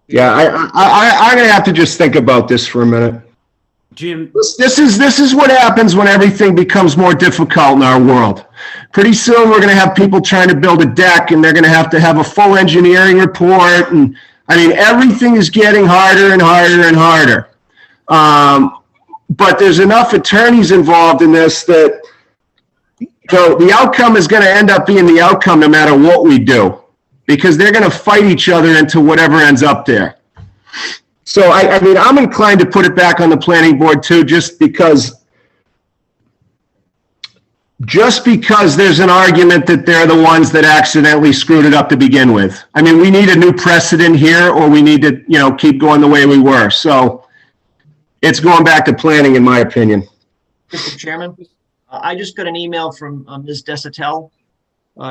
yeah, I'm gonna have to just think about this for a minute. Jim, this is what happens when everything becomes more difficult in our world. Pretty soon we're gonna have people trying to build a deck, and they're gonna have a full engineering report, and I mean, everything is getting harder and harder and harder. But there's enough attorneys involved in this that the outcome is going to end up being the outcome no matter what we do, because they're going to fight each other into whatever ends up there. So, I mean, I'm inclined to put it back on the planning board too, just because there's an argument that they're the ones that accidentally screwed it up to begin with. I mean, we need a new precedent here, or we need to, keep going the way we were. So it's going back to planning, in my opinion. Mr. Chairman, I just got an email from Ms. Desatel.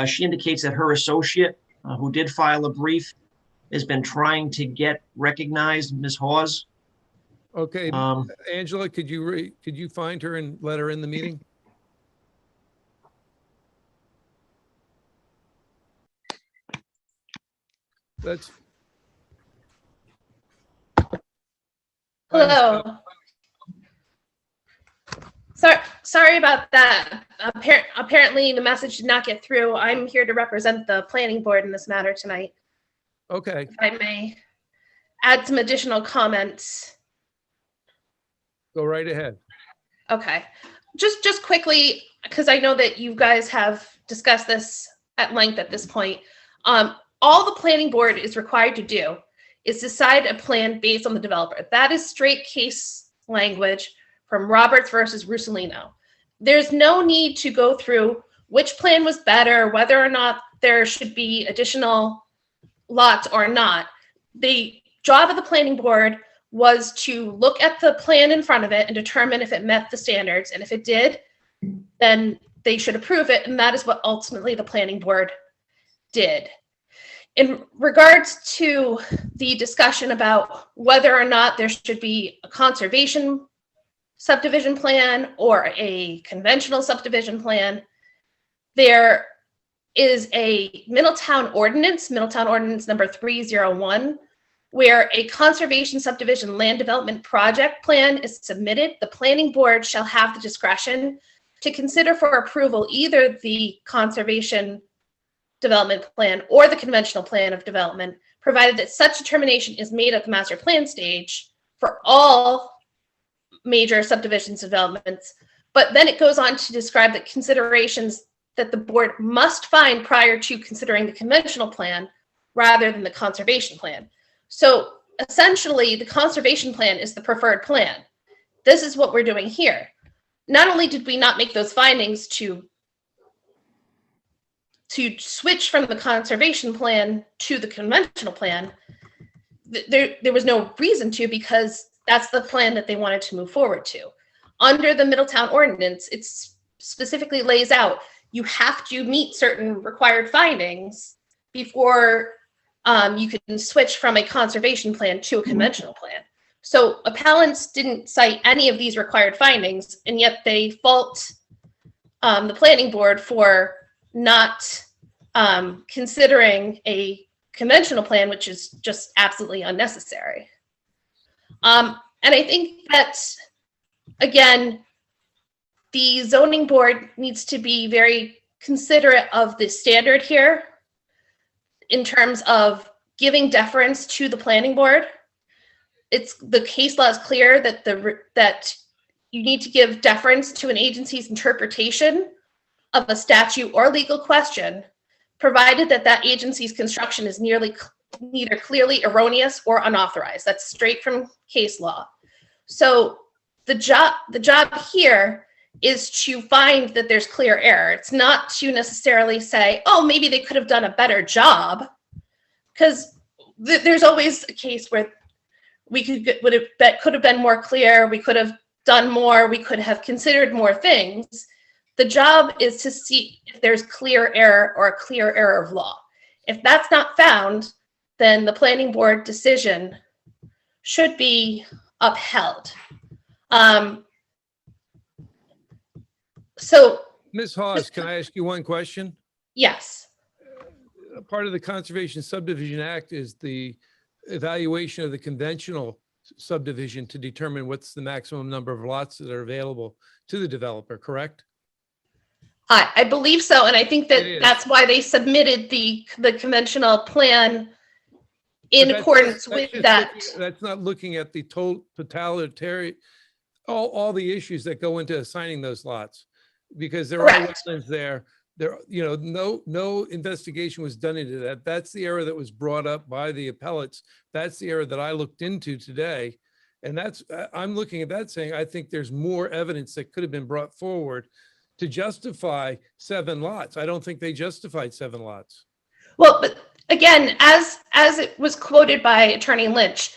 She indicates that her associate, who did file a brief, has been trying to get recognized, Ms. Hawes. Okay, Angela, could you find her and let her in the meeting? That's. Hello. Sorry about that. Apparently the message did not get through. I'm here to represent the planning board in this matter tonight. Okay. If I may add some additional comments. Go right ahead. Okay. Just quickly, because I know that you guys have discussed this at length at this point. All the planning board is required to do is decide a plan based on the developer. That is straight case language from Roberts versus Russolino. There's no need to go through which plan was better, whether or not there should be additional lots or not. The job of the planning board was to look at the plan in front of it and determine if it met the standards. And if it did, then they should approve it. And that is what ultimately the planning board did. In regards to the discussion about whether or not there should be a conservation subdivision plan or a conventional subdivision plan, there is a Middletown ordinance number 301, where a conservation subdivision land development project plan is submitted. The planning board shall have the discretion to consider for approval either the conservation development plan or the conventional plan of development, provided that such determination is made at the master plan stage for all major subdivisions developments. But then it goes on to describe the considerations that the board must find prior to considering the conventional plan rather than the conservation plan. So essentially, the conservation plan is the preferred plan. This is what we're doing here. Not only did we not make those findings to switch from the conservation plan to the conventional plan, there was no reason to, because that's the plan that they wanted to move forward to. Under the Middletown ordinance, it specifically lays out you have to meet certain required findings before you can switch from a conservation plan to a conventional plan. So appellants didn't cite any of these required findings, and yet they fault the planning board for not considering a conventional plan, which is just absolutely unnecessary. And I think that, again, the zoning board needs to be very considerate of the standard here in terms of giving deference to the planning board. The case law is clear that that you need to give deference to an agency's interpretation of a statute or legal question, provided that that agency's construction is neither clearly erroneous or unauthorized. That's straight from case law. So the job here is to find that there's clear error. It's not to necessarily say, oh, maybe they could have done a better job, because there's always a case where that could have been more clear. We could have done more. We could have considered more things. The job is to see if there's clear error or a clear error of law. If that's not found, then the planning board decision should be upheld. So, Ms. Hawes, can I ask you one question? Yes. Part of the Conservation Subdivision Act is the evaluation of the conventional subdivision to determine what's the maximum number of lots that are available to the developer, correct? I believe so, and I think that that's why they submitted the conventional plan in But that's accordance just with that. That's not looking at the totality, all the issues that go into assigning those lots. Because there are Correct. wetlands there. No investigation was done into that. That's the error that was brought up by the appellates. That's the error that I looked into today. And I'm looking at that saying, I think there's more evidence that could have been brought forward to justify 7 lots. I don't think they justified 7 lots. Well, but again, as it was quoted by Attorney Lynch,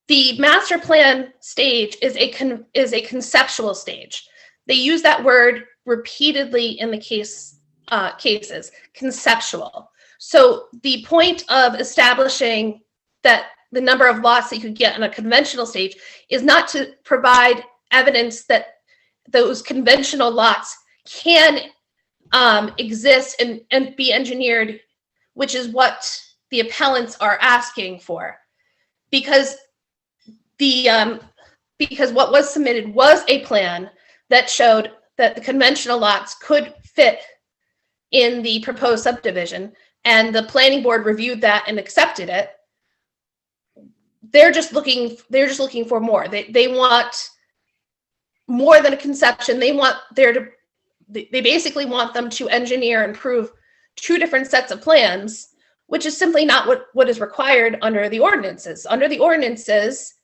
the master plan stage is a conceptual stage. They use that word repeatedly in the cases, conceptual. So the point of establishing that the number of lots that you could get on a conventional stage is not to provide evidence that those conventional lots can exist and be engineered, which is what the appellants are asking for. Because what was submitted was a plan that showed that the conventional lots could fit in the proposed subdivision, and the planning board reviewed that and accepted it. They're just looking for more. They want more than a conception. They basically want them to engineer and prove 2 different sets of plans, which is simply not what is required under the ordinances. Under the ordinances,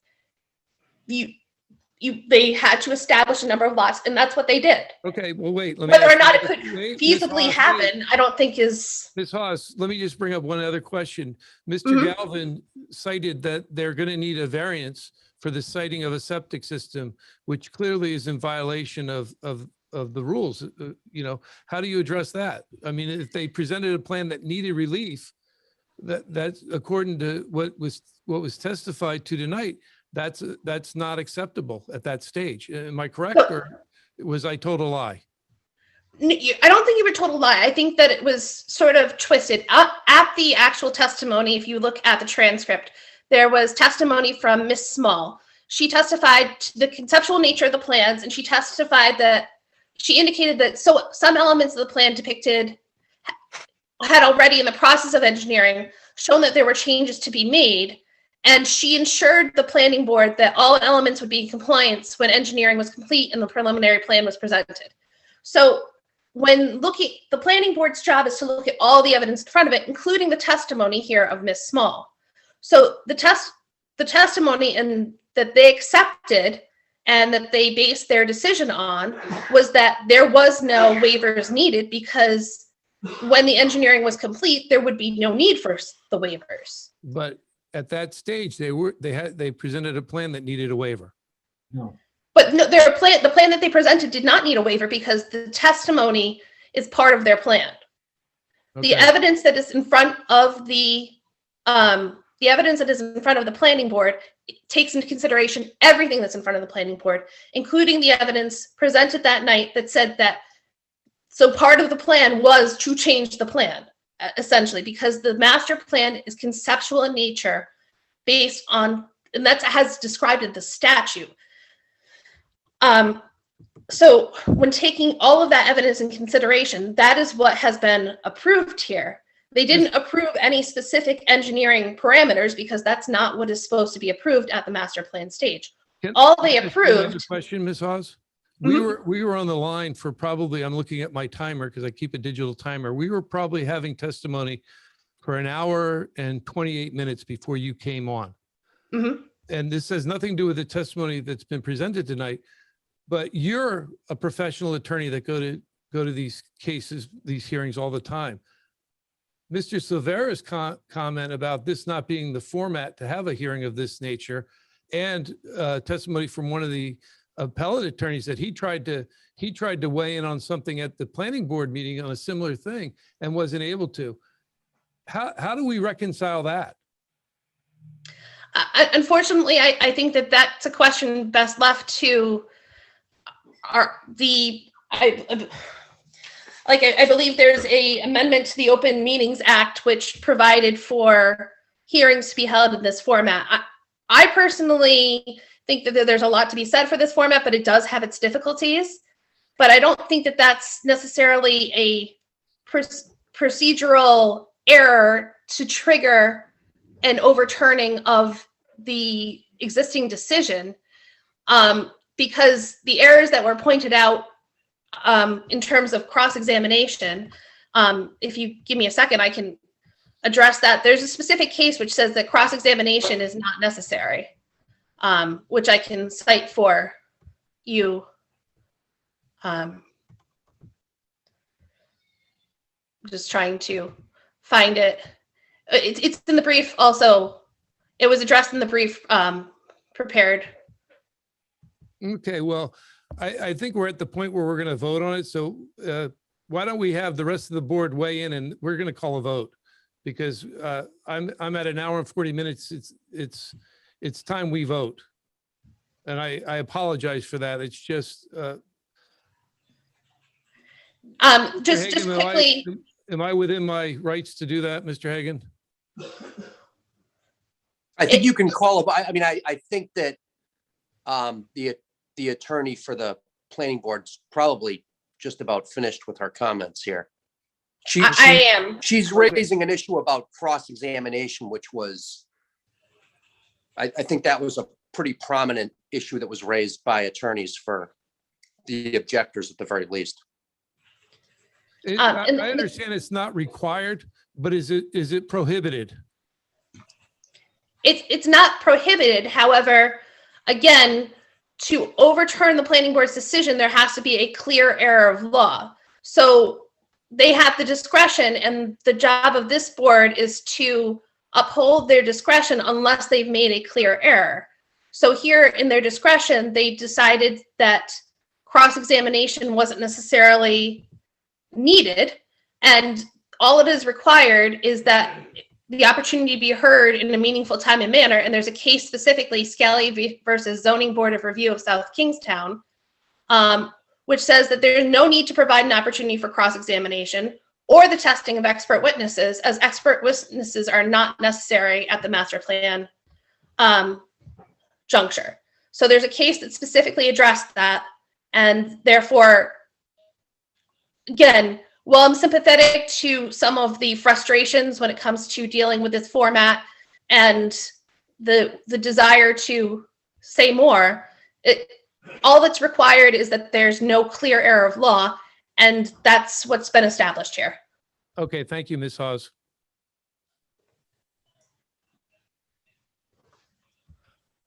they had to establish a number of lots, and that's what they did. Okay, well, wait. Whether or not it could feasibly happen, I don't think is. Ms. Haas, let me just bring up one other question. Mr. Galvin cited that they're going to need a variance for the siting of a septic system, which clearly is in violation of the rules. How do you address that? I mean, if they presented a plan that needed relief, that's according to what was testified to tonight, that's not acceptable at that stage. Am I correct, or was I told a lie? I don't think you were told a lie. I think that it was sort of twisted. At the actual testimony, if you look at the transcript, there was testimony from Ms. Small. She testified to the conceptual nature of the plans, and she testified that she indicated that some elements of the plan depicted had already, in the process of engineering, shown that there were changes to be made. And she ensured the planning board that all elements would be in compliance when engineering was complete and the preliminary plan was presented. So when the planning board's job is to look at all the evidence in front of it, including the testimony here of Ms. Small. So the testimony that they accepted and that they based their decision on was that there was no waivers needed, because when the engineering was complete, there would be no need for the waivers. But at that stage, they presented a plan that needed a waiver. No. But no, the plan that they presented did not need a waiver, because the testimony is part of their plan. Okay. The evidence that is in front of the planning board takes into consideration everything that's in front of the planning board, including the evidence presented that night that said that. So part of the plan was to change the plan, essentially, because the master plan is conceptual in nature, based on, and that's as described in the statute. So when taking all of that evidence in consideration, that is what has been approved here. They didn't approve any specific engineering parameters, because that's not what is supposed to be approved at the master plan stage. All they approved. Question, Ms. Hawes? We were on the line for probably, I'm looking at my timer because I keep a digital timer. We were probably having testimony for an hour and 28 minutes before you came on. And this has nothing to do with the testimony that's been presented tonight, but you're a professional attorney that go to these cases, these hearings all the time. Mr. Silvera's comment about this not being the format to have a hearing of this nature, and testimony from one of the appellate attorneys that he tried to weigh in on something at the planning board meeting on a similar thing and wasn't able to. How do we reconcile that? Unfortunately, I think that that's a question best left to I believe there's a amendment to the Open Meetings Act which provided for hearings to be held in this format. I personally think that there's a lot to be said for this format, but it does have its difficulties. But I don't think that that's necessarily a procedural error to trigger an overturning of the existing decision, because the errors that were pointed out in terms of cross-examination, if you give me a second, I can address that. There's a specific case which says that cross-examination is not necessary, which I can cite for you. Just trying to find it. It's in the brief also. It was addressed in the brief prepared. Okay, well, I think we're at the point where we're going to vote on it. So why don't we have the rest of the board weigh in, and we're going to call a vote, because I'm at an hour and 40 minutes. It's time we vote. And I apologize for that. It's just Just Hagan, quickly. Am I within my rights to do that, Mr. Hagan? I think you can call, I mean, I think that the attorney for the planning board's probably just about finished with her comments here. I am. She's raising an issue about cross-examination, which was, I think that was a pretty prominent issue that was raised by attorneys for the objectors at the very least. I understand it's not required, but is it prohibited? It's not prohibited. However, again, to overturn the planning board's decision, there has to be a clear error of law. So they have the discretion, and the job of this board is to uphold their discretion unless they've made a clear error. So here in their discretion, they decided that cross-examination wasn't necessarily needed, and all it is required is that the opportunity be heard in a meaningful time and manner. And there's a case specifically, Scally versus Zoning Board of Review of South Kingstown, which says that there is no need to provide an opportunity for cross-examination or the testing of expert witnesses, as expert witnesses are not necessary at the master plan juncture. So there's a case that specifically addressed that, and therefore, again, while I'm sympathetic to some of the frustrations when it comes to dealing with this format and the desire to say more, all that's required is that there's no clear error of law, and that's what's been established here. Okay, thank you, Ms. Hawes.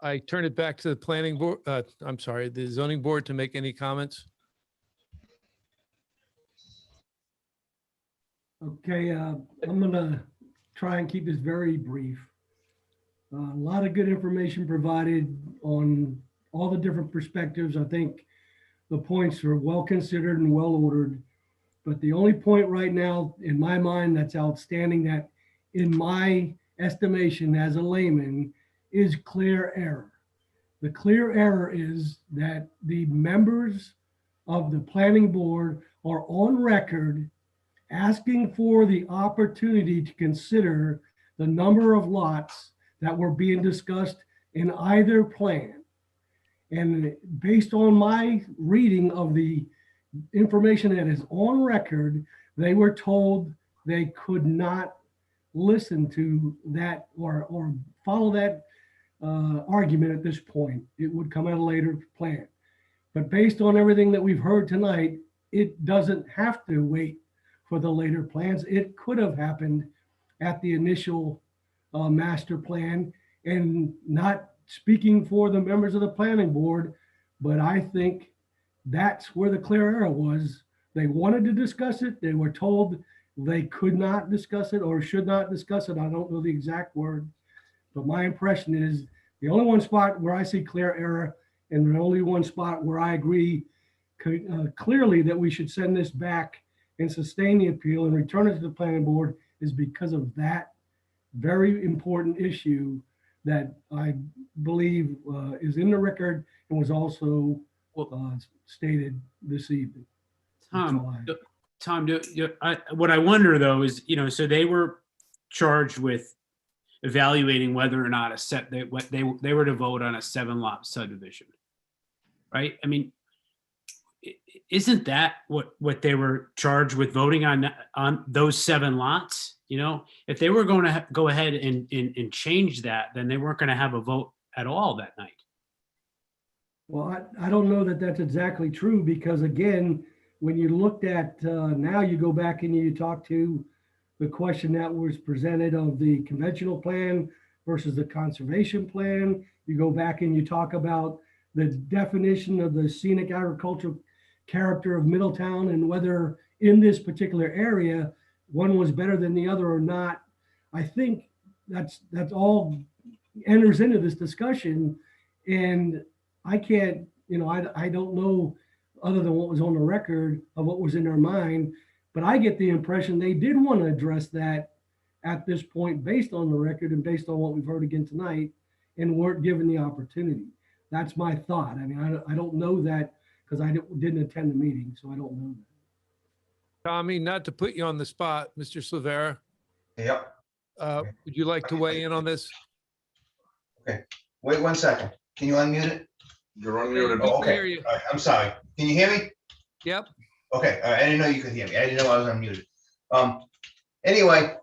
I turn it back to the planning board, I'm sorry, the zoning board to make any comments. Okay, I'm gonna try and keep this very brief. A lot of good information provided on all the different perspectives. I think the points are well considered and well ordered. But the only point right now in my mind that's outstanding, that in my estimation as a layman, is clear error. The clear error is that the members of the planning board are on record asking for the opportunity to consider the number of lots that were being discussed in either plan. And based on my reading of the information that is on record, they were told they could not listen to that or follow that argument at this point. It would come at a later plan. But based on everything that we've heard tonight, it doesn't have to wait for the later plans. It could have happened at the initial master plan. And not speaking for the members of the planning board, but I think that's where the clear error was. They wanted to discuss it. They were told they could not discuss it or should not discuss it. I don't know the exact word, but my impression is the only one spot where I see clear error, and the only one spot where I agree clearly that we should send this back and sustain the appeal and return it to the planning board, is because of that very important issue that I believe is in the record and was also stated this evening. Tom, what I wonder though is, so they were charged with evaluating whether or not they were to vote on a 7-lot subdivision, right? I mean, isn't that what they were charged with voting on those 7 lots? You know, if they were going to go ahead and change that, then they weren't going to have a vote at all that night. Well, I don't know that that's exactly true, because again, when you looked at, now you go back and you talk to the question that was presented of the conventional plan versus the conservation plan. You go back and you talk about the definition of the scenic agricultural character of Middletown and whether in this particular area, one was better than the other or not. I think that's all enters into this discussion. And I can't, you know, I don't know, other than what was on the record of what was in their mind, but I get the impression they did want to address that at this point based on the record and based on what we've heard again tonight, and weren't given the opportunity. That's my thought. I mean, I don't know that because I didn't attend the meeting, so I don't know that. Tommy, not to put you on the spot, Mr. Silvera, Yep. would you like to weigh in on this? Okay. Wait 1 second. Can you unmute it? You're unmuted. Oh, We can hear okay. you. All right. I'm sorry. Can you hear me? Yep. Okay. All right. I didn't know you could hear me. I didn't know I was unmuted. Anyway,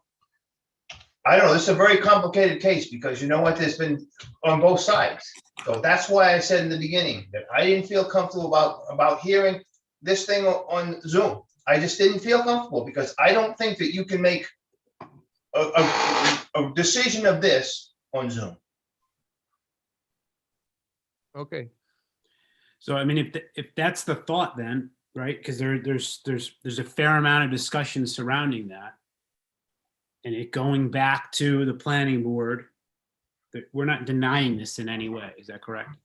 I don't know. This is a very complicated case because you know what? There's been on both sides. So that's why I said in the beginning that I didn't feel comfortable about hearing this thing on Zoom. I just didn't feel comfortable because I don't think that you can make a decision of this on Zoom. Okay. So, I mean, if that's the thought then, right? Because there's a fair amount of discussion surrounding that. And it going back to the planning board, that we're not denying this in any way. Is that correct?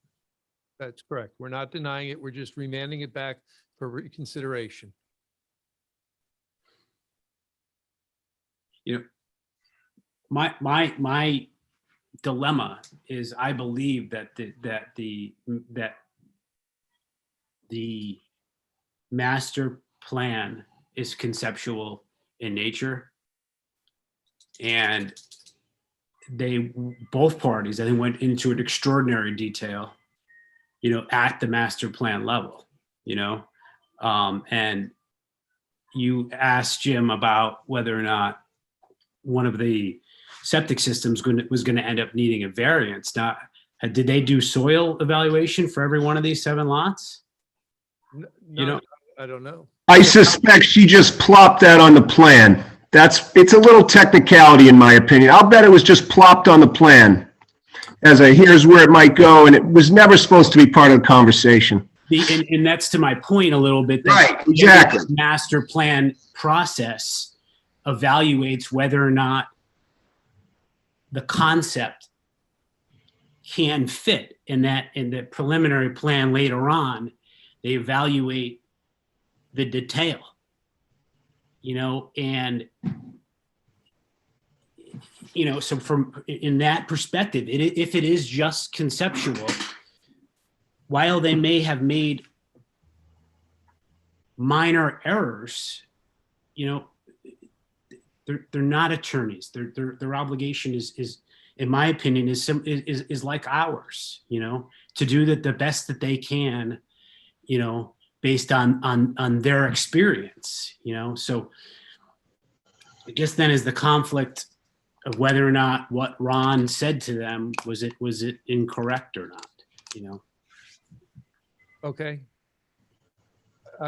That's correct. We're not denying it. We're just remanding it back for reconsideration. You know, my dilemma is I believe that the master plan is conceptual in nature. And both parties, I think, went into an extraordinary detail, you know, at the master plan level, you know, and you asked Jim about whether or not one of the septic systems was going to end up needing a variance. Now, did they do soil evaluation for every one of these 7 lots? No, You know, I don't know. I suspect she just plopped that on the plan. It's a little technicality in my opinion. I'll bet it was just plopped on the plan as a here's where it might go, and it was never supposed to be part of the conversation. And that's to my point a little bit. That Right, exactly. this master plan process evaluates whether or not the concept can fit in the preliminary plan later on. They evaluate the detail, you know, and, you know, so in that perspective, if it is just conceptual, while they may have made minor errors, you know, they're not attorneys. Their obligation is, in my opinion, is like ours, you know, to do the best that they can, you know, based on their experience, you know. So I guess then is the conflict of whether or not what Ron said to them, was it incorrect or not, you know? Okay.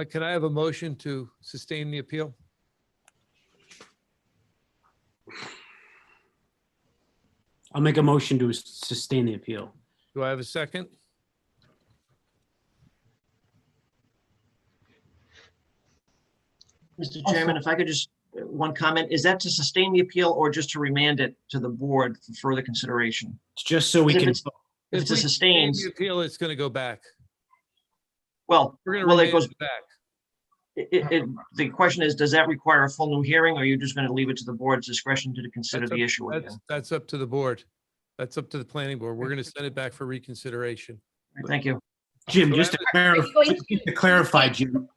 Can I have a motion to sustain the appeal? I'll make a motion to sustain the appeal. Do I have a second? Mr. Chairman, if I could just, one comment, is that to sustain the appeal or just to remand it to the board for further consideration? It's just so we If can, it's- If it's a we sustained, sustain the appeal, it's going to go back. well, We're going to well, it remand goes, it back. the question is, does that require a full new hearing, or are you just going to leave it to the board's discretion to consider the issue again? That's up to the board. That's up to the planning board. We're going to send it back for reconsideration. Thank you. Jim, just to clarify, Jim,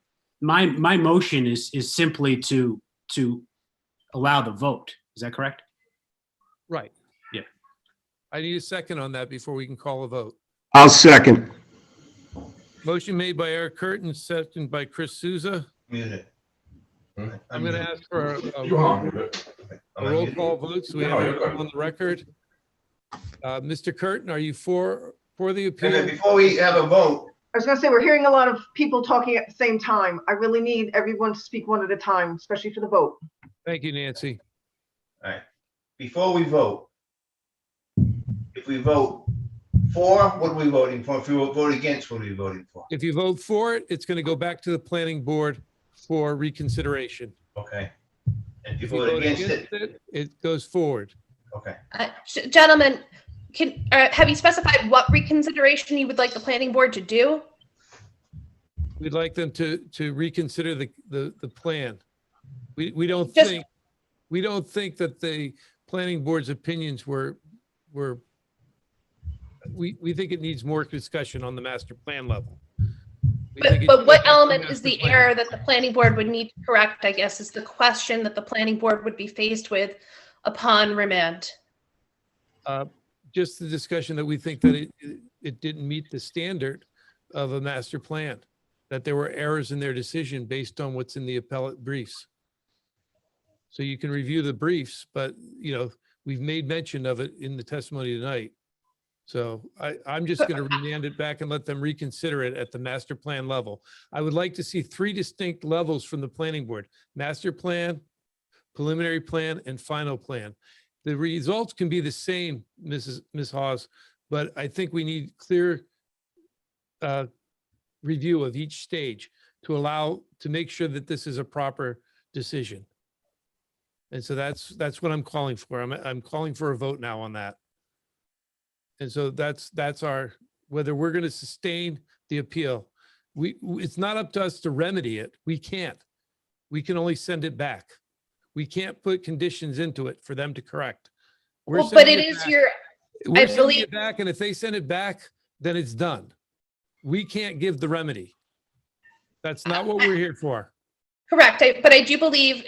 my motion is simply to allow the vote. Is that correct? Right. Yeah. I need a second on that before we can call a vote. I'll second. Motion made by Eric Curtin, seconded by Chris Souza. Muted. I'm going to ask for a You are muted. roll call vote, so we No, have you're it good. on the record. Mr. Curtin, are you for the And then appeal? before we have a vote, I was gonna say, we're hearing a lot of people talking at the same time. I really need everyone to speak one at a time, especially for the vote. Thank you, Nancy. all right, before we vote, if we vote for, what are we voting for? If we vote against, what are we voting for? If you vote for it, it's going to go back to the planning board for reconsideration. Okay. And if you If you vote vote against against it, it, it goes forward. okay. Gentlemen, have you specified what reconsideration you would like the planning board to do? We'd like them to reconsider the plan. We don't Just- think that the planning board's opinions were, we think it needs more discussion on the master plan level. We think it But should what be element master is the plan. error that the planning board would need to correct, I guess, is the question that the planning board would be faced with upon remand? Just the discussion that we think that it didn't meet the standard of a master plan, that there were errors in their decision based on what's in the appellate briefs. So you can review the briefs, but we've made mention of it in the testimony tonight. So I'm just going to remand it back and let them reconsider it at the master plan level. I would like to see 3 distinct levels from the planning board: master plan, preliminary plan, and final plan. The results can be the same, Ms. Hawes, but I think we need clear review of each stage to make sure that this is a proper decision. And so that's what I'm calling for. I'm calling for a vote now on that. And so that's whether we're going to sustain the appeal. It's not up to us to remedy it. We can't. We can only send it back. We can't put conditions into it for them to correct. Well, but it is your, We're sending it back, and if they send it back, then it's done. We can't give the remedy. That's not what we're here for. correct, but I do believe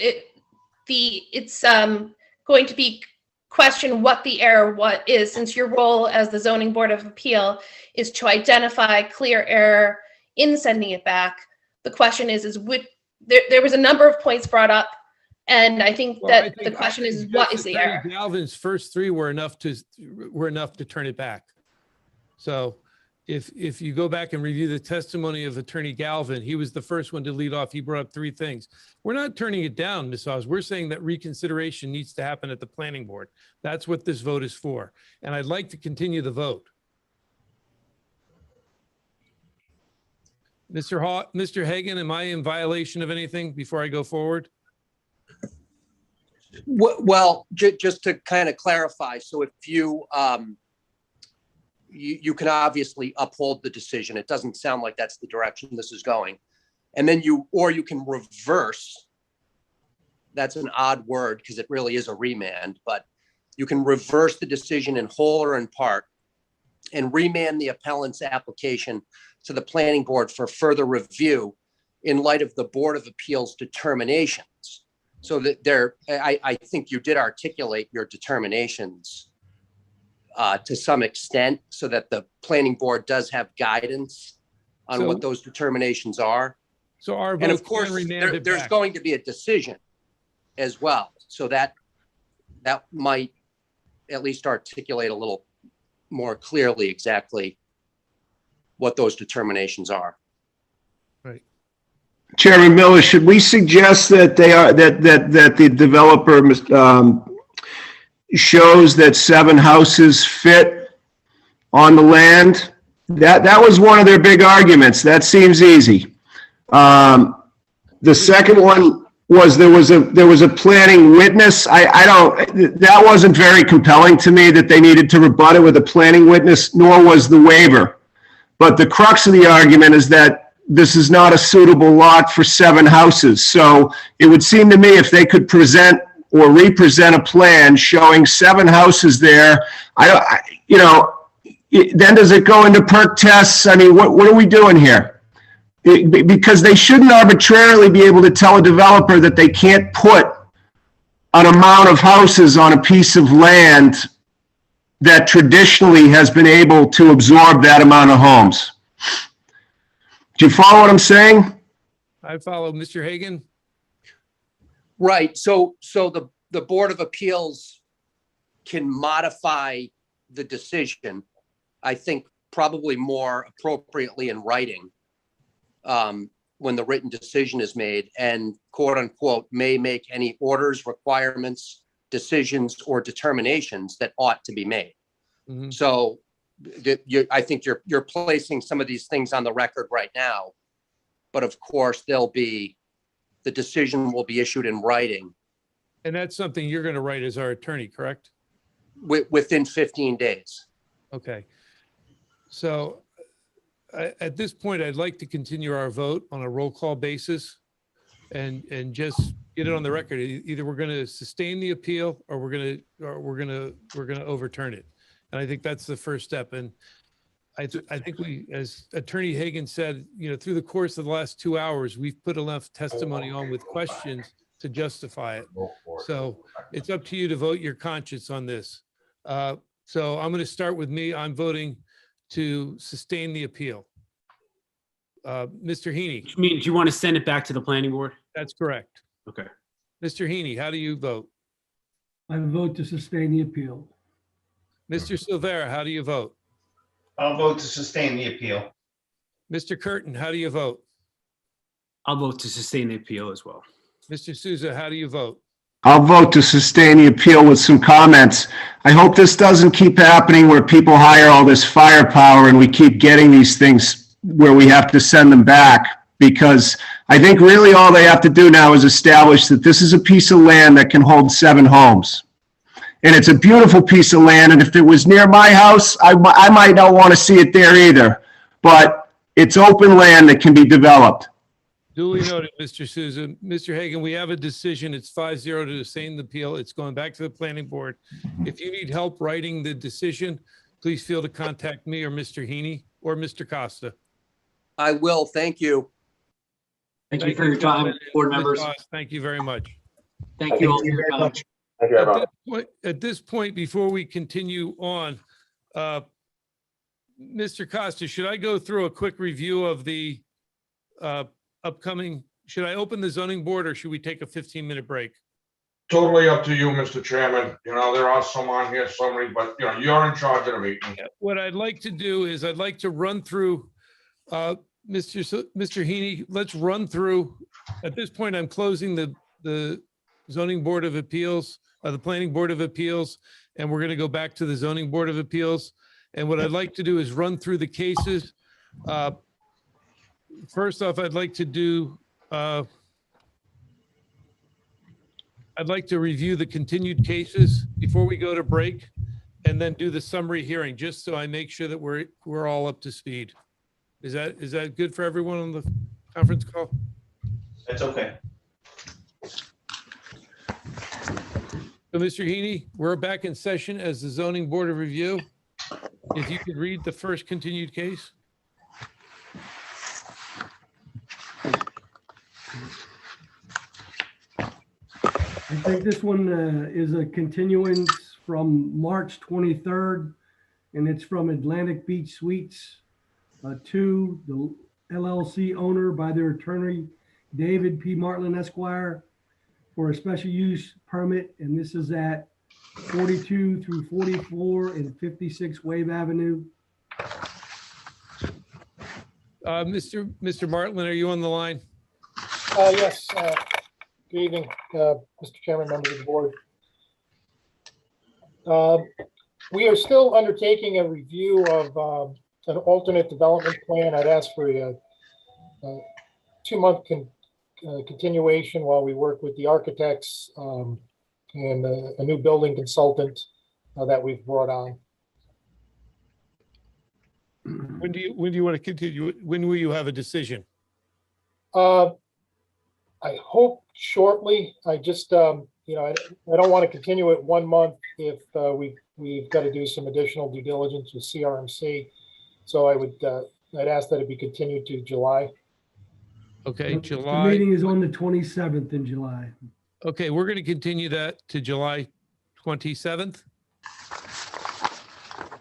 it's going to be question what the error is, since your role as the zoning board of appeal is to identify clear error in sending it back. The question is there was a number of points brought up, and I think the question is what is the error? Galvin's first 3 were enough to turn it back. So if you go back and review the testimony of Attorney Galvin, he was the first one to lead off. He brought up 3 things. We're not turning it down, Ms. Hawes. We're saying that reconsideration needs to happen at the planning board. That's what this vote is for. And I'd like to continue the vote. Mr. Hagan, am I in violation of anything before I go forward? Well, just to kind of clarify, so if you can obviously uphold the decision. It doesn't sound like that's the direction this is going. And then you can reverse. That's an odd word because it really is a remand, but you can reverse the decision in whole or in part and remand the appellant's application to the planning board for further review in light of the Board of Appeals determinations. So that I think you did articulate your determinations to some extent so that the planning board does have guidance on what those determinations are. So our and of vote course, can remand it there's back. going to be a decision as well. So that might at least articulate a little more clearly exactly what those determinations are. Right. Chairman Miller, should we suggest that that the developer shows that 7 houses fit on the land? That was one of their big arguments. That seems easy. The second one was there was a planning witness. That wasn't very compelling to me that they needed to rebut it with a planning witness, nor was the waiver. But the crux of the argument is that this is not a suitable lot for 7 houses. So it would seem to me if they could present or represent a plan showing 7 houses there, then does it go into perk tests? I mean, what are we doing here? Because they shouldn't arbitrarily be able to tell a developer that they can't put an amount of houses on a piece of land that traditionally has been able to absorb that amount of homes. Do you follow what I'm saying? I follow. Mr. Hagan? Right, so the Board of Appeals can modify the decision, I think probably more appropriately in writing, when the written decision is made, and quote unquote, may make any orders, requirements, decisions, or determinations that ought to be made. Mhm. So I think you're placing some of these things on the record right now, but of course the decision will be issued in writing And that's something you're going to write as our attorney, correct? within 15 days. Okay. So at this point, I'd like to continue our vote on a roll call basis and just get it on the record. Either we're going to sustain the appeal or we're going to overturn it. And I think that's the first step. And I think we, as Attorney Hagan said, through the course of the last 2 hours, we've put enough testimony on with questions to justify it. So it's up to you to vote your conscience on this. So I'm going to start with me. I'm voting to sustain the appeal. Mr. Heaney? Which means you want to send it back to the planning board? That's correct. Okay. Mr. Heaney, how do you vote? I vote to sustain the appeal. Mr. Silvera, how do you vote? I'll vote to sustain the appeal. Mr. Curtin, how do you vote? I'll vote to sustain the appeal as well. Mr. Souza, how do you vote? I'll vote to sustain the appeal with some comments. I hope this doesn't keep happening where people hire all this firepower and we keep getting these things where we have to send them back, because I think really all they have to do now is establish that this is a piece of land that can hold 7 homes. And it's a beautiful piece of land, and if it was near my house, I might not want to see it there either. But it's open land that can be developed. Duly noted, Mr. Souza. Mr. Hagan, we have a decision. It's 5-0 to sustain the appeal. It's going back to the planning board. If you need help writing the decision, please feel to contact me or Mr. Heaney or Mr. Costa. I will, thank you. Thank you for your time, board Ms. members. Voss, thank you very much. Thank you all for your time. Thank you, everyone. At this point, before we continue on, Mr. Costa, should I go through a quick review of the upcoming, should I open the zoning board or should we take a 15-minute break? Totally up to you, Mr. Chairman. There are some on here, somebody, but you're in charge of the meeting. What I'd like to do is I'd like to run through, Mr. Heaney, let's run through, at this point, I'm closing the zoning board of appeals, the planning board of appeals, and we're going to go back to the zoning board of appeals. And what I'd like to do is run through the cases. First off, I'd like to do, I'd like to review the continued cases before we go to break, and then do the summary hearing, just so I make sure that we're all up to speed. Is that good for everyone on the conference call? That's okay. So, Mr. Heaney, we're back in session as the zoning board of review. If you could read the first continued case. I think this one is a continuance from March 23rd, and it's from Atlantic Beach Suites 2, the LLC owner by their attorney, David P. Martland Esquire, for a special use permit, and this is at 42 through 44 and 56 Wave Avenue. Mr. Martland, are you on the line? Yes. Good evening, Mr. Chairman, members of the board. We are still undertaking a review of an alternate development plan. I'd ask for a 2-month continuation while we work with the architects and a new building consultant that we've brought on. When do you want to continue? When will you have a decision? I hope shortly. I just, I don't want to continue it 1 month if we've got to do some additional due diligence with CRMC. So I'd ask that it be continued to July. Okay, The July. meeting is on the 27th in July. Okay, we're going to continue that to July 27th.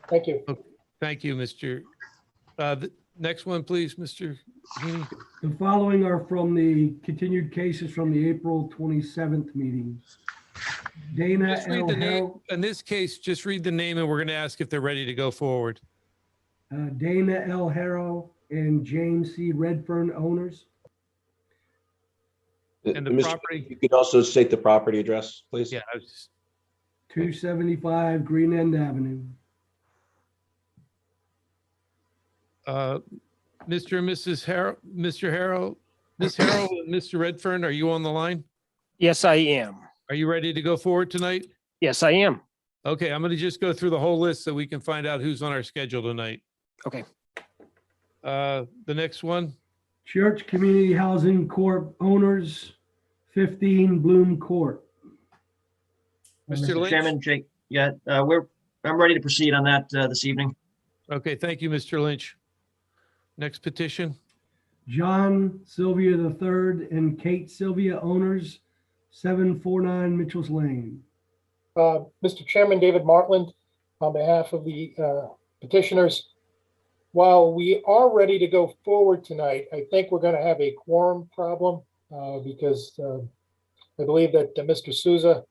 Thank you. Thank you, Mr. Next one, please, Mr. Heaney. The following are from the continued cases from the April 27th meeting. Dana Just read L. the name. Harrell, In this case, just read the name and we're going to ask if they're ready to go forward. Dana L. Harrell and James C. Redfern owners. And the Mr. property- You could also state the property address, please. Yeah, I was just, 275 Green End Avenue. Mr. and Mrs. Harrell, Mr. Harrell, Ms. Harrell and Mr. Redfern, are you on the line? Yes, I am. Are you ready to go forward tonight? Yes, I am. Okay, I'm going to just go through the whole list so we can find out who's on our schedule tonight. Okay. The next one, Church Community Housing Corp. owners, 15 Bloom Court. Mr. Lynch? Chairman, Jake, yeah, I'm ready to proceed on that this evening. Okay, thank you, Mr. Lynch. Next petition, John Sylvia III and Kate Sylvia owners, 749 Mitchell's Lane. Mr. Chairman, David Martland, on behalf of the petitioners, while we are ready to go forward tonight, I think we're going to have a quorum problem because I believe that Mr. Souza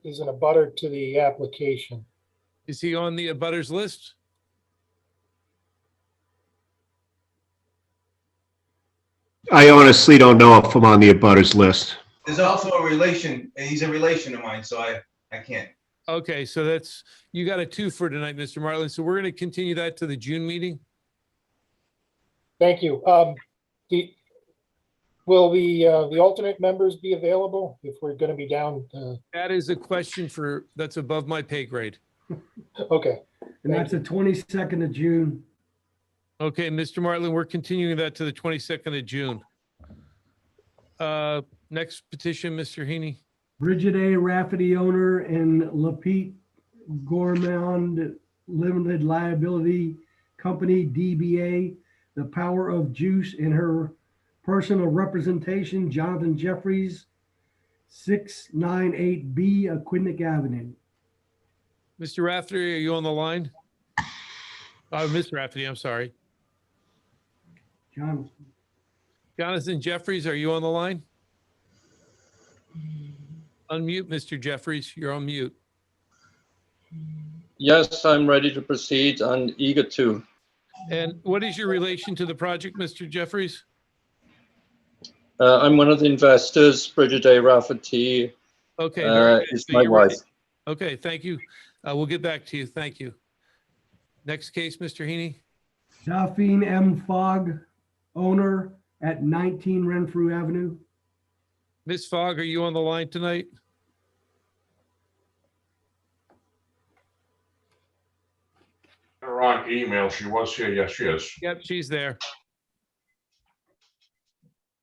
is an abutter to the application. is he on the abutters list? I honestly don't know if I'm on the abutters list. There's also a relation, and he's a relation of mine, so I can't. Okay, so that's, you got a 2 for tonight, Mr. Martland. So we're going to continue that to the June meeting. Thank you. Will the alternate members be available if we're going to be down? That is a question that's above my pay grade. Okay. And that's the 22nd of June. Okay, Mr. Martland, we're continuing that to the 22nd of June. Next petition, Mr. Heaney. Bridget A. Rafferty owner and Lapete Gourmand Limited Liability Company, DBA, The Power of Juice, in her personal representation, Jonathan Jeffries, 698B Aquidneck Avenue. Mr. Rafferty, are you on the line? Mr. Rafferty, I'm sorry. Jonathan Jeffries, are you on the line? Unmute, Mr. Jeffries. You're on mute. Yes, I'm ready to proceed and eager to. And what is your relation to the project, Mr. Jeffries? I'm one of the investors. Bridget A. Rafferty Okay, very good. is So my you're ready. wife. Okay, thank you. We'll get back to you. Thank you. Next case, Mr. Heaney. Delphine M. Fogg, owner at 19 Renfrew Avenue. Ms. Fogg, are you on the line tonight? Her on email, she was here, yes, she is. Yep, she's there.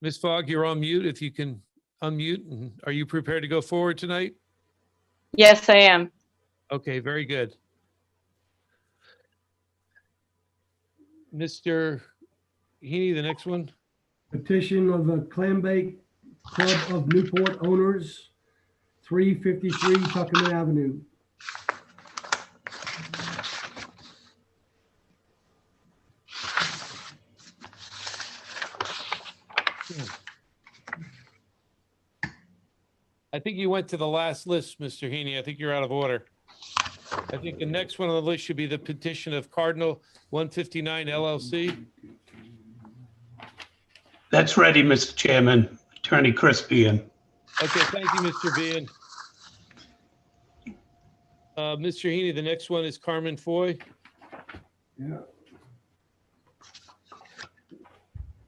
Ms. Fogg, you're on mute. If you can unmute, and are you prepared to go forward tonight? Yes, I am. Okay, very good. Mr. Heaney, the next one. Petition of the Clambake Club of Newport owners, 353 Tuckerman Avenue. I think you went to the last list, Mr. Heaney. I think you're out of order. I think the next one on the list should be the petition of Cardinal 159 LLC. That's ready, Mr. Chairman. Attorney Chris Bean. Okay, thank you, Mr. Bean. Mr. Heaney, the next one is Carmen Foy. Yeah.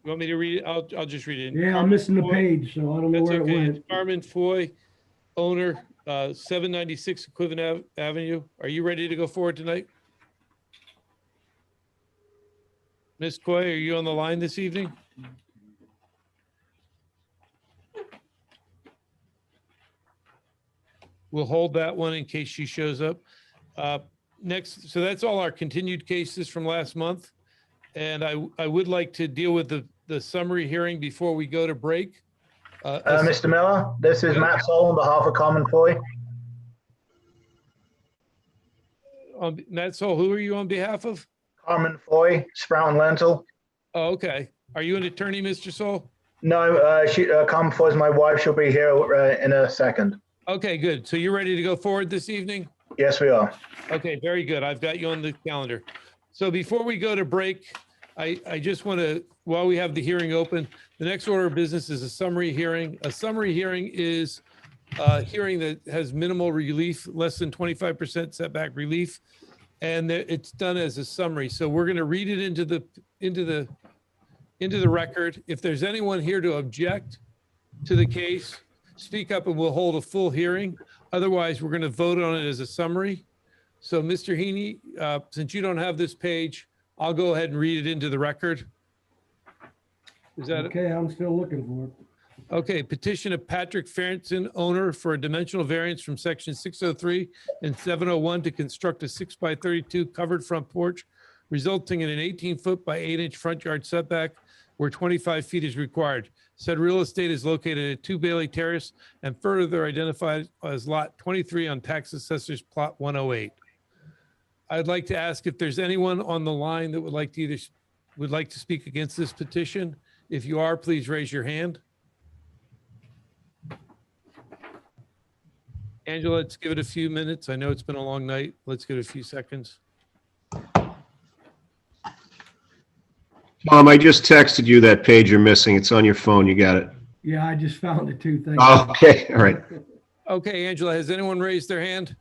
You want me to read it? I'll just read it. Yeah, I'm missing the page, so I don't know That's where it okay. went. It's Carmen Foy, owner, 796 Equivalent Avenue. Are you ready to go forward tonight? Ms. Coy, are you on the line this evening? We'll hold that one in case she shows up. Next, so that's all our continued cases from last month. And I would like to deal with the summary hearing before we go to break. Mr. Miller, this is Matt Soul on behalf of Carmen Foy. Matt Soul, who are you on behalf of? Carmen Foy, Sprout and Lentil. Oh, okay. Are you an attorney, Mr. Soul? No, Carmen Foy is my wife. She'll be here in a second. Okay, good. So you're ready to go forward this evening? Yes, we are. Okay, very good. I've got you on the calendar. So before we go to break, I just want to, while we have the hearing open, the next order of business is a summary hearing. A summary hearing is a hearing that has minimal relief, less than 25% setback relief. And it's done as a summary. So we're going to read it into the record. If there's anyone here to object to the case, speak up and we'll hold a full hearing. Otherwise, we're going to vote on it as a summary. So Mr. Heaney, since you don't have this page, I'll go ahead and read it into the record. Is that Okay, I'm still looking for it. Okay, petition of Patrick Ferentson, owner, for a dimensional variance from section 603 and 701 to construct a 6x32 covered front porch, resulting in an 18-foot by 8-inch front yard setback where 25 feet is required. Said real estate is located at 2 Bailey Terrace and further identified as lot 23 on tax assessor's plot 108. I'd like to ask if there's anyone on the line that would like to speak against this petition. If you are, please raise your hand. Angela, let's give it a few minutes. I know it's been a long night. Let's give it a few seconds. Mom, I just texted you that page you're missing. It's on your phone. You got it. Yeah, I just found it too. Thank Oh, you. okay, all right. Okay, Angela, has anyone raised their hand?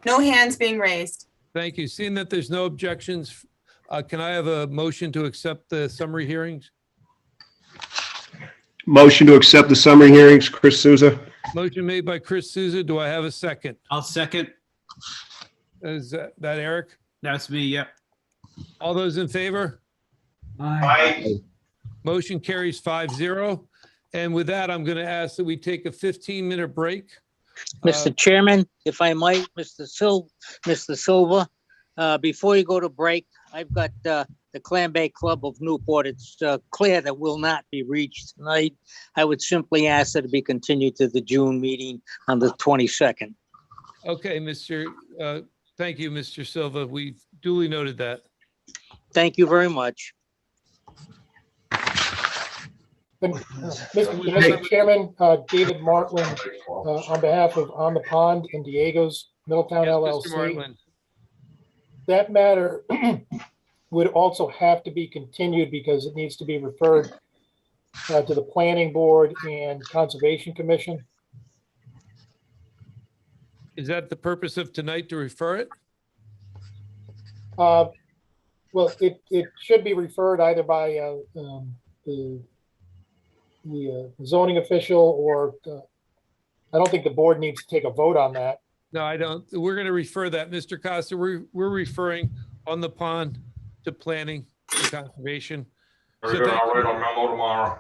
No hands being raised. Thank you. Seeing that there's no objections, can I have a motion to accept the summary hearings? Motion to accept the summary hearings, Chris Souza. Motion made by Chris Souza. Do I have a second? I'll second. Is that Eric? That's me, yep. All those in favor? Aye. Motion carries 5-0. And with that, I'm going to ask that we take a 15-minute break. Mr. Chairman, if I might, Mr. Silva, before you go to break, I've got the Clam Bay Club of Newport. It's clear that will not be reached tonight. I would simply ask that it be continued to the June meeting on the 22nd. Okay, thank you, Mr. Silva. We've duly noted that. Thank you very much. Mr. Chairman, David Martland, on behalf of On the Pond in Diego's Middletown Yes, LLC. Mr. Martland. That matter would also have to be continued because it needs to be referred to the Planning Board and Conservation Commission. Is that the purpose of tonight, to refer it? Well, it should be referred either by the zoning official or I don't think the board needs to take a vote on that. No, I don't. We're going to refer that, Mr. Costa. We're referring On the Pond to planning and conservation. Very good. I'll write a memo tomorrow.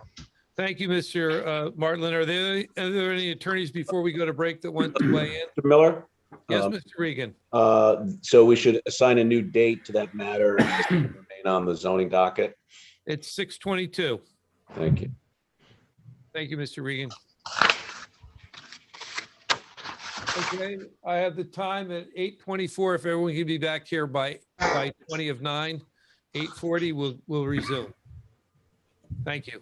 Thank you, Mr. Martland. Are there any attorneys before we go to break that want to weigh in? Mr. Miller? Yes, Mr. Regan. So we should assign a new date to that matter and remain on the zoning docket. It's 6:22. Thank you. Thank you, Mr. Regan. Okay, I have the time at 8:24. If everyone can be back here by 20 of 9, 8:40, we'll resume. Thank you.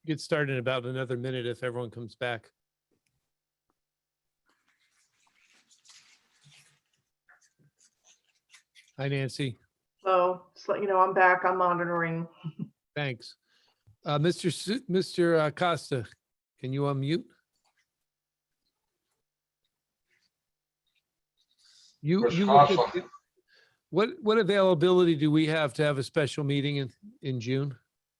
get started in about another minute if everyone comes back. Hi, Nancy. So, just let you know, I'm back. I'm monitoring. Thanks. Mr. Costa, can you unmute? You Chris look at Costa. what availability do we have to have a special meeting in June?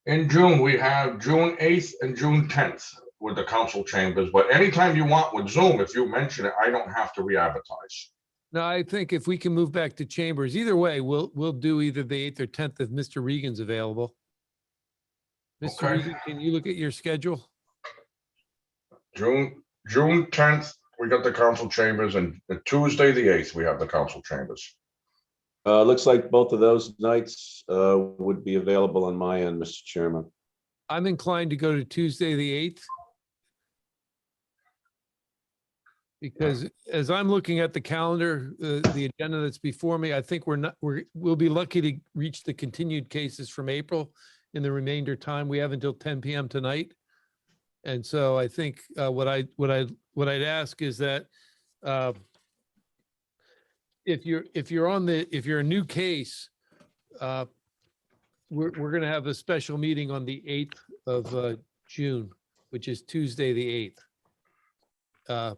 In June, we have June 8th and June 10th with the council chambers, but anytime you want with Zoom, if you mention it, I don't have to re-advertise. No, I think if we can move back to chambers, either way, we'll do either the 8th or 10th if Mr. Regan's available. Mr. Okay. Regan, can you look at your schedule? June 10th, we got the council chambers, and the Tuesday, the 8th, we have the council chambers. Looks like both of those nights would be available on my end, Mr. Chairman. I'm inclined to go to Tuesday, the 8th. Because as I'm looking at the calendar, the agenda that's before me, I think we'll be lucky to reach the continued cases from April in the remainder time. We have until 10 p.m. tonight. And so I think what I'd ask is that if you're a new case, we're going to have a special meeting on the 8th of June, which is Tuesday, the 8th.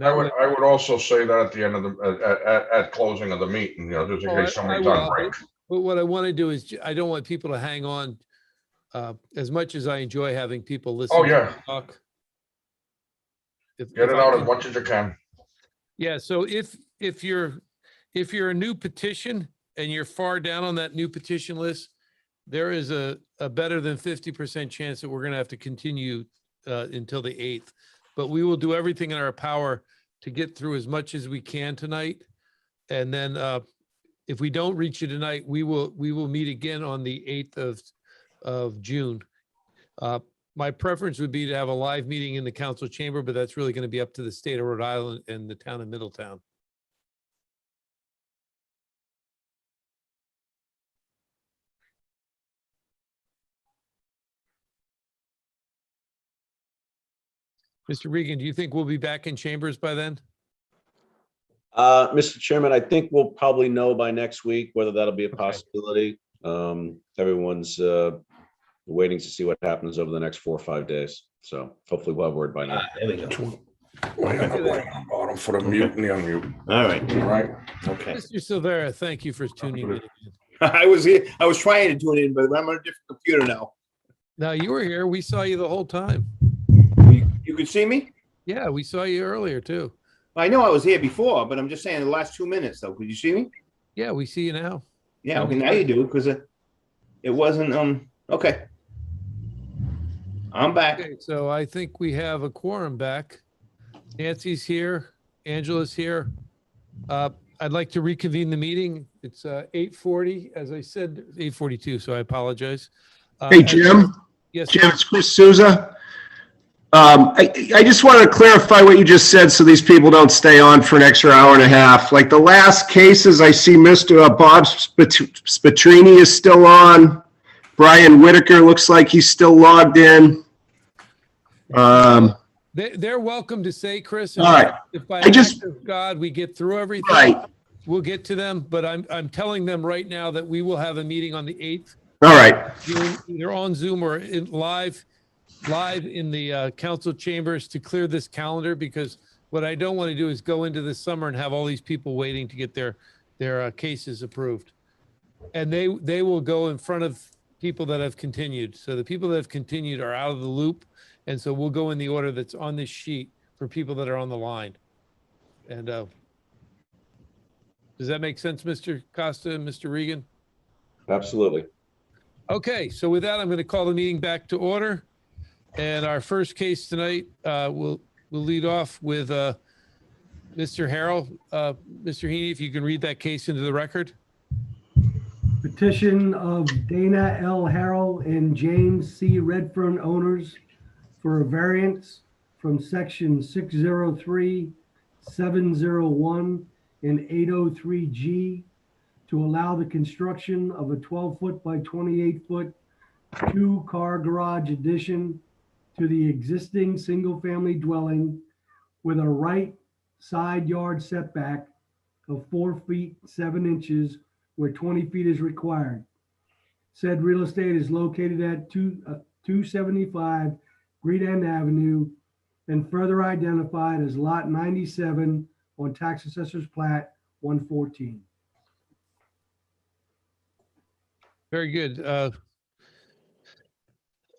I would also say that at the end of the, at closing of the meeting, just in case somebody's on break. But what I want to do is, I don't want people to hang on as much as I enjoy having people listen. Oh, yeah. To me talk. Get it out as much as you can. Yeah, so if you're a new petition and you're far down on that new petition list, there is a better than 50% chance that we're going to have to continue until the 8th. But we will do everything in our power to get through as much as we can tonight. And then if we don't reach you tonight, we will meet again on the 8th of June. My preference would be to have a live meeting in the council chamber, but that's really going to be up to the state of Rhode Island and the town of Middletown. Mr. Regan, do you think we'll be back in chambers by then? Mr. Chairman, I think we'll probably know by next week whether that'll be a possibility. Everyone's waiting to see what happens over the next 4 or 5 days. So hopefully we'll have word by now. There we go. I have a button on bottom for the mute and the unmute. All right. All right. Okay. Mr. Silvera, thank you for tuning in. I was here. I was trying to tune in, but I'm on a different computer now. No, you were here. We saw you the whole time. You could see me? Yeah, we saw you earlier too. I know I was here before, but I'm just saying the last 2 minutes though. Could you see me? Yeah, we see you now. Yeah, okay, now you do, because it wasn't, okay. I'm back. Okay, so I think we have a quorum back. Nancy's here, Angela's here. I'd like to reconvene the meeting. It's 8:40, as I said, 8:42, so I apologize. Hey, Jim? Yes. Jim, it's Chris Souza. I just wanted to clarify what you just said so these people don't stay on for an extra hour and a half. Like the last cases, I see Mr. Bob Spatrini is still on. Brian Whitaker looks like he's still logged in. They're welcome to say, Chris. All right. If by act of God we get through everything, we'll get to them. But I'm telling them right now that we will have a meeting on the 8th. All right. Either on Zoom or live in the council chambers to clear this calendar, because what I don't want to do is go into the summer and have all these people waiting to get their cases approved. And they will go in front of people that have continued. So the people that have continued are out of the loop. And so we'll go in the order that's on this sheet for people that are on the line. And does that make sense, Mr. Costa and Mr. Regan? Absolutely. Okay, so with that, I'm going to call the meeting back to order. And our first case tonight, we'll lead off with Mr. Harrell. Mr. Heaney, if you can read that case into the record. Petition of Dana L. Harrell and James C. Redfern owners for a variance from section 603, 701, and 803G to allow the construction of a 12-foot by 28-foot two-car garage addition to the existing single-family dwelling with a right side yard setback of 4 feet 7 inches where 20 feet is required. Said real estate is located at 275 Green End Avenue and further identified as Lot 97 on Tax Assessor's Plat 114. Very good.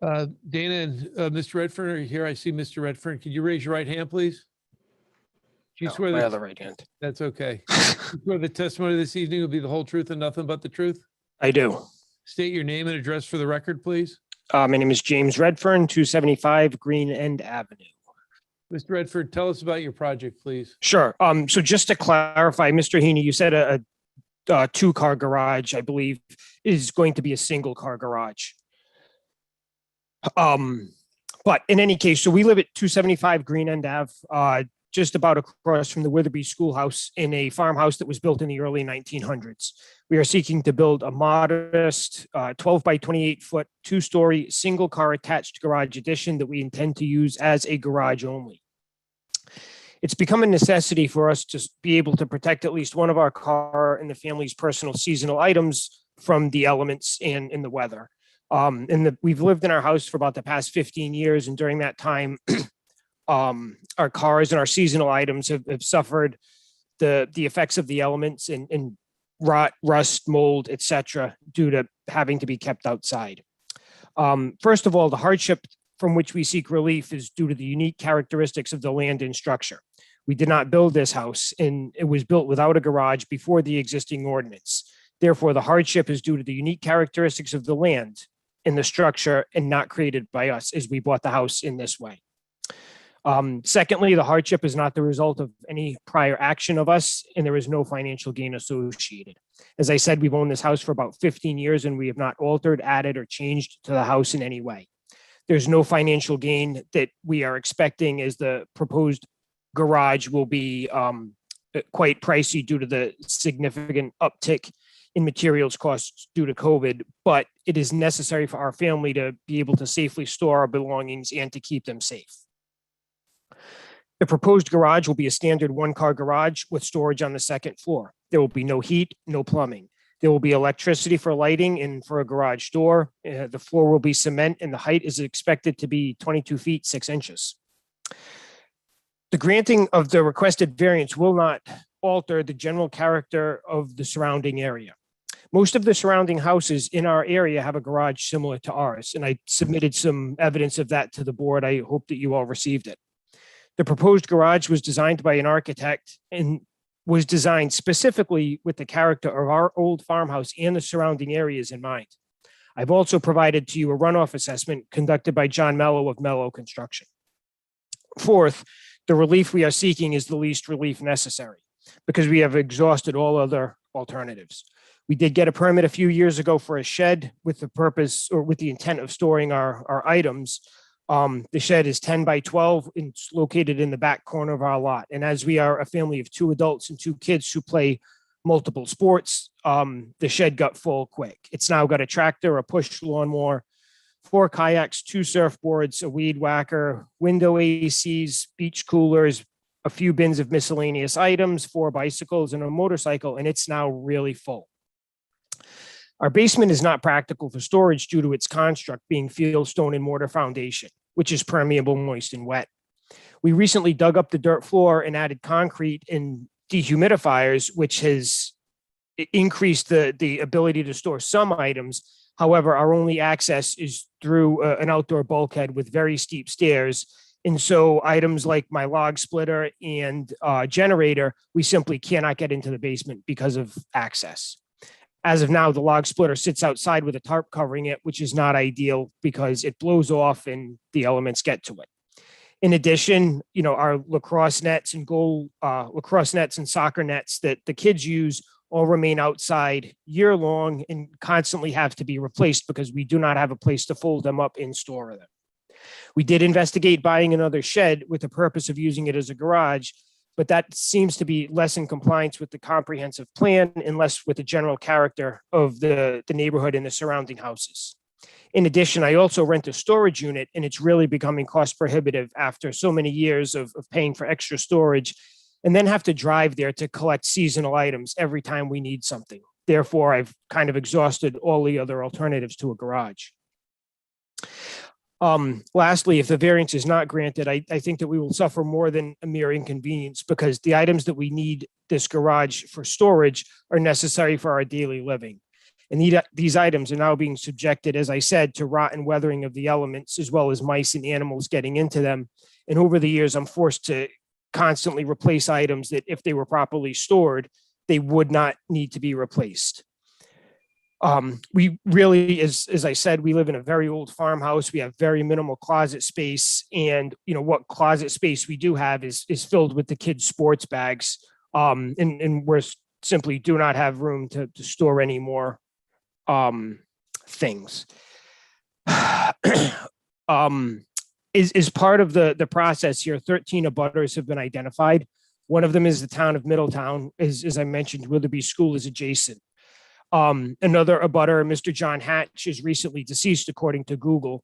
Dana and Mr. Redfern are here. I see Mr. Redfern. Could you raise your right hand, please? Do you swear My that? other right hand. That's okay. You swear the testimony this evening will be the whole truth and nothing but the truth? I do. State your name and address for the record, please. My name is James Redfern, 275 Green End Avenue. Mr. Redford, tell us about your project, please. Sure. So just to clarify, Mr. Heaney, you said a two-car garage, I believe, is going to be a single-car garage. But in any case, so we live at 275 Green End Ave, just about across from the Witherby Schoolhouse in a farmhouse that was built in the early 1900s. We are seeking to build a modest 12 by 28 foot, two-story, single-car attached garage addition that we intend to use as a garage only. It's become a necessity for us to be able to protect at least one of our car and the family's personal seasonal items from the elements and in the weather. We've lived in our house for about the past 15 years, and during that time, our cars and our seasonal items have suffered the effects of the elements and rot, rust, mold, etc., due to having to be kept outside. First of all, the hardship from which we seek relief is due to the unique characteristics of the land and structure. We did not build this house, and it was built without a garage before the existing ordinance. Therefore, the hardship is due to the unique characteristics of the land and the structure and not created by us, as we bought the house in this way. Secondly, the hardship is not the result of any prior action of us, and there is no financial gain associated. As I said, we've owned this house for about 15 years, and we have not altered, added, or changed to the house in any way. There's no financial gain that we are expecting, as the proposed garage will be quite pricey due to the significant uptick in materials costs due to COVID, but it is necessary for our family to be able to safely store our belongings and to keep them safe. The proposed garage will be a standard one-car garage with storage on the second floor. There will be no heat, no plumbing. There will be electricity for lighting and for a garage door. The floor will be cement, and the height is expected to be 22 feet, 6 inches. The granting of the requested variance will not alter the general character of the surrounding area. Most of the surrounding houses in our area have a garage similar to ours, and I submitted some evidence of that to the board. I hope that you all received it. The proposed garage was designed by an architect and was designed specifically with the character of our old farmhouse and the surrounding areas in mind. I've also provided to you a runoff assessment conducted by John Mello of Mello Construction. Fourth, the relief we are seeking is the least relief necessary because we have exhausted all other alternatives. We did get a permit a few years ago for a shed with the purpose or with the intent of storing our items. The shed is 10 by 12 and it's located in the back corner of our lot. And as we are a family of 2 adults and 2 kids who play multiple sports, the shed got full quick. It's now got a tractor, a push lawnmower, 4 kayaks, 2 surfboards, a weed whacker, window ACs, beach coolers, a few bins of miscellaneous items, 4 bicycles and a motorcycle, and it's now really full. Our basement is not practical for storage due to its construct being field stone and mortar foundation, which is permeable, moist, and wet. We recently dug up the dirt floor and added concrete and dehumidifiers, which has increased the ability to store some items. However, our only access is through an outdoor bulkhead with very steep stairs. And so items like my log splitter and generator, we simply cannot get into the basement because of access. As of now, the log splitter sits outside with a tarp covering it, which is not ideal because it blows off and the elements get to it. In addition, our lacrosse nets and lacrosse nets and soccer nets that the kids use all remain outside year long and constantly have to be replaced because we do not have a place to fold them up and store them. We did investigate buying another shed with the purpose of using it as a garage, but that seems to be less in compliance with the comprehensive plan and less with the general character of the neighborhood and the surrounding houses. In addition, I also rent a storage unit, and it's really becoming cost prohibitive after so many years of paying for extra storage, and then have to drive there to collect seasonal items every time we need something. Therefore, I've kind of exhausted all the other alternatives to a garage. Lastly, if the variance is not granted, I think that we will suffer more than a mere inconvenience, because the items that we need this garage for storage are necessary for our daily living. And these items are now being subjected, as I said, to rot and weathering of the elements, as well as mice and animals getting into them. And over the years, I'm forced to constantly replace items that, if they were properly stored, they would not need to be replaced. We really, as I said, we live in a very old farmhouse. We have very minimal closet space, and what closet space we do have is filled with the kids' sports bags, and we're simply do not have room to store any more things. Is part of the process here, 13 abutters have been identified. One of them is the town of Middletown. As I mentioned, Witherby School is adjacent. Another abutter, Mr. John Hatch, is recently deceased, according to Google.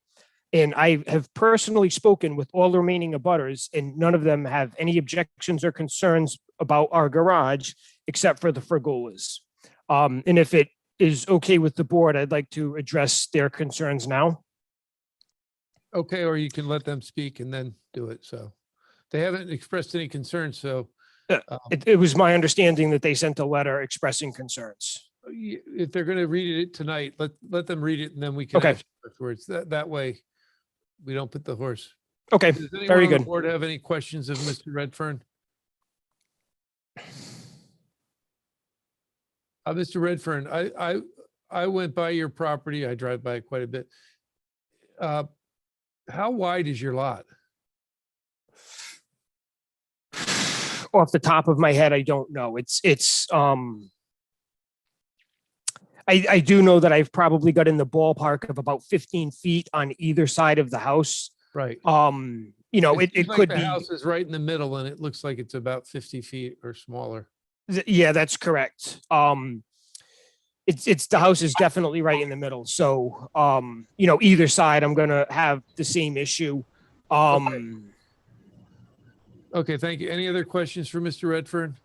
And I have personally spoken with all the remaining abutters, and none of them have any objections or concerns about our garage, except for the Frigolas. And if it is okay with the board, I'd like to address their concerns now. Okay, or you can let them speak and then do it. So they haven't expressed any concerns, so. It was my understanding that they sent a letter expressing concerns. If they're going to read it tonight, let them read it, and then we can Okay. ask afterwards. That way we don't put the horse. Okay, Does anyone very on the good. board have any questions of Mr. Redfern? Mr. Redfern, I went by your property. I drive by it quite a bit. How wide is your lot? Off the top of my head, I don't know. I do know that I've probably got in the ballpark of about 15 feet on either side of the house. Right. It seems like could the be. house is right in the middle, and it looks like it's about 50 feet or smaller. Yeah, that's correct. It's the house is definitely right in the middle. So, either side, I'm gonna have the same issue. Okay, thank you. Any other questions for Mr. Redfern?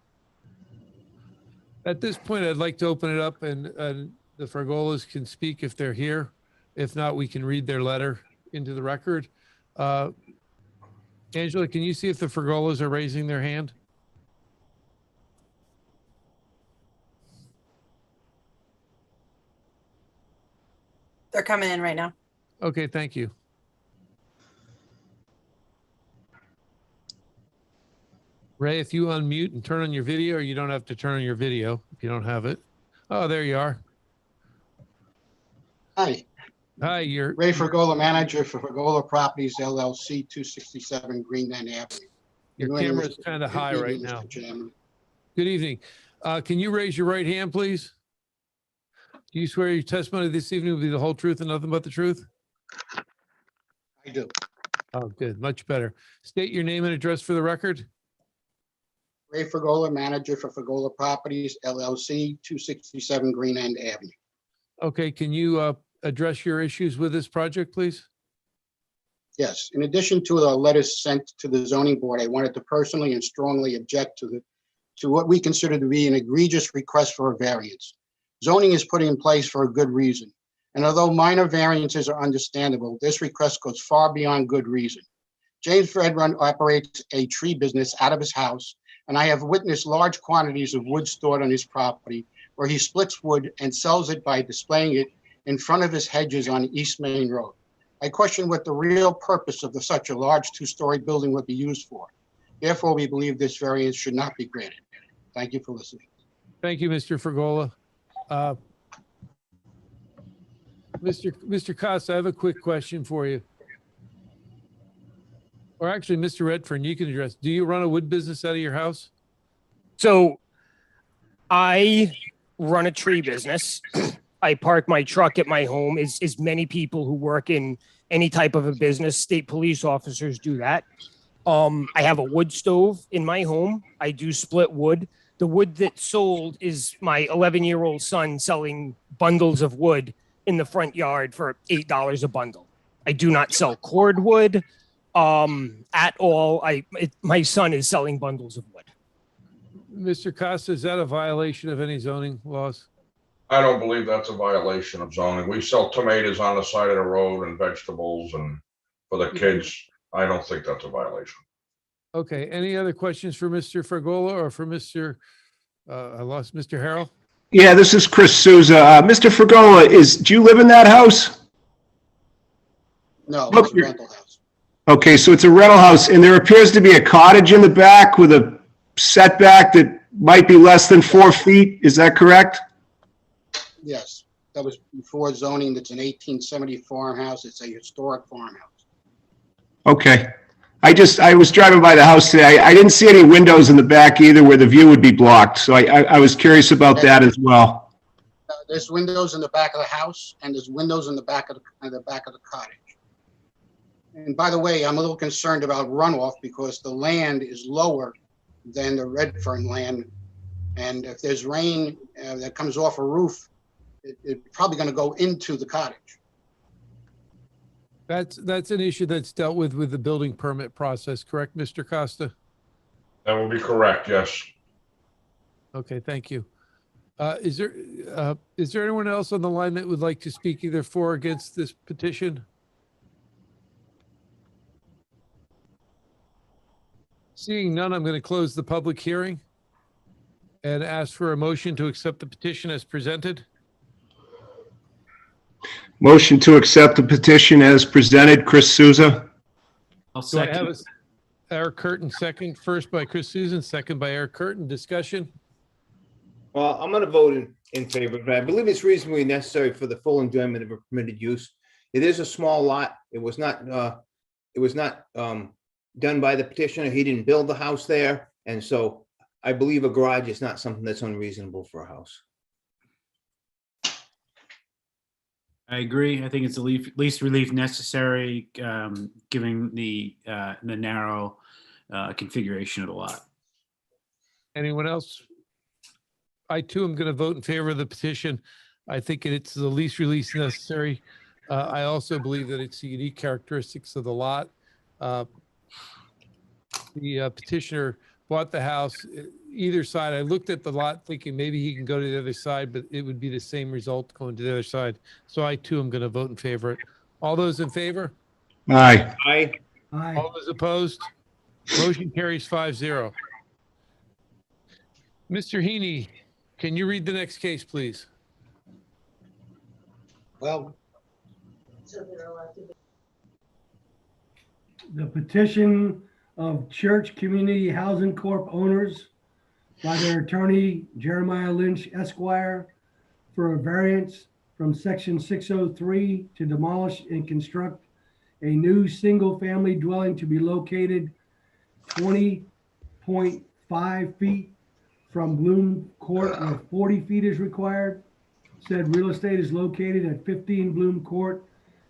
At this point, I'd like to open it up, and the Frigolas can speak if they're here. If not, we can read their letter into the record. Angela, can you see if the Frigolas are raising their hand? They're coming in right now. Okay, thank you. Ray, if you unmute and turn on your video, or you don't have to turn on your video if you don't have it. Oh, there you are. Hi, Hi, you're Ray Fergola, manager for Fergola Properties LLC, 267 Green End Avenue. your Good evening, camera's Mr. kind of high Good right evening, now. Mr. Chairman. Good evening. Can you raise your right hand, please? Do you swear your testimony this evening will be the whole truth and nothing but the truth? I do. Oh, good. Much better. State your name and address for the record. Ray Fergola, manager for Fergola Properties LLC, 267 Green End Avenue. Okay, can you address your issues with this project, please? Yes, in addition to the letters sent to the zoning board, I wanted to personally and strongly object to what we consider to be an egregious request for a variance. Zoning is put in place for a good reason. And although minor variances are understandable, this request goes far beyond good reason. James Redfern operates a tree business out of his house, and I have witnessed large quantities of wood stored on his property, where he splits wood and sells it by displaying it in front of his hedges on East Main Road. I question what the real purpose of such a large two-story building would be used for. Therefore, we believe this variance should not be granted. Thank you for listening. Thank you, Mr. Frigola. Mr. Costa, I have a quick question for you. Or actually, Mr. Redfern, you can address. Do you run a wood business out of your house? So I run a tree business. I park my truck at my home, as many people who work in any type of a business, state police officers do that. I have a wood stove in my home. I do split wood. The wood that sold is my 11-year-old son selling bundles of wood in the front yard for $8 a bundle. I do not sell cordwood at all. My son is selling bundles of wood. Mr. Costa, is that a violation of any zoning laws? I don't believe that's a violation of zoning. We sell tomatoes on the side of the road and vegetables and for the kids. I don't think that's a violation. Okay, any other questions for Mr. Fregola or for Mr. I lost Mr. Harrell? Yeah, this is Chris Souza. Mr. Fregola, do you live in that house? No, it's a rental house. Okay, so it's a rental house, and there appears to be a cottage in the back with a setback that might be less than 4 feet. Is that correct? Yes, that was before zoning. It's an 1870 farmhouse. It's a historic farmhouse. Okay. I was driving by the house today. I didn't see any windows in the back either where the view would be blocked. So I was curious about that as well. There's windows in the back of the house, and there's windows in the back of the cottage. And by the way, I'm a little concerned about runoff because the land is lower than the Redfern land. And if there's rain that comes off a roof, it's probably going to go into the cottage. That's an issue that's dealt with the building permit process, correct, Mr. Costa? That will be correct, yes. Okay, thank you. Is there anyone else on the line that would like to speak either for or against this petition? Seeing none, I'm going to close the public hearing and ask for a motion to accept the petition as presented. Motion to accept the petition as presented, Chris Souza. I'll Do I have second. Eric Curtin second, first by Chris Souza, second by Eric Curtin. Discussion? Well, I'm going to vote in favor, but I believe it's reasonably necessary for the full enjoyment of a permitted use. It is a small lot. It was not done by the petitioner. He didn't build the house there. And so I believe a garage is not something that's unreasonable for a house. I agree. I think it's the least relief necessary, given the narrow configuration of the lot. Anyone else? I too am going to vote in favor of the petition. I think it's the least relief necessary. I also believe that it's the unique characteristics of the lot. The petitioner bought the house either side. I looked at the lot thinking maybe he can go to the other side, but it would be the same result going to the other side. So I too am going to vote in favor of it. All those in favor? Aye. Aye. Aye. All those opposed? Motion carries 5-0. Mr. Heaney, can you read the next case, please? Well, The petition of Church Community Housing Corp. owners by their attorney Jeremiah Lynch Esquire for a variance from section 603 to demolish and construct a new single-family dwelling to be located 20.5 feet from Bloom Court where 40 feet is required. Said real estate is located at 15 Bloom Court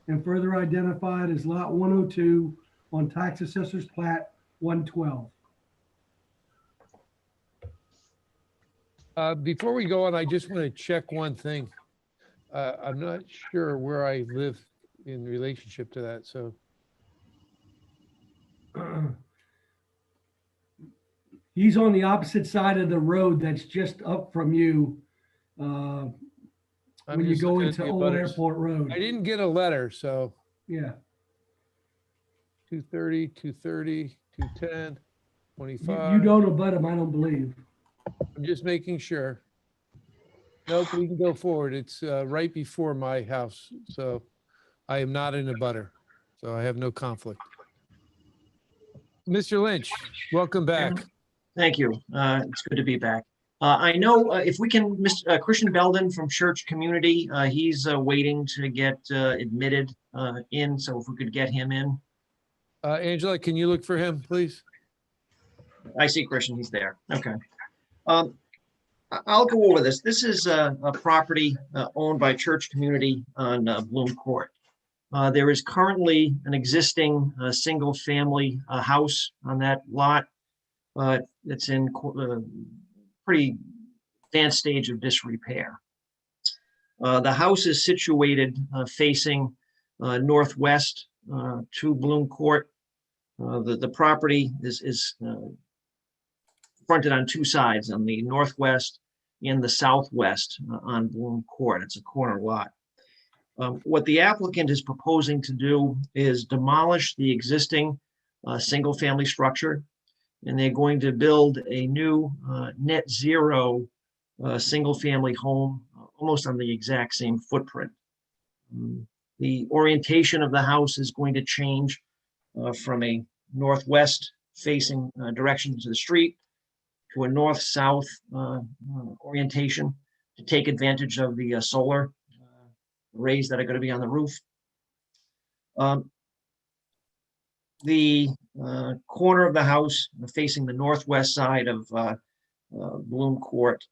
and further identified as lot 102 on Tax Assessor's Plat 112. Before we go on, I just want to check one thing. I'm not sure where I live in relationship to that, so. He's on the opposite side of the road that's just up from you when you go into Old Airport Road. I didn't get a letter, so Yeah. 230, 230, 210, 25. You don't abut him, I don't believe. I'm just making sure. Nope, we can go forward. It's right before my house, so I am not in a butter, so I have no conflict. Mr. Lynch, welcome back. Thank you. It's good to be back. I know if we can, Mr. Christian Belden from Church Community, he's waiting to get admitted in, so if we could get him in. Angela, can you look for him, please? I see Christian, he's there. Okay. I'll go over this. This is a property owned by Church Community on Bloom Court. There is currently an existing single-family house on that lot. It's in pretty advanced stage of disrepair. The house is situated facing northwest to Bloom Court. The property is fronted on two sides, on the northwest and the southwest on Bloom Court. It's a corner lot. What the applicant is proposing to do is demolish the existing single-family structure, and they're going to build a new net zero single-family home almost on the exact same footprint. The orientation of the house is going to change from a northwest facing direction to the street to a north-south orientation to take advantage of the solar rays that are going to be on the roof. The corner of the house facing the northwest side of Bloom Court,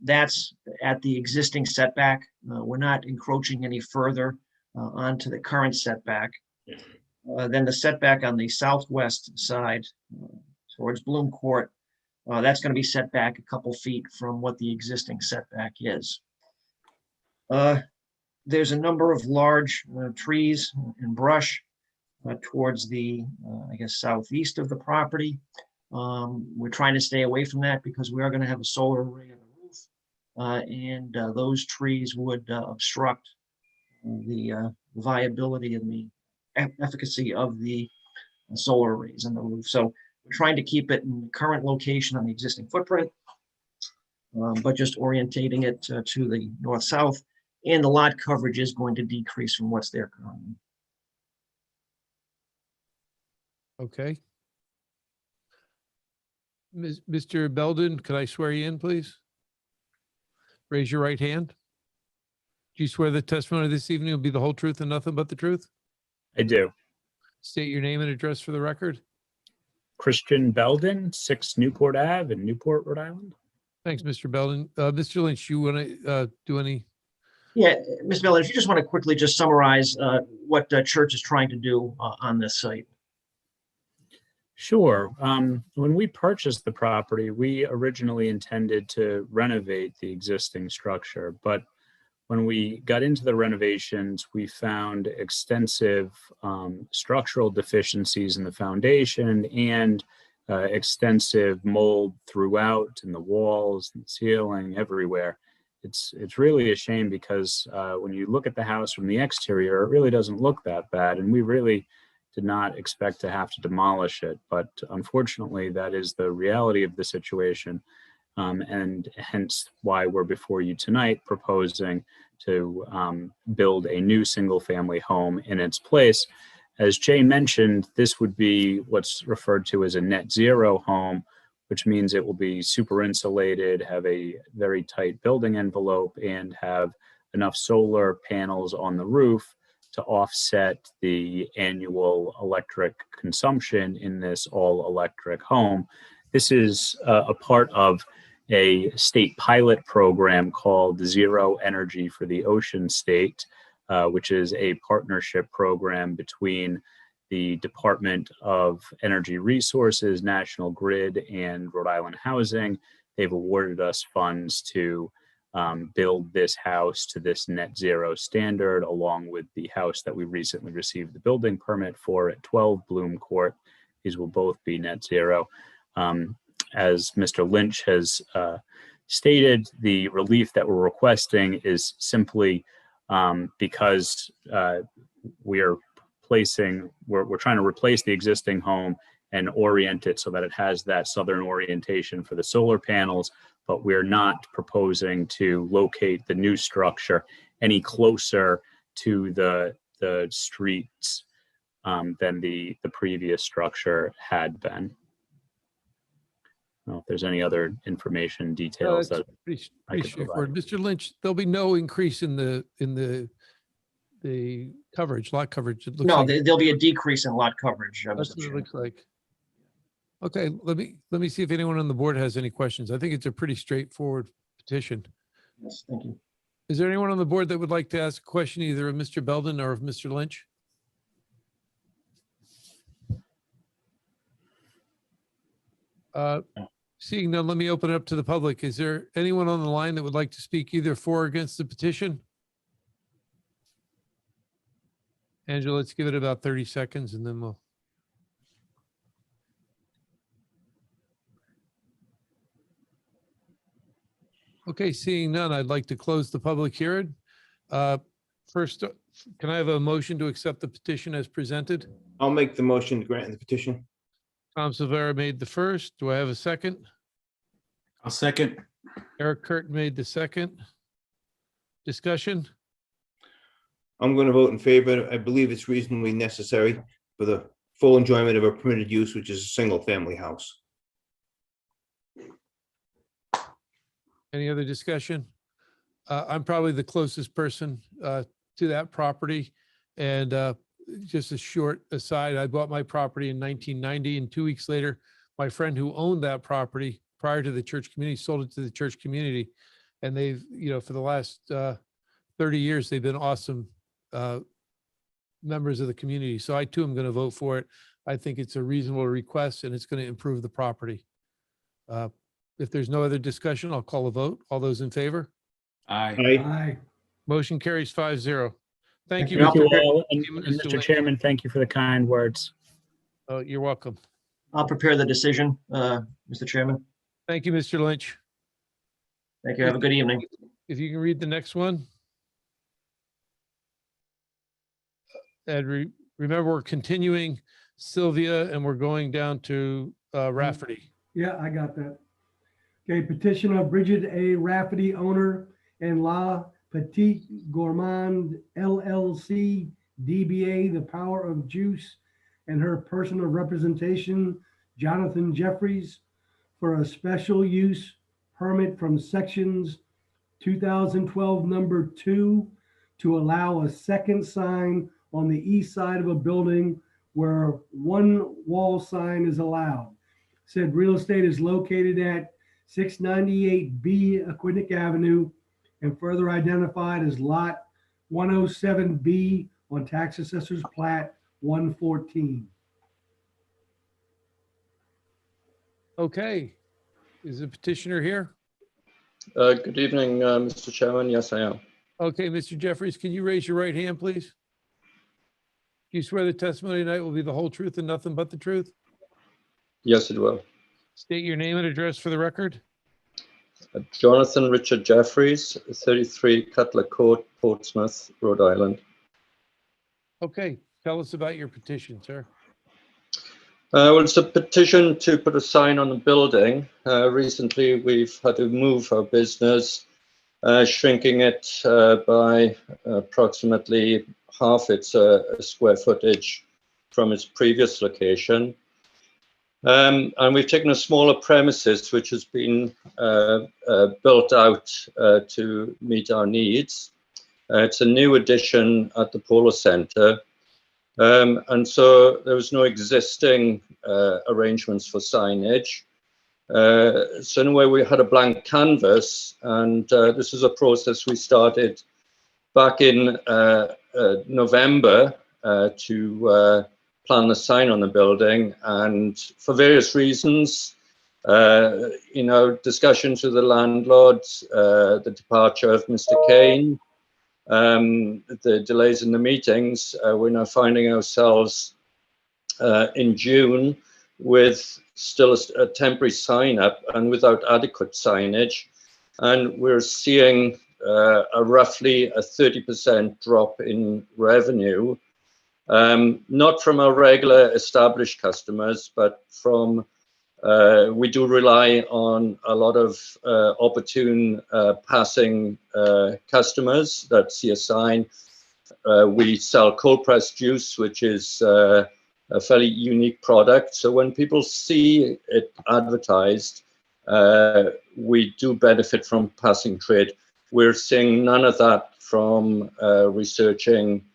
that's at the existing setback. We're not encroaching any further onto the current setback. Then the setback on the southwest side towards Bloom Court, that's going to be set back a couple feet from what the existing setback is. There's a number of large trees and brush towards the, I guess, southeast of the property. We're trying to stay away from that because we are going to have a solar array on the roof, and those trees would obstruct the viability and the efficacy of the solar arrays on the roof. So we're trying to keep it in the current location on the existing footprint, but just orientating it to the north-south, and the lot coverage is going to decrease from what's there currently. Okay. Mr. Belden, could I swear you in, please? Raise your right hand. Do you swear the testimony this evening will be the whole truth and nothing but the truth? I do. State your name and address for the record. Christian Belden, 6 Newport Ave in Newport, Rhode Island. Thanks, Mr. Belden. Mr. Lynch, you want to do any? Yeah, Ms. Miller, if you just want to quickly just summarize what Church is trying to do on this site. Sure. When we purchased the property, we originally intended to renovate the existing structure, but when we got into the renovations, we found extensive structural deficiencies in the foundation and extensive mold throughout in the walls and ceiling everywhere. It's really a shame because when you look at the house from the exterior, it really doesn't look that bad, and we really did not expect to have to demolish it. But unfortunately, that is the reality of the situation. And hence why we're before you tonight proposing to build a new single-family home in its place. As Jay mentioned, this would be what's referred to as a net zero home, which means it will be super insulated, have a very tight building envelope, and have enough solar panels on the roof to offset the annual electric consumption in this all-electric home. This is a part of a state pilot program called Zero Energy for the Ocean State, which is a partnership program between the Department of Energy Resources, National Grid, and Rhode Island Housing. They've awarded us funds to build this house to this net zero standard, along with the house that we recently received the building permit for at 12 Bloom Court. These will both be net zero. As Mr. Lynch has stated, the relief that we're requesting is simply because we're trying to replace the existing home and orient it so that it has that southern orientation for the solar panels, but we're not proposing to locate the new structure any closer to the streets than the previous structure had been. I don't know if there's any other information details that pretty I could straightforward. provide. Mr. Lynch, there'll be no increase in the coverage, lot coverage. It looks No, like there'll be a decrease in lot coverage. that's what it looks like. Okay, let me see if anyone on the board has any questions. I think it's a pretty straightforward petition. Yes, thank you. Is there anyone on the board that would like to ask a question either of Mr. Belden or of Mr. Lynch? Seeing none, let me open it up to the public. Is there anyone on the line that would like to speak either for or against the petition? Angela, let's give it about 30 seconds and then we'll. Okay, seeing none, I'd like to close the public hearing. First, can I have a motion to accept the petition as presented? I'll make the motion granting the petition. Tom Silvera made the first. Do I have a second? I'll second. Eric Curtin made the second. Discussion? I'm going to vote in favor. I believe it's reasonably necessary for the full enjoyment of a permitted use, which is a single-family house. Any other discussion? I'm probably the closest person to that property. And just a short aside, I bought my property in 1990, and 2 weeks later, my friend who owned that property prior to the church community sold it to the church community. And they've, for the last 30 years, they've been awesome members of the community. So I too am going to vote for it. I think it's a reasonable request and it's going to improve the property. If there's no other discussion, I'll call a vote. All those in favor? Aye. Aye. Motion carries 5-0. Thank you. Thank you Mr. all. And Thank you, Mr. Lynch. Chairman, thank you for the kind words. Oh, you're welcome. I'll prepare the decision, Mr. Chairman. Thank you, Mr. Lynch. Thank you. Have a good evening. If you can read the next one. And remember, we're continuing Sylvia and we're going down to Rafferty. Yeah, I got that. Okay, petition of Bridget A. Rafferty, owner, and La Petite Gourmand LLC, DBA The Power of Juice, and her personal representation, Jonathan Jeffries, for a special use permit from sections 2012 number 2 to allow a second sign on the east side of a building where one wall sign is allowed. Said real estate is located at 698B Aquidneck Avenue and further identified as lot 107B on Tax Assessor's Plat 114. Okay. Is the petitioner here? Good evening, Mr. Chairman. Yes, I am. Okay, Mr. Jeffries, can you raise your right hand, please? Do you swear the testimony tonight will be the whole truth and nothing but the truth? Yes, it will. State your name and address for the record. Jonathan Richard Jeffries, 33 Cutler Court, Portsmouth, Rhode Island. Okay, tell us about your petition, sir. Well, it's a petition to put a sign on the building. Recently, we've had to move our business, shrinking it by approximately half its square footage from its previous location. And we've taken a smaller premises, which has been built out to meet our needs. It's a new addition at the Polo Center. And so there was no existing arrangements for signage. So in a way, we had a blank canvas, and this is a process we started back in November to plan the sign on the building. And for various reasons, discussions with the landlord, the departure of Mr. Kane, the delays in the meetings, we're now finding ourselves in June with still a temporary sign up and without adequate signage. And we're seeing a roughly a 30% drop in revenue, not from our regular established customers, but from we do rely on a lot of opportune passing customers that see a sign. We sell cold pressed juice, which is a fairly unique product. So when people see it advertised, we do benefit from passing trade. We're seeing none of that from researching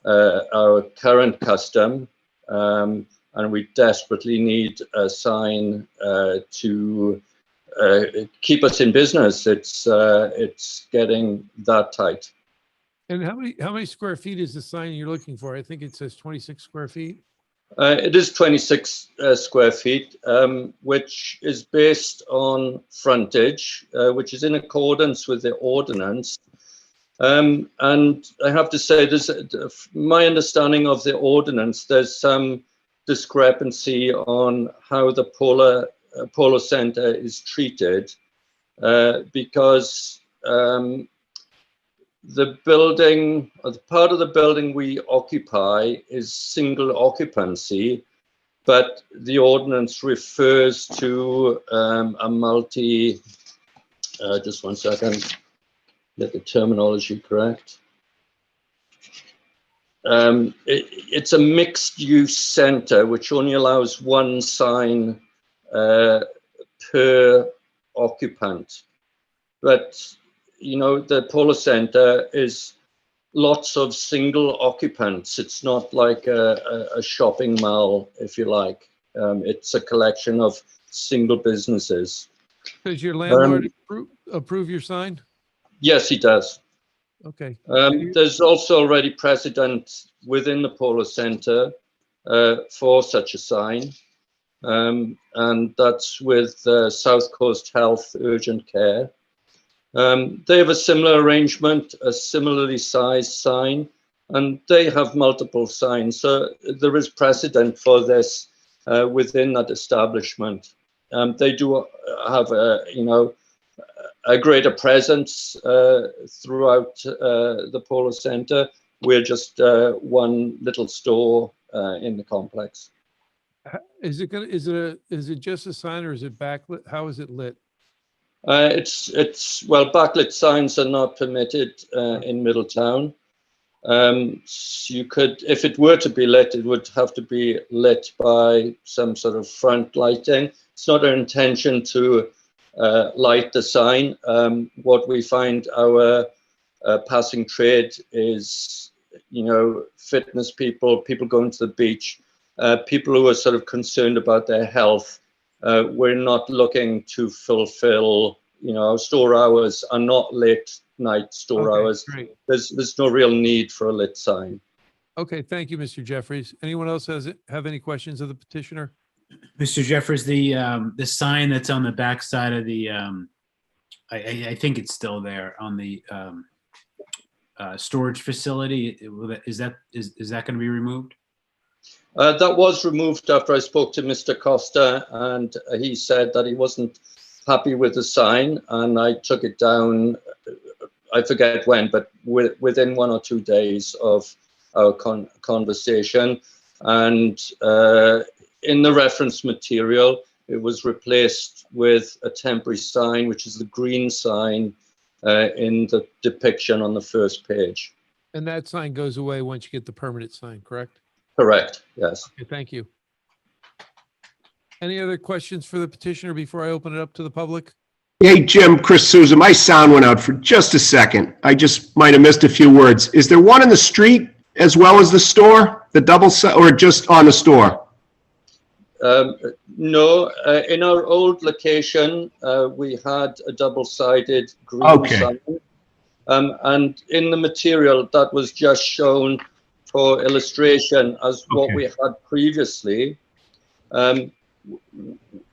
our current custom. And we desperately need a sign to keep us in business. It's getting that tight. And how many square feet is the sign you're looking for? I think it says 26 square feet. It is 26 square feet, which is based on frontage, which is in accordance with the ordinance. And I have to say, my understanding of the ordinance, there's some discrepancy on how the Polo Center is treated, because the building, or the part of the building we occupy is single occupancy, but the ordinance refers to a multi, just one second, get the terminology correct. It's a mixed use center, which only allows one sign per occupant. But you know, the Polo Center is lots of single occupants. It's not like a shopping mall, if you like. It's a collection of single businesses. Does your landlord approve your sign? Yes, he does. Okay. There's also already precedent within the Polo Center for such a sign. And that's with South Coast Health Urgent Care. They have a similar arrangement, a similarly sized sign, and they have multiple signs. So there is precedent for this within that establishment. They do have a greater presence throughout the Polo Center. We're just one little store in the complex. Is it just a sign, or is it backlit? How is it lit? Well, backlit signs are not permitted in Middletown. You could, if it were to be lit, it would have to be lit by some sort of front lighting. It's not our intention to light the sign. What we find our passing trade is, you know, fitness people, people going to the beach, people who are sort of concerned about their health. We're not looking to fulfill, you know, store hours are not late night store hours. Great. There's no real need for a lit sign. Okay, thank you, Mr. Jeffries. Anyone else have any questions of the petitioner? Mr. Jeffers, the sign that's on the back side of the, I think it's still there on the storage facility. Is that going to be removed? That was removed after I spoke to Mr. Costa, and he said that he wasn't happy with the sign, and I took it down. I forget when, but within 1 or 2 days of our conversation. And in the reference material, it was replaced with a temporary sign, which is the green sign in the depiction on the first page. And that sign goes away once you get the permanent sign, correct? Correct, yes. Okay, thank you. Any other questions for the petitioner before I open it up to the public? Hey, Jim, Chris Souza, my sound went out for just a second. I just might have missed a few words. Is there one in the street as well as the store, the double, or just on the store? No, in our old location, we had a double-sided green sign. And in the material that was just shown for illustration as what we had previously,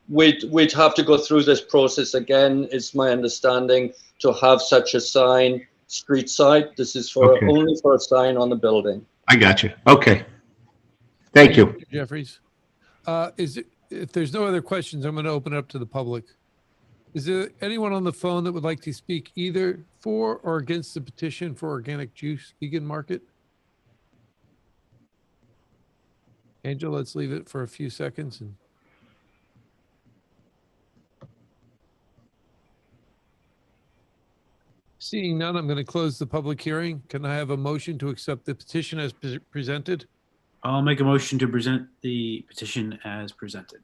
we'd have to go through this process again, is my understanding, to have such a sign street side. This is for only for a sign on the building. I got you. Okay. Thank you. Mr. Jeffries. If there's no other questions, I'm going to open it up to the public. Is there anyone on the phone that would like to speak either for or against the petition for organic juice vegan market? Angel, let's leave it for a few seconds. Seeing none, I'm going to close the public hearing. Can I have a motion to accept the petition as presented? I'll make a motion to present the petition as presented.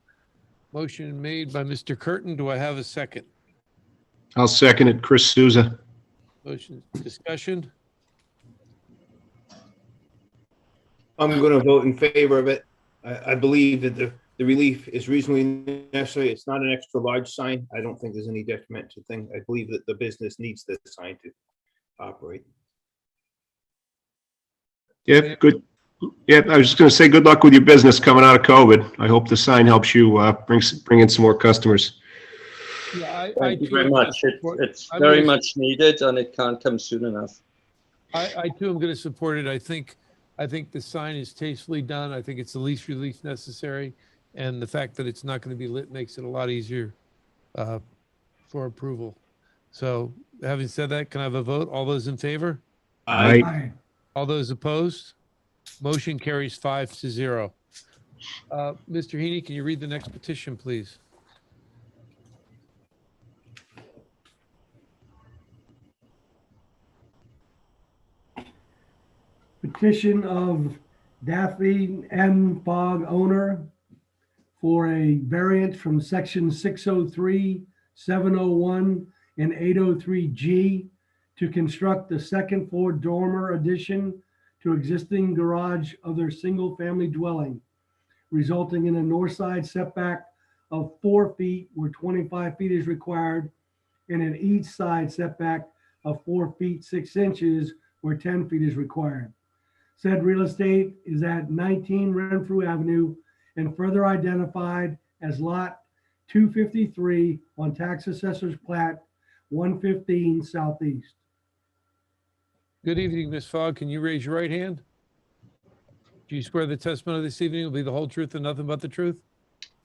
Motion made by Mr. Curtin. Do I have a second? I'll second it, Chris Souza. Motion, discussion? I'm going to vote in favor of it. I believe that the relief is reasonably necessary. It's not an extra large sign. I don't think there's any detriment to the thing. I believe that the business needs this sign to operate. Yeah, good. Yeah, I was just going to say good luck with your business coming out of COVID. I hope the sign helps you bring in some more customers. Yeah, Thank you too very am gonna much. support- It's I'm very gonna- much needed and it can't come soon enough. I too am going to support it. I think the sign is tastefully done. I think it's the least relief necessary. And the fact that it's not going to be lit makes it a lot easier for approval. So having said that, can I have a vote? All those in favor? Aye. All those opposed? Motion carries 5-0. Mr. Heaney, can you read the next petition, please? Petition of Daphne M. Fogg, owner, for a variance from section 603, 701, and 803G to construct the second floor dormer addition to existing garage of their single-family dwelling, resulting in a north side setback of 4 feet where 25 feet is required, and an east side setback of 4 feet 6 inches where 10 feet is required. Said real estate is at 19 Renfrew Avenue and further identified as Lot 253 on Tax Assessor's Plat 115 Southeast. Good evening, Ms. Fogg. Can you raise your right hand? Do you swear the testimony this evening will be the whole truth and nothing but the truth?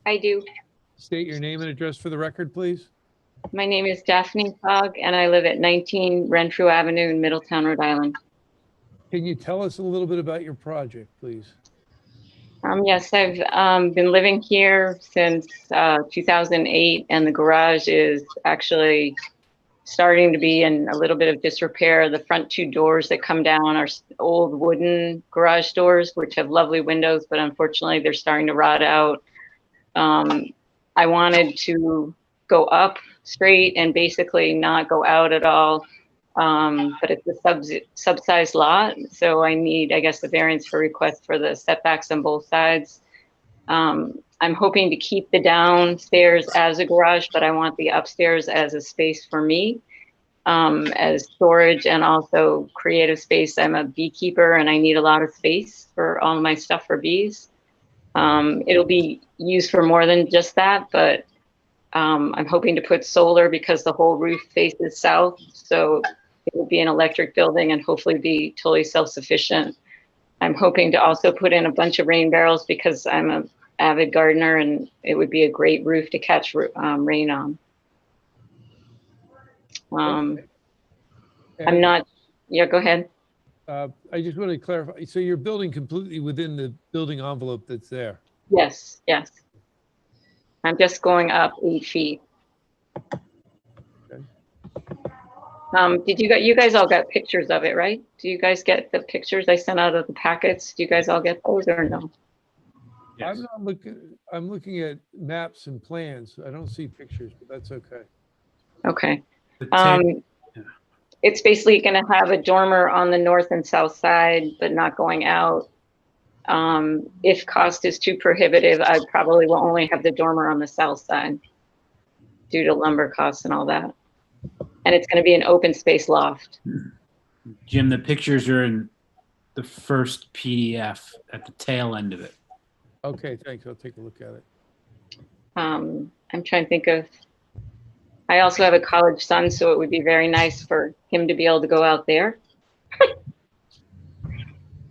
I do. State your name and address for the record, please. My name is Daphne Fogg, and I live at 19 Renfrew Avenue in Middletown, Rhode Island. Can you tell us a little bit about your project, please? Yes, I've been living here since 2008, and the garage is actually starting to be in a little bit of disrepair. The front two doors that come down are old wooden garage doors, which have lovely windows, but unfortunately they're starting to rot out. I wanted to go up straight and basically not go out at all. But it's a subsized lot, so I need, I guess, the variance for request for the setbacks on both sides. I'm hoping to keep the downstairs as a garage, but I want the upstairs as a space for me, as storage and also creative space. I'm a beekeeper and I need a lot of space for all my stuff for bees. It'll be used for more than just that, but I'm hoping to put solar because the whole roof faces south, so it will be an electric building and hopefully be totally self-sufficient. I'm hoping to also put in a bunch of rain barrels because I'm an avid gardener and it would be a great roof to catch rain on. I'm not, yeah, go ahead. I just want to clarify. So you're building completely within the building envelope that's there? Yes, yes. I'm just going up 8 feet. Did you guys all got pictures of it, right? Do you guys get the pictures I sent out of the packets? Do you guys all get those or no? Yes. I'm looking at maps and plans. I don't see pictures, but that's okay. Okay. It's basically going to have a dormer on the north and south side, but not going out. If cost is too prohibitive, I probably will only have the dormer on the south side due to lumber costs and all that. And it's going to be an open space loft. Jim, the pictures are in the first PDF at the tail end of it. Okay, thanks. I'll take a look at it. I'm trying to think of, I also have a college son, so it would be very nice for him to be able to go out there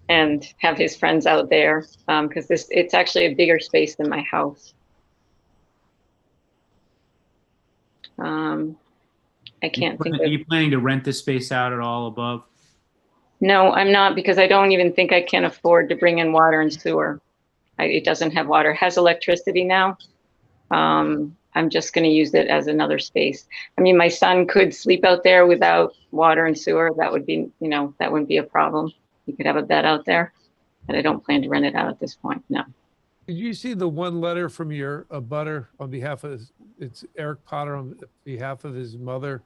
and have his friends out there, because it's actually a bigger space than my house. I can't think of. Are you planning to rent this space out at all above? No, I'm not, because I don't even think I can afford to bring in water and sewer. It doesn't have water. It has electricity now. I'm just going to use it as another space. I mean, my son could sleep out there without water and sewer. That would be, that wouldn't be a problem. He could have a bed out there, but I don't plan to rent it out at this point. No. Did you see the one letter from your abutter on behalf of it's Eric Potter on behalf of his mother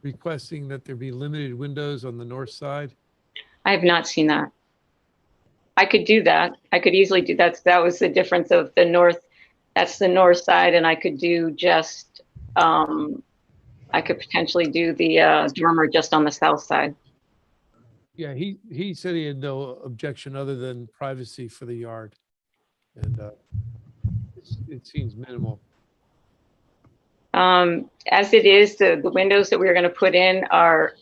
requesting that there be limited windows on the north side? I have not seen that. I could do that. I could easily do that. So that was the difference of the north. That's the north side, and I could do just, I could potentially do the dormer just on the south side. Yeah, he said he had no objection other than privacy for the yard. And it seems minimal. As it is, the windows that we're going to put in are,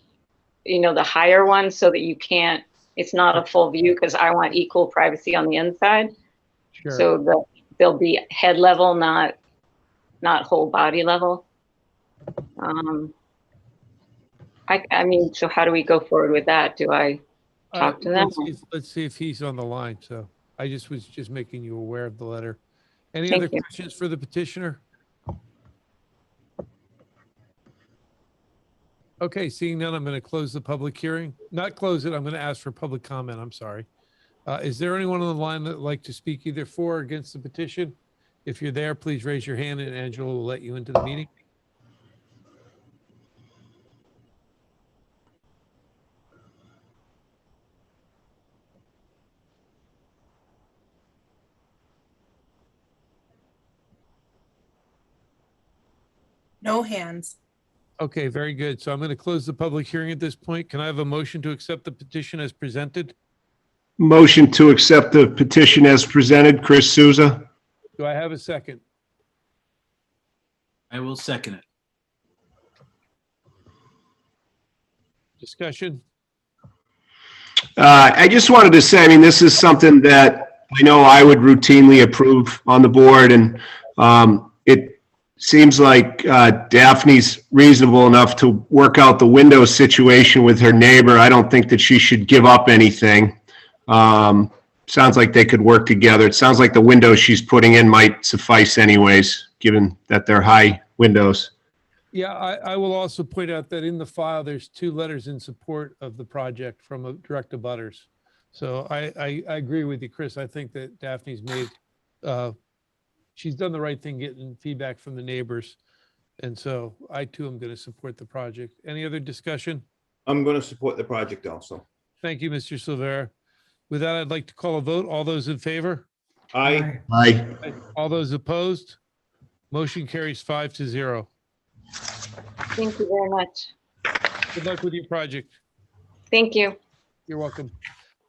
the higher ones so that you can't, it's not a full view because I want equal privacy on the inside. Sure. So they'll be head level, not whole body level. I mean, so how do we go forward with that? Do I talk to them? Let's see if he's on the line. So I was just making you aware of the letter. Any Thank other you. questions for the petitioner? Okay, seeing none, I'm going to close the public hearing. Not close it, I'm going to ask for public comment. I'm sorry. Is there anyone on the line that would like to speak either for or against the petition? If you're there, please raise your hand and Angela will let you into the meeting. No hands. Okay, very good. So I'm going to close the public hearing at this point. Can I have a motion to accept the petition as presented? Motion to accept the petition as presented, Chris Souza. Do I have a second? I will second it. Discussion? I just wanted to say, I mean, this is something that I know I would routinely approve on the board, and it seems like Daphne's reasonable enough to work out the window situation with her neighbor. I don't think that she should give up anything. Sounds like they could work together. It sounds like the windows she's putting in might suffice anyways, given that they're high windows. Yeah, I will also point out that in the file, there's 2 letters in support of the project from a direct abutters. So I agree with you, Chris. I think that Daphne's made, she's done the right thing getting feedback from the neighbors. And so I too am going to support the project. Any other discussion? I'm going to support the project also. Thank you, Mr. Silvera. With that, I'd like to call a vote. All those in favor? Aye. Aye. All those opposed? Motion carries 5-0. Thank you very much. Good luck with your project. Thank you. You're welcome.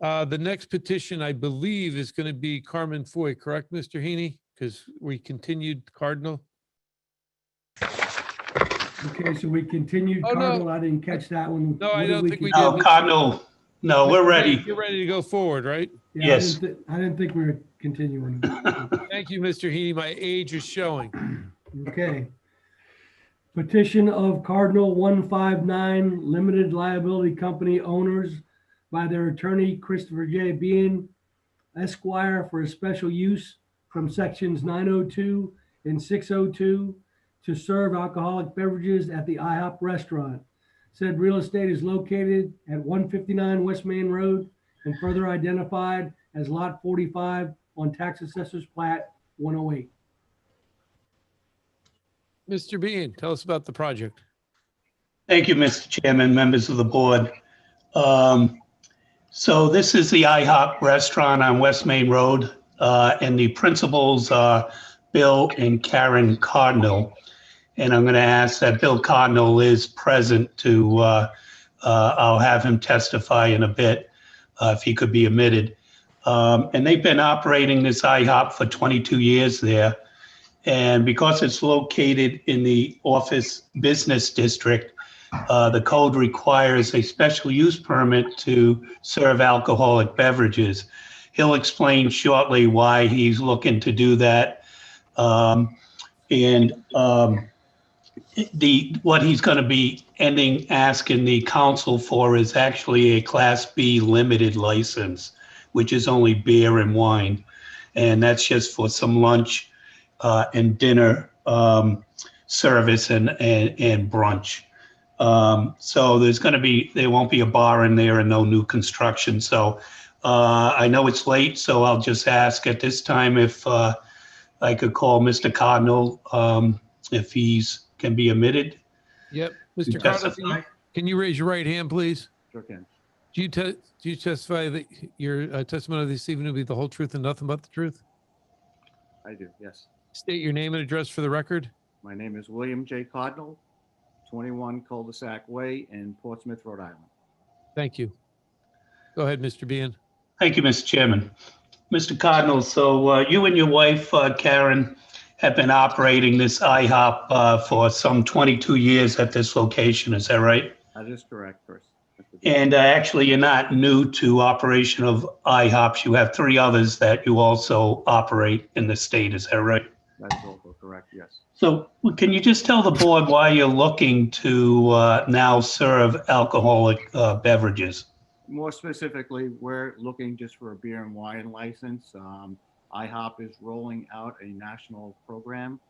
The next petition, I believe, is going to be Carmen Foy, correct, Mr. Heaney? Because we continued Cardinal. Okay, so we continued Oh, no. Cardinal. I didn't catch that one. No, I What don't did think we continue? did. No, Cardinal, no, we're ready. You're ready to go forward, right? Yeah, Yes. I didn't think we were continuing. Thank you, Mr. Heaney. My age is showing. Okay. Petition of Cardinal 159 Limited Liability Company owners by their attorney Christopher J. Bean, Esquire, for a special use from sections 902 and 602 to serve alcoholic beverages at the IHOP restaurant. Said real estate is located at 159 West Main Road and further identified as Lot 45 on Tax Assessor's Plat 108. Mr. Bean, tell us about the project. Thank you, Mr. Chairman, members of the board. So this is the IHOP restaurant on West Main Road, and the principals are Bill and Karen Cardinal. And I'm going to ask that Bill Cardinal is present to, I'll have him testify in a bit if he could be admitted. And they've been operating this IHOP for 22 years there. And because it's located in the office business district, the code requires a special use permit to serve alcoholic beverages. He'll explain shortly why he's looking to do that. What he's going to be asking the council for is actually a Class B limited license, which is only beer and wine. And that's just for some lunch and dinner service and brunch. So there won't be a bar in there and no new construction. So I know it's late, so I'll just ask at this time if I could call Mr. Cardinal if can be admitted. Yep. Mr. Cardinal, can you raise your right hand, please? Sure can. Do you testify that your testimony this evening will be the whole truth and nothing but the truth? I do, yes. State your name and address for the record. My name is William J. Cardinal, 21 Cul-de-sac Way in Portsmouth, Rhode Island. Thank you. Go ahead, Mr. Bean. Thank you, Mr. Chairman. Mr. Cardinal, so you and your wife, Karen, have been operating this IHOP for some 22 years at this location, is that right? That is correct, Chris. And actually, you're not new to operation of IHOPs. You have 3 others that you also operate in the state, is that right? That is also correct, yes. So can you just tell the board why you're looking to now serve alcoholic beverages? More specifically, we're looking just for a beer and wine license. IHOP is rolling out a national program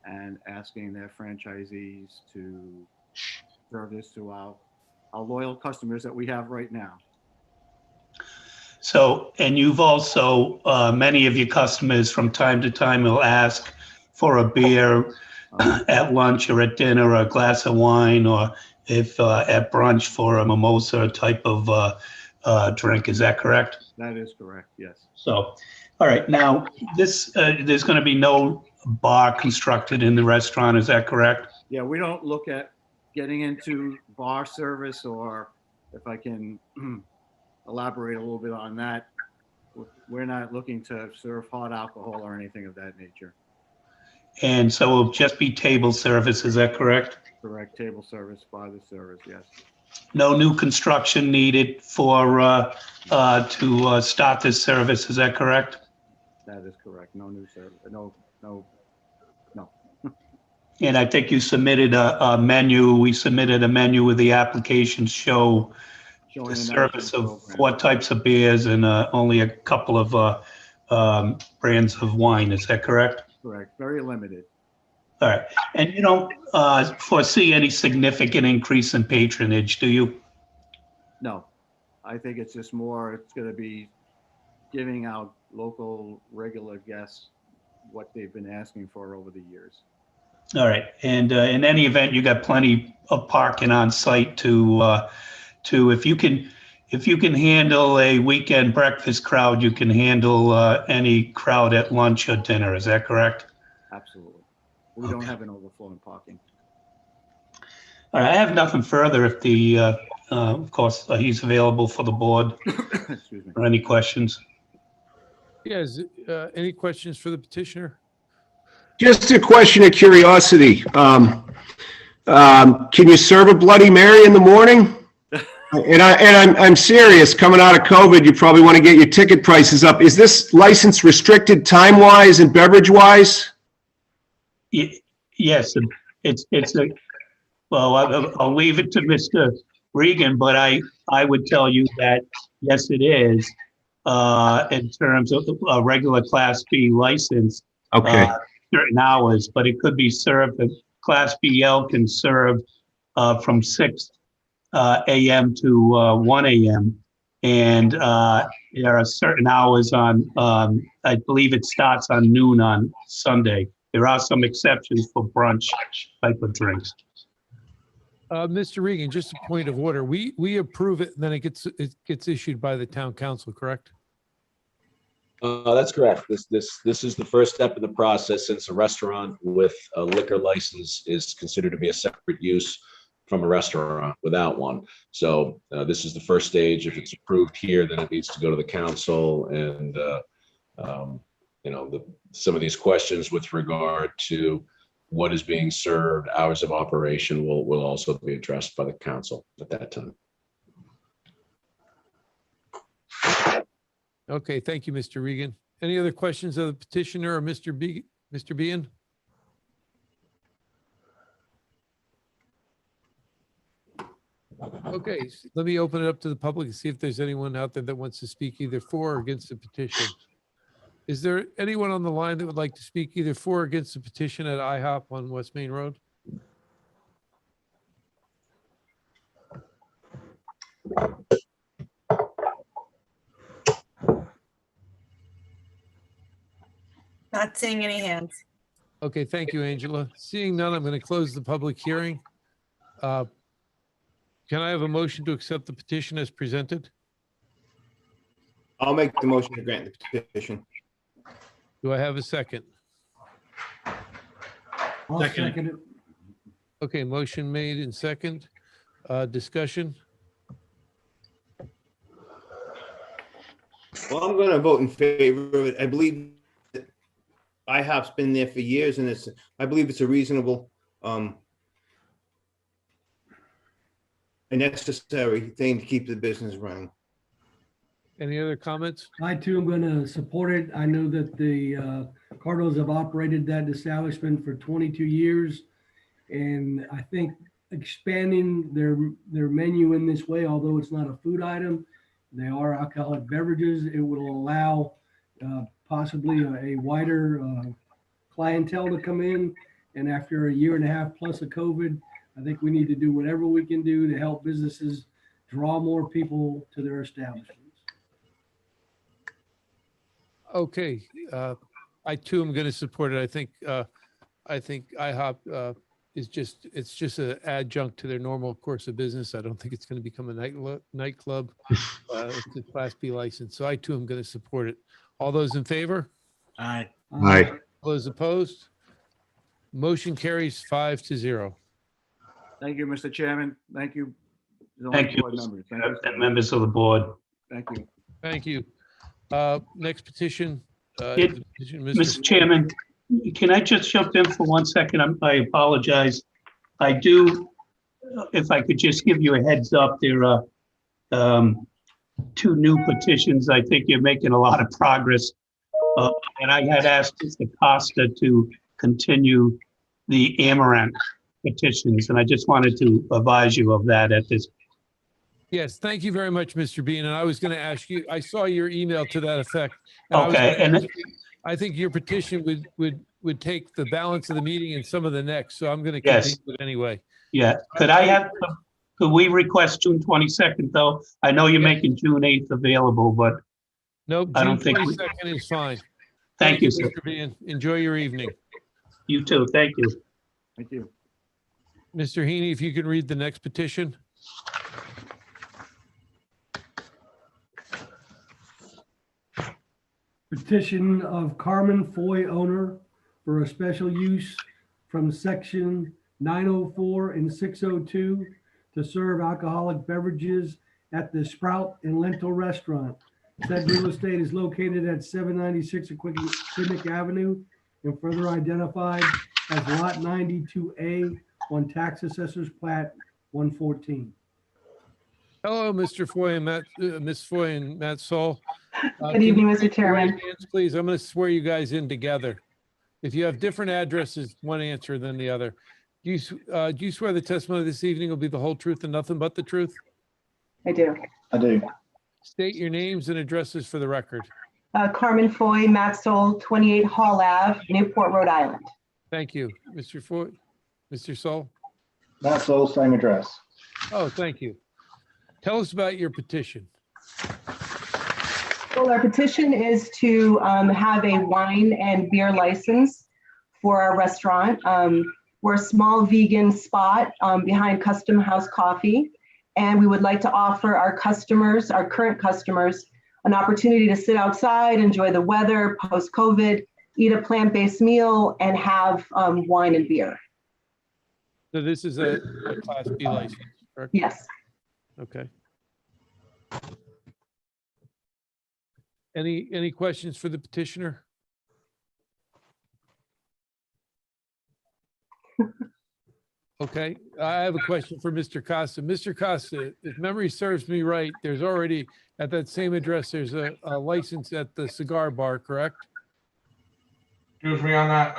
and asking their franchisees to serve this to our loyal customers that we have right now. So, and you've also, many of your customers from time to time will ask for a beer at lunch or at dinner, or a glass of wine, or if at brunch for a mimosa type of drink. Is that correct? That is correct, yes. So, all right, now this, there's going to be no bar constructed in the restaurant. Is that correct? Yeah, we don't look at getting into bar service, or if I can elaborate a little bit on that, we're not looking to serve hot alcohol or anything of that nature. And so it'll just be table service. Is that correct? Correct, table service, bar the service, yes. No new construction needed for to start this service. Is that correct? That is correct. No new service. No. And I think you submitted a menu. We submitted a menu with the applications show Showing the the service national of program. 4 types of beers and only a couple of brands of wine. Is that correct? Correct. Very limited. All right. And you don't foresee any significant increase in patronage, do you? No, I think it's just more, it's going to be giving out local regular guests what they've been asking for over the years. All right. And in any event, you got plenty of parking on site to if you can handle a weekend breakfast crowd, you can handle any crowd at lunch or dinner. Is that correct? Absolutely. We don't have an overflow in parking. All right. I have nothing further. If the of course he's available for the board. Excuse me. Or any questions? Yes. Any questions for the petitioner? Just a question of curiosity. Can you serve a Bloody Mary in the morning? And I'm serious. Coming out of COVID, you probably want to get your ticket prices up. Is this license restricted time-wise and beverage-wise? Yes, it's a, well, I'll leave it to Mr. Regan, but I would tell you that, yes, it is, in terms of a regular Class B license. Okay. Certain hours, but it could be served, Class BL can serve from 6 a.m. to 1 a.m. And there are certain hours on, I believe it starts on noon on Sunday. There are some exceptions for brunch type of drinks. Mr. Regan, just a point of order. We approve it and then it gets issued by the town council, correct? That's correct. This is the first step in the process, since a restaurant with a liquor license is considered to be a separate use from a restaurant without one. So this is the first stage. If it's approved here, then it needs to go to the council, and some of these questions with regard to what is being served, hours of operation will also be addressed by the council at that time. Okay, thank you, Mr. Regan. Any other questions of the petitioner or Mr. Bean? Okay, let me open it up to the public and see if there's anyone out there that wants to speak either for or against the petition. Is there anyone on the line that would like to speak either for or against the petition at IHOP on West Main Road? Not seeing any hands. Okay, thank you, Angela. Seeing none, I'm going to close the public hearing. Can I have a motion to accept the petition as presented? I'll make the motion to grant the petition. Do I have a second? I'll second it. Okay, motion made in second. Discussion? Well, I'm going to vote in favor of it. I believe that IHOP's been there for years, and I believe it's a reasonable, a necessary thing to keep the business running. Any other comments? I too am going to support it. I know that the Cardinals have operated that establishment for 22 years. And I think expanding their menu in this way, although it's not a food item, they are alcoholic beverages. It will allow possibly a wider clientele to come in. And after a year and a half plus of COVID, I think we need to do whatever we can do to help businesses draw more people to their establishments. Okay, I too am going to support it. I think IHOP is just an adjunct to their normal course of business. I don't think it's going to become a nightclub. It's a Class B license. So I too am going to support it. All those in favor? Aye. Aye. All those opposed? Motion carries 5-0. Thank you, Mr. Chairman. Thank you. Thank you, Board members. Thank you. and members of the board. Thank you. Thank you. Next petition. It- petition, Mr. Chairman, can I just jump in for 1 second? I apologize. I do, if I could just give you a heads up, there are 2 new petitions. I think you're making a lot of progress. And I had asked Mr. Costa to continue the Amaranth petitions, and I just wanted to advise you of that at this. Yes, thank you very much, Mr. Bean. And I was going to ask you, I saw your email to that effect. And I was Okay, gonna and ask you, I think your petition would take the balance of the meeting and some of the next, so I'm going to Yes. continue it anyway. Yeah, could we request June 22nd, though? I know you're making June 8th available, but No, I June don't think we- 22nd is fine. thank you, sir. Mr. Bean. Enjoy your evening. You too, thank you. Thank you. Mr. Heaney, if you could read the next petition. Petition of Carmen Foy, owner, for a special use from section 904 and 602 to serve alcoholic beverages at the Sprout and Lentil Restaurant. Said real estate is located at 796 Aquidneck Avenue and further identified as Lot 92A on Tax Assessor's Plat 114. Hello, Mr. Foy and Matt, Ms. Foy and Matt Saul. Good evening, Mr. Chairman. Please, I'm going to swear you guys in together. If you have different addresses, one answer than the other. Do you swear the testimony this evening will be the whole truth and nothing but the truth? I do. I do. State your names and addresses for the record. Carmen Foy, Matt Soul, 28 Hall Ave, Newport, Rhode Island. Thank you. Mr. Foy, Mr. Saul? That's all, same address. Oh, thank you. Tell us about your petition. Well, our petition is to have a wine and beer license for our restaurant. We're a small vegan spot behind Custom House Coffee, and we would like to offer our customers, our current customers, an opportunity to sit outside, enjoy the weather post-COVID, eat a plant-based meal, and have wine and beer. So this is a Class B license, correct? Yes. Okay. Any questions for the petitioner? Okay, I have a question for Mr. Costa. Mr. Costa, if memory serves me right, there's already, at that same address, there's a license at the cigar bar, correct? Excuse me on that,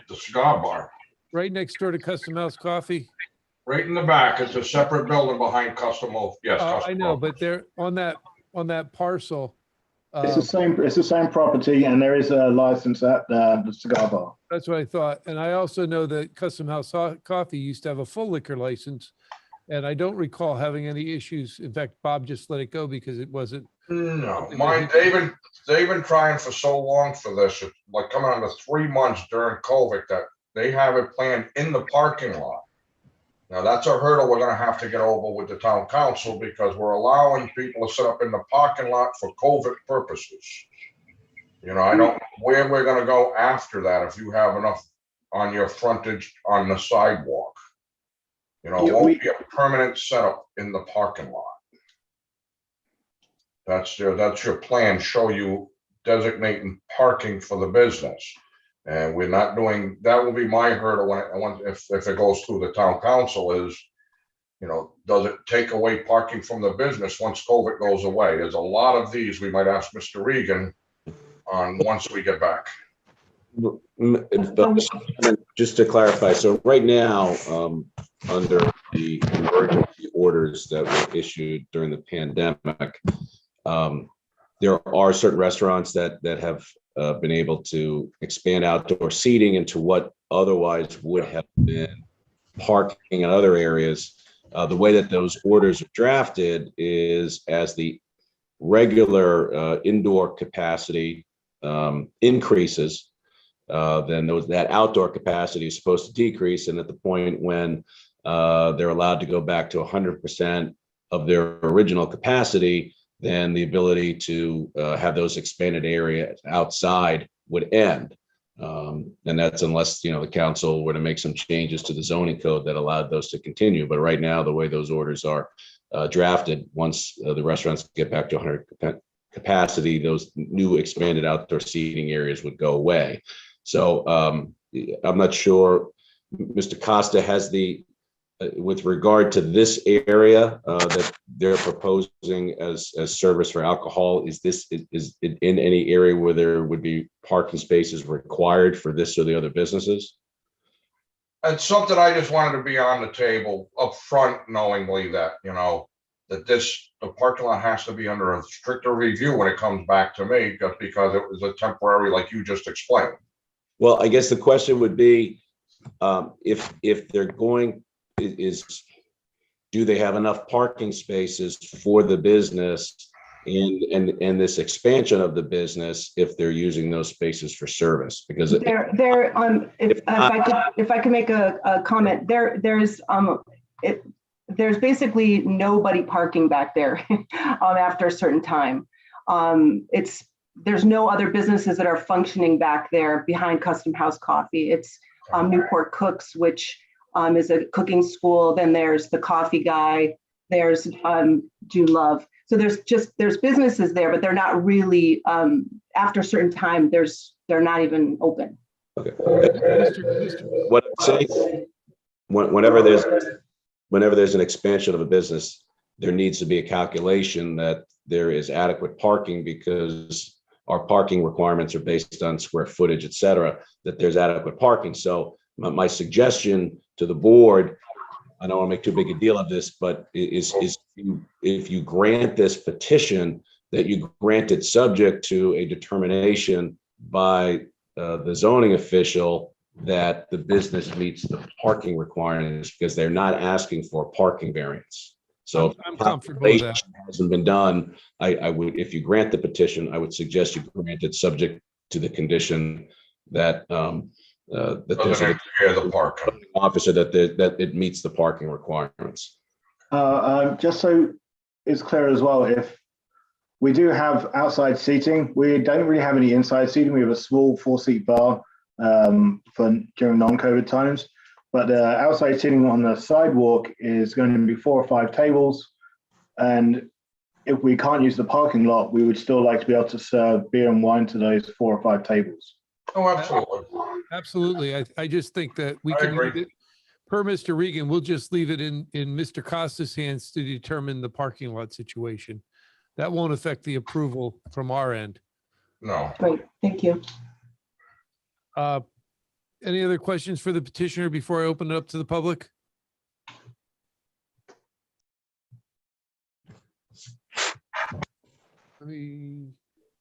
the cigar bar, Right next door to Custom House Coffee? right in the back, it's a separate building behind Custom Oak, yes. I Custom know, Oak. but they're on that parcel. It's the same property, and there is a license at the cigar bar. That's what I thought. And I also know that Custom House Coffee used to have a full liquor license. And I don't recall having any issues. In fact, Bob just let it go because it wasn't. No, mine, they've been trying for so long for this, it's like coming on to 3 months during COVID that they have it planned in the parking lot. Now, that's a hurdle we're gonna have to get over with the town council because we're allowing people to sit up in the parking lot for COVID purposes. You know, I don't, where we're gonna go after that if you have enough on your frontage on the sidewalk. You know, it won't be a permanent setup in the parking lot. That's your plan, show you designating parking for the business. And we're not doing, that will be my hurdle if it goes through the town council is, does it take away parking from the business once COVID goes away? There's a lot of these we might ask Mr. Regan on once we get back. Just to clarify, so right now, under the emergency orders that were issued during the pandemic, there are certain restaurants that have been able to expand outdoor seating into what otherwise would have been parking in other areas. The way that those orders are drafted is as the regular indoor capacity increases, then that outdoor capacity is supposed to decrease. And at the point when they're allowed to go back to 100% of their original capacity, then the ability to have those expanded areas outside would end. And that's unless, the council were to make some changes to the zoning code that allowed those to continue. But right now, the way those orders are drafted, once the restaurants get back to 100% capacity, those new expanded outdoor seating areas would go away. So I'm not sure, Mr. Costa has with regard to this area that they're proposing as service for alcohol, is it in any area where there would be parking spaces required for this or the other businesses? It's something I just wanted to be on the table up front, knowingly that, that the parking lot has to be under a stricter review when it comes back to me, just because it was a temporary, like you just explained. Well, I guess the question would be, if they're going, do they have enough parking spaces for the business and this expansion of the business if they're using those spaces for service? Because if I could make a comment, there's basically nobody parking back there after a certain time. There's no other businesses that are functioning back there behind Custom House Coffee. It's Newport Cooks, which is a cooking school. Then there's the coffee guy. There's June Love. So there's businesses there, but they're not really after a certain time. They're not even open. Okay. What I'm saying, whenever there's an expansion of a business, there needs to be a calculation that there is adequate parking, because our parking requirements are based on square footage, et cetera, that there's adequate parking. So my suggestion to the board, I don't want to make too big a deal of this, but is if you grant this petition, that you grant it subject to a determination by the zoning official that the business meets the parking requirements, because they're not asking for a parking variance. So I'm comfortable with that. Hasn't been done. I would, if you grant the petition, I would suggest you grant it subject to the condition that that there's the parking officer that it meets the parking requirements. Just so it's clear as well, if we do have outside seating, we don't really have any inside seating. We have a small 4-seat bar for during non-COVID times. But outside seating on the sidewalk is going to be 4 or 5 tables. And if we can't use the parking lot, we would still like to be able to serve beer and wine to those 4 or 5 tables. Oh, absolutely. Absolutely. I just think that we can leave it, per Mr. Regan, we'll just leave it in Mr. Costa's hands to determine the parking lot situation. That won't affect the approval from our end. No. Great, thank you. Any other questions for the petitioner before I open it up to the public? Let me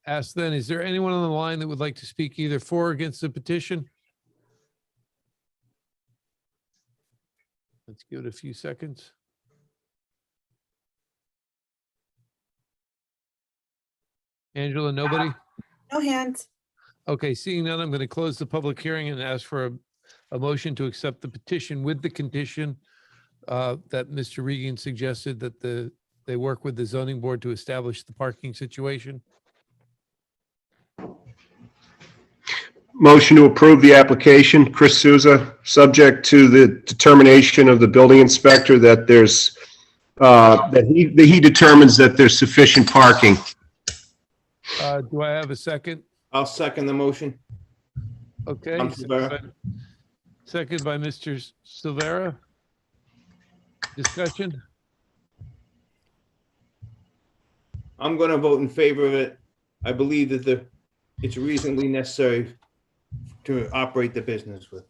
ask then, is there anyone on the line that would like to speak either for or against the petition? Let's give it a few seconds. Angela, nobody? No hands. Okay, seeing none, I'm going to close the public hearing and ask for a motion to accept the petition with the condition that Mr. Regan suggested, that they work with the zoning board to establish the parking situation. Motion to approve the application, Chris Souza, subject to the determination of the building inspector that there's that he determines that there's sufficient parking. Do I have a second? I'll second the motion. Okay. I'm Silvera. Second by Mr. Silvera. Discussion? I'm going to vote in favor of it. I believe that it's reasonably necessary to operate the business with.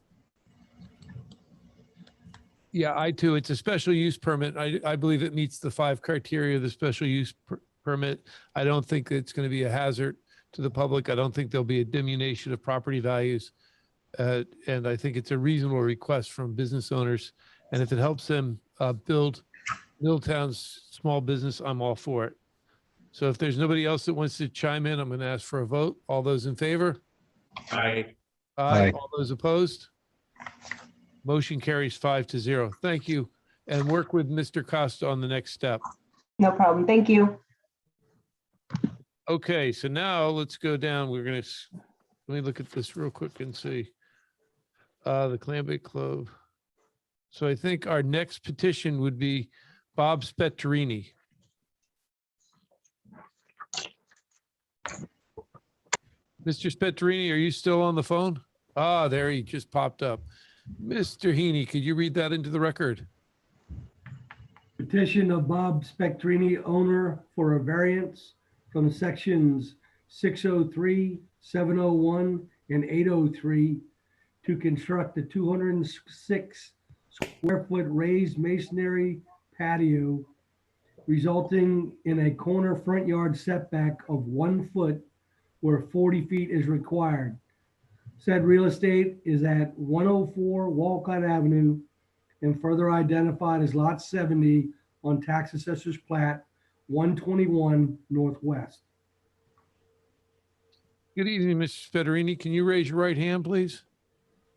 Yeah, I too. It's a special use permit. I believe it meets the 5 criteria of the special use permit. I don't think it's going to be a hazard to the public. I don't think there'll be a diminution of property values. And I think it's a reasonable request from business owners. And if it helps them build Middletown's small business, I'm all for it. So if there's nobody else that wants to chime in, I'm going to ask for a vote. All those in favor? Aye. Aye. All those opposed? Motion carries 5-0. Thank you. And work with Mr. Costa on the next step. No problem. Thank you. Okay, so now let's go down. We're going to, let me look at this real quick and see. The Clambake Club. So I think our next petition would be Bob Spetterini. Mr. Spetterini, are you still on the phone? Ah, there he just popped up. Mr. Heaney, could you read that into the record? Petition of Bob Spectrini, owner, for a variance from sections 603, 701, and 803 to construct a 206 square foot raised masonry patio resulting in a corner front yard setback of 1 foot where 40 feet is required. Said real estate is at 104 Walcott Avenue and further identified as Lot 70 on Tax Assessor's Plat 121 Northwest. Good evening, Mr. Spetterini. Can you raise your right hand, please?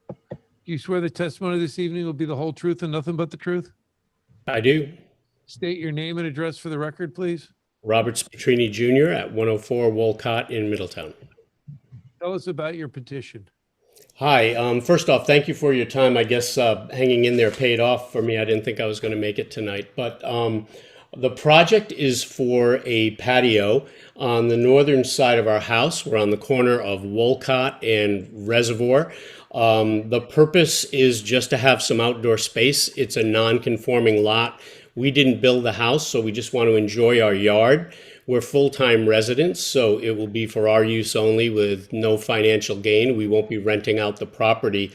Do you swear the testimony this evening will be the whole truth and nothing but the truth? I do. State your name and address for the record, please. Robert Spetrini Jr. at 104 Wolcott in Middletown. Tell us about your petition. Hi. First off, thank you for your time. I guess hanging in there paid off for me. I didn't think I was going to make it tonight. But the project is for a patio on the northern side of our house. We're on the corner of Wolcott and Reservoir. The purpose is just to have some outdoor space. It's a non-conforming lot. We didn't build the house, so we just want to enjoy our yard. We're full-time residents, so it will be for our use only with no financial gain. We won't be renting out the property.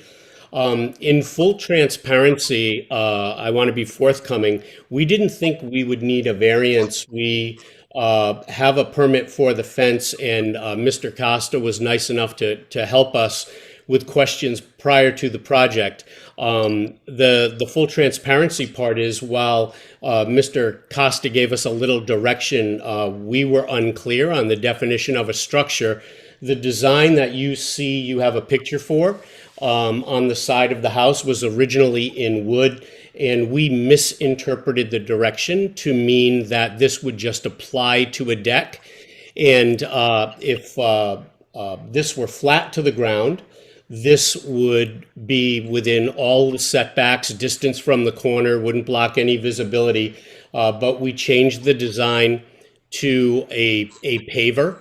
In full transparency, I want to be forthcoming. We didn't think we would need a variance. We have a permit for the fence, and Mr. Costa was nice enough to help us with questions prior to the project. The full transparency part is while Mr. Costa gave us a little direction, we were unclear on the definition of a structure. The design that you see, you have a picture for on the side of the house was originally in wood, and we misinterpreted the direction to mean that this would just apply to a deck. And if this were flat to the ground, this would be within all the setbacks, distance from the corner, wouldn't block any visibility. But we changed the design to a paver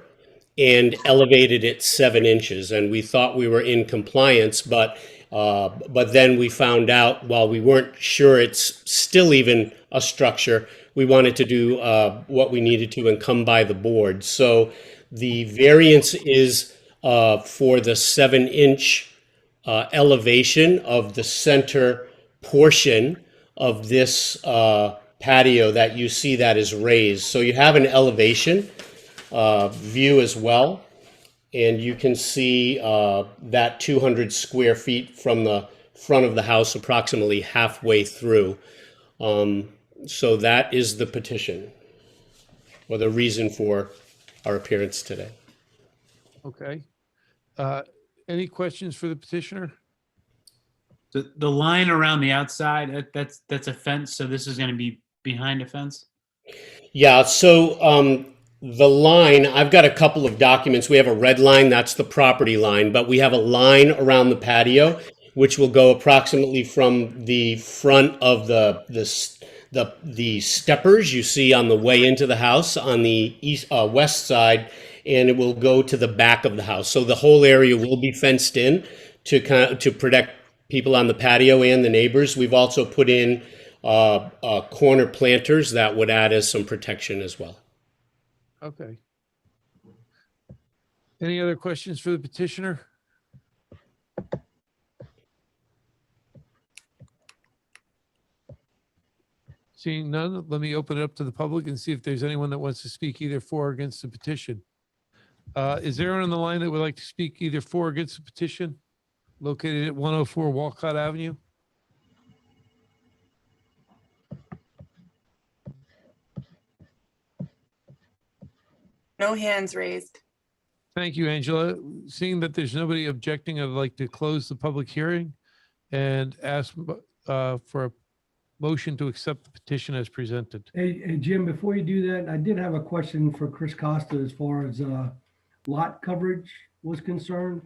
and elevated it 7 inches. And we thought we were in compliance, but then we found out while we weren't sure it's still even a structure, we wanted to do what we needed to and come by the board. So the variance is for the 7-inch elevation of the center portion of this patio that you see that is raised. So you have an elevation view as well, and you can see that 200 square feet from the front of the house, approximately halfway through. So that is the petition, or the reason for our appearance today. Okay. Any questions for the petitioner? The line around the outside, that's a fence, so this is going to be behind a fence? Yeah, so the line, I've got a couple of documents. We have a red line, that's the property line, but we have a line around the patio, which will go approximately from the front of the the steppers you see on the way into the house on the west side, and it will go to the back of the house. So the whole area will be fenced in to protect people on the patio and the neighbors. We've also put in corner planters that would add as some protection as well. Okay. Any other questions for the petitioner? Seeing none, let me open it up to the public and see if there's anyone that wants to speak either for or against the petition. Is there anyone on the line that would like to speak either for or against the petition located at 104 Walcott Avenue? No hands raised. Thank you, Angela. Seeing that there's nobody objecting, I'd like to close the public hearing and ask for a motion to accept the petition as presented. Hey, Jim, before you do that, I did have a question for Chris Costa as far as lot coverage was concerned.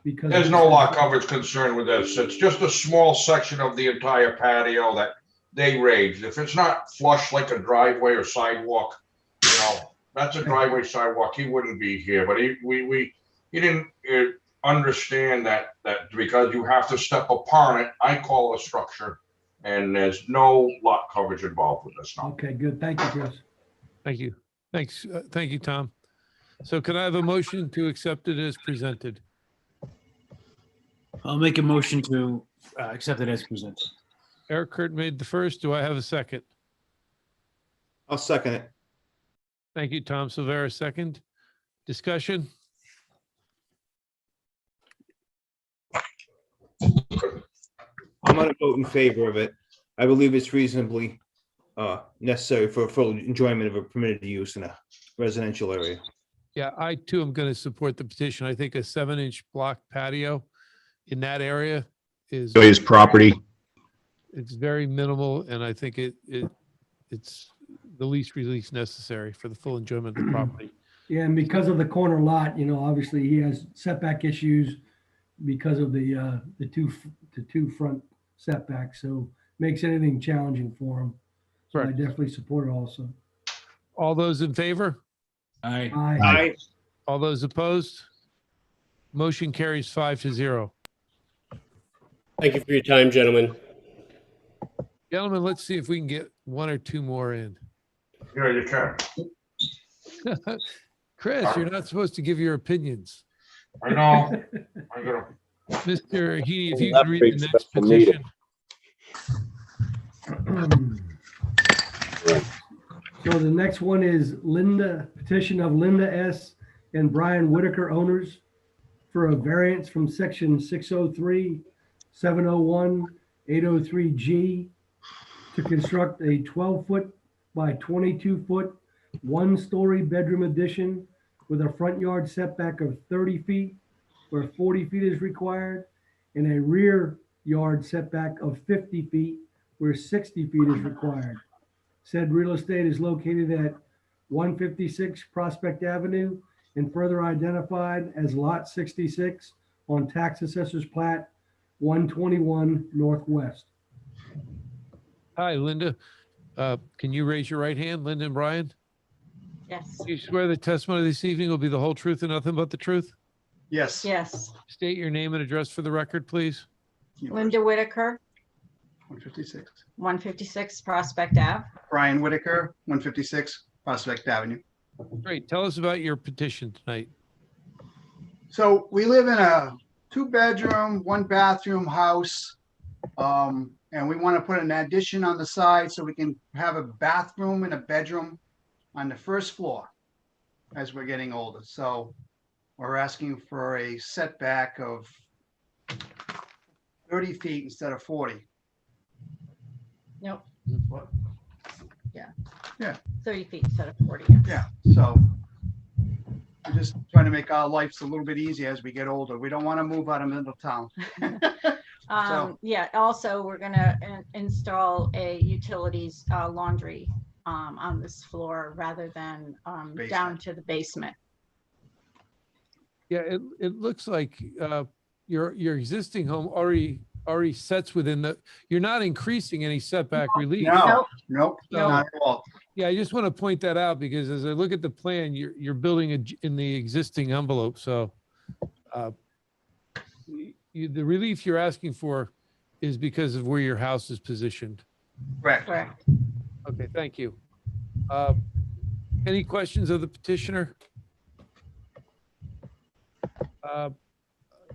Because There's no lot coverage concern with this. It's just a small section of the entire patio that they raised. If it's not flush like a driveway or sidewalk, you know, that's a driveway sidewalk, he wouldn't be here. But he didn't understand that because you have to step upon it, I call it a structure, and there's no lot coverage involved with this now. Okay, good. Thank you, Chris. Thank you. Thanks. Thank you, Tom. So can I have a motion to accept it as presented? I'll make a motion to accept it as presented. Eric Kurt made the first. Do I have a second? I'll second it. Thank you, Tom Silvera, second. Discussion? I'm going to vote in favor of it. I believe it's reasonably necessary for full enjoyment of a permitted use in a residential area. Yeah, I too am going to support the petition. I think a 7-inch block patio in that area is His property. it's very minimal, and I think it's the least release necessary for the full enjoyment of the property. Yeah, and because of the corner lot, you know, obviously he has setback issues because of the two front setbacks, so makes anything challenging for him. So I Correct. definitely support it also. All those in favor? Aye. Aye. All those opposed? Motion carries 5-0. Thank you for your time, gentlemen. Gentlemen, let's see if we can get one or two more in. Yeah, you can. Chris, you're not supposed to give your opinions. I know. I'm gonna. Mr. Heaney, if you That can read big the next special meeting. petition. So the next one is petition of Linda S. and Brian Whitaker, owners, for a variance from section 603, 701, 803G to construct a 12-foot by 22-foot, one-story bedroom addition with a front yard setback of 30 feet where 40 feet is required, and a rear yard setback of 50 feet where 60 feet is required. Said real estate is located at 156 Prospect Avenue and further identified as Lot 66 on Tax Assessor's Plat 121 Northwest. Hi, Linda. Can you raise your right hand, Linda and Brian? Yes. Do you swear the testimony this evening will be the whole truth and nothing but the truth? Yes. Yes. State your name and address for the record, please. Linda Whitaker, 156. 156 Prospect Ave. Brian Whitaker, 156 Prospect Avenue. Great. Tell us about your petition tonight. So we live in a 2-bedroom, 1-bathroom house. And we want to put an addition on the side so we can have a bathroom and a bedroom on the first floor as we're getting older. So we're asking for a setback of 30 feet instead of 40. Nope. What? Yeah. Yeah. 30 feet instead of 40. Yeah, so we're just trying to make our lives a little bit easier as we get older. We don't want to move out of Middletown. Yeah, also we're gonna install a utilities laundry on this floor rather than down to the basement. Yeah, it looks like your existing home already already sets within the, you're not increasing any setback relief. No, nope, So- not at all. Yeah, I just want to point that out because as I look at the plan, you're building in the existing envelope, so the relief you're asking for is because of where your house is positioned. Correct. Okay, thank you. Any questions of the petitioner?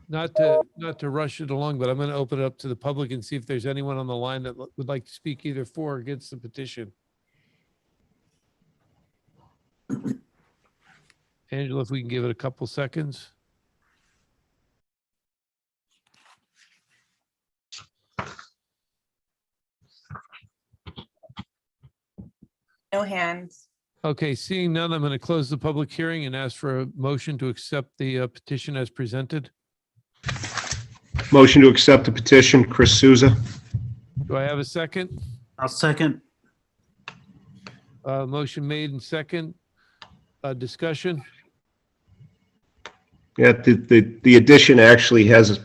Not to rush it along, but I'm going to open it up to the public and see if there's anyone on the line that would like to speak either for or against the petition. Angela, if we can give it a couple seconds. No hands. Okay, seeing none, I'm going to close the public hearing and ask for a motion to accept the petition as presented. Motion to accept the petition, Chris Souza. Do I have a second? I'll second. Motion made and second. Discussion? Yeah, the addition actually has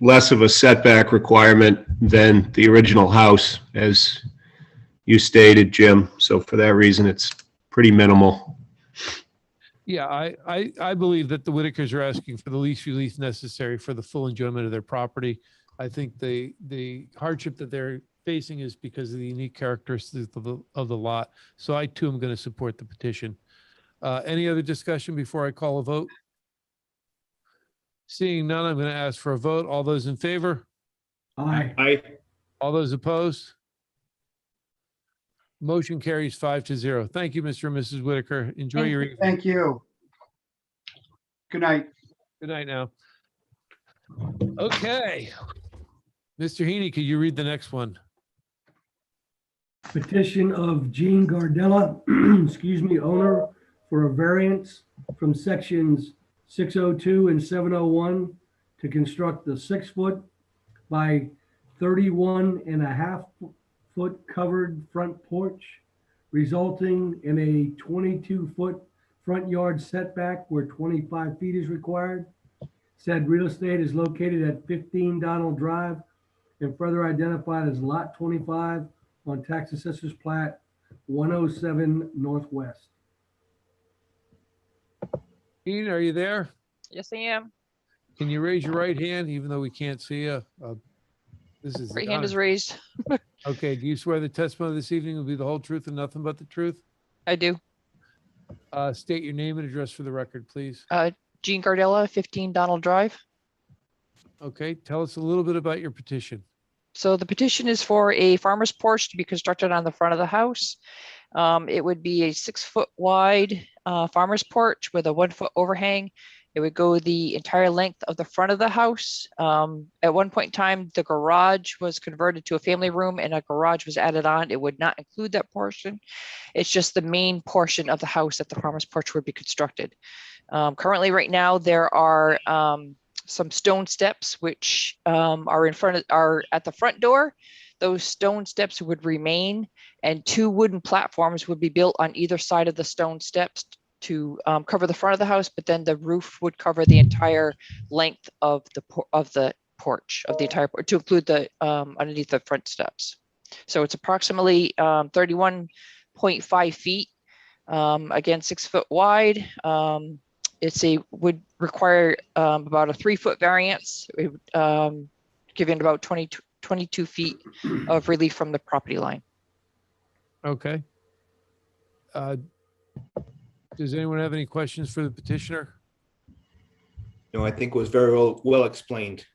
less of a setback requirement than the original house, as you stated, Jim. So for that reason, it's pretty minimal. Yeah, I believe that the Whitakers are asking for the least relief necessary for the full enjoyment of their property. I think the hardship that they're facing is because of the unique characteristics of the lot. So I too am going to support the petition. Any other discussion before I call a vote? Seeing none, I'm going to ask for a vote. All those in favor? Aye. Aye. All those opposed? Motion carries 5-0. Thank you, Mr. and Mrs. Whitaker. Enjoy your evening. Thank you. Good night. Good night now. Okay. Mr. Heaney, could you read the next one? Petition of Gene Gardella, excuse me, owner for a variance from sections 602 and 701 to construct the 6-foot by 31.5-foot covered front porch, resulting in a 22-foot front yard setback where 25 feet is required. Said real estate is located at 15 Donald Drive and further identified as Lot 25 on Tax Assessor's Plat 107 Northwest. Ian, are you there? Yes, I am. Can you raise your right hand, even though we can't see you? This is Right hand is raised. Okay. Do you swear the testimony this evening will be the whole truth and nothing but the truth? I do. State your name and address for the record, please. Gene Gardella, 15 Donald Drive. Okay. Tell us a little bit about your petition. So the petition is for a farmer's porch to be constructed on the front of the house. It would be a 6-foot wide farmer's porch with a 1-foot overhang. It would go the entire length of the front of the house. At one point in time, the garage was converted to a family room and a garage was added on. It would not include that portion. It's just the main portion of the house that the farmer's porch would be constructed. Currently, right now, there are some stone steps which are at the front door. Those stone steps would remain, and 2 wooden platforms would be built on either side of the stone steps to cover the front of the house, but then the roof would cover the entire length of the porch, of the entire porch, to include the underneath the front steps. So it's approximately 31.5 feet, again, 6 foot wide. Would require about a 3-foot variance, giving about 22 feet of relief from the property line. Okay. Does anyone have any questions for the petitioner? No, I think it was very well explained.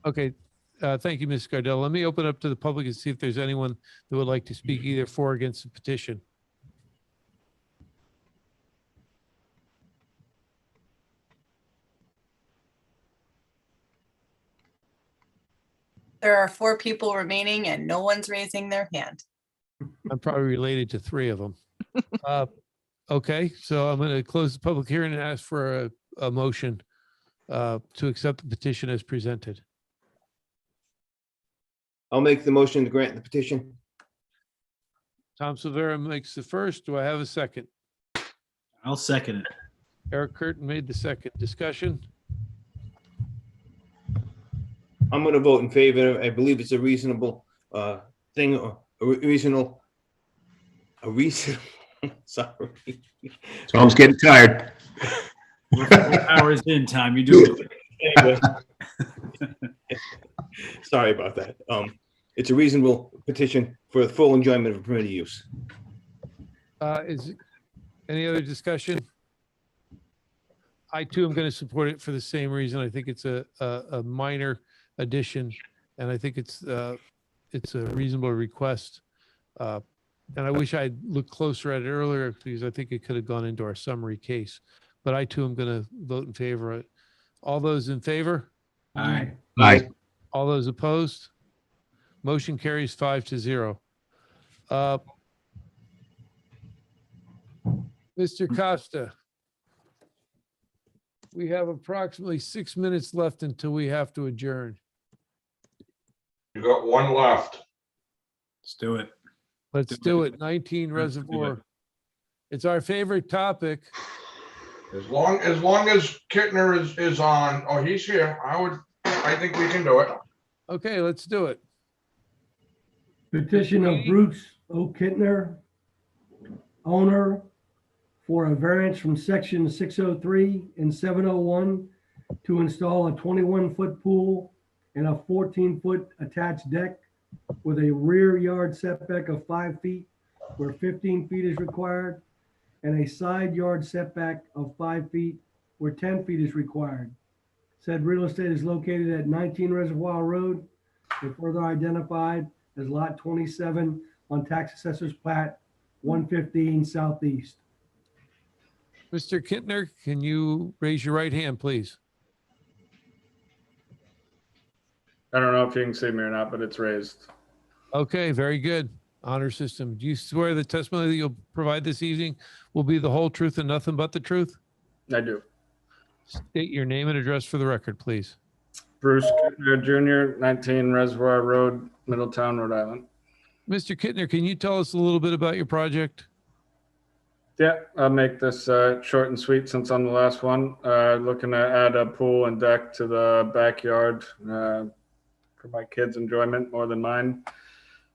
Okay. Thank you, Ms. Gardella. Let me open up to the public and see if there's anyone that would like to speak either for or against the petition. There are 4 people remaining and no one's raising their hand. I'm probably related to 3 of them. Okay, so I'm going to close the public hearing and ask for a motion to accept the petition as presented. I'll make the motion to grant the petition. Tom Silvera makes the first. Do I have a second? I'll second it. Eric Curtin made the second. Discussion? I'm going to vote in favor. I believe it's a reasonable thing, or a reasonable, sorry. Tom's getting tired. We're hours in, Tom. You do it. Sorry about that. It's a reasonable petition for the full enjoyment of permitted use. Is any other discussion? I too am going to support it for the same reason. I think it's a minor addition, and I think it's a reasonable request. And I wish I'd looked closer at it earlier because I think it could have gone into our summary case. But I too am going to vote in favor of it. All those in favor? Aye. Aye. All those opposed? Motion carries 5-0. Mr. Costa, we have approximately 6 minutes left until we have to adjourn. You got one left. Let's do it. Let's do it. 19 Reservoir. It's our favorite topic. As long as Kittner is on, oh, he's here. I think we can do it. Okay, let's do it. Petition of Bruce O. Kittner, owner, for a variance from section 603 and 701 to install a 21-foot pool and a 14-foot attached deck with a rear yard setback of 5 feet where 15 feet is required, and a side yard setback of 5 feet where 10 feet is required. Said real estate is located at 19 Reservoir Road and further identified as Lot 27 on Tax Assessor's Plat 115 Southeast. Mr. Kittner, can you raise your right hand, please? I don't know if you can see me or not, but it's raised. Okay, very good. Honor system. Do you swear the testimony that you'll provide this evening will be the whole truth and nothing but the truth? I do. State your name and address for the record, please. Bruce Kittner Jr., 19 Reservoir Road, Middletown, Rhode Island. Mr. Kittner, can you tell us a little bit about your project? Yeah, I'll make this short and sweet since I'm the last one. Looking to add a pool and deck to the backyard for my kids' enjoyment more than mine.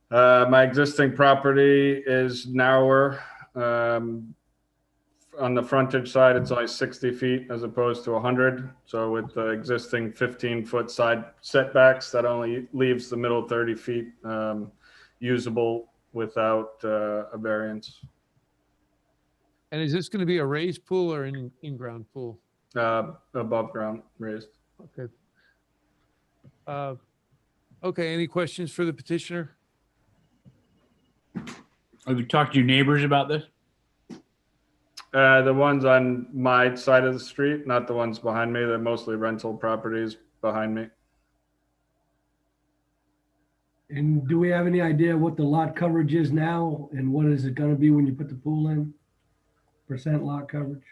My existing property is narrower. On the frontage side, it's only 60 feet as opposed to 100. So with the existing 15-foot side setbacks, that only leaves the middle 30 feet usable without a variance. And is this going to be a raised pool or an in-ground pool? Above ground, raised. Okay. Okay, any questions for the petitioner? Have you talked to your neighbors about this? The ones on my side of the street, not the ones behind me. They're mostly rental properties behind me. And do we have any idea what the lot coverage is now and what is it going to be when you put the pool in? Percent lot coverage?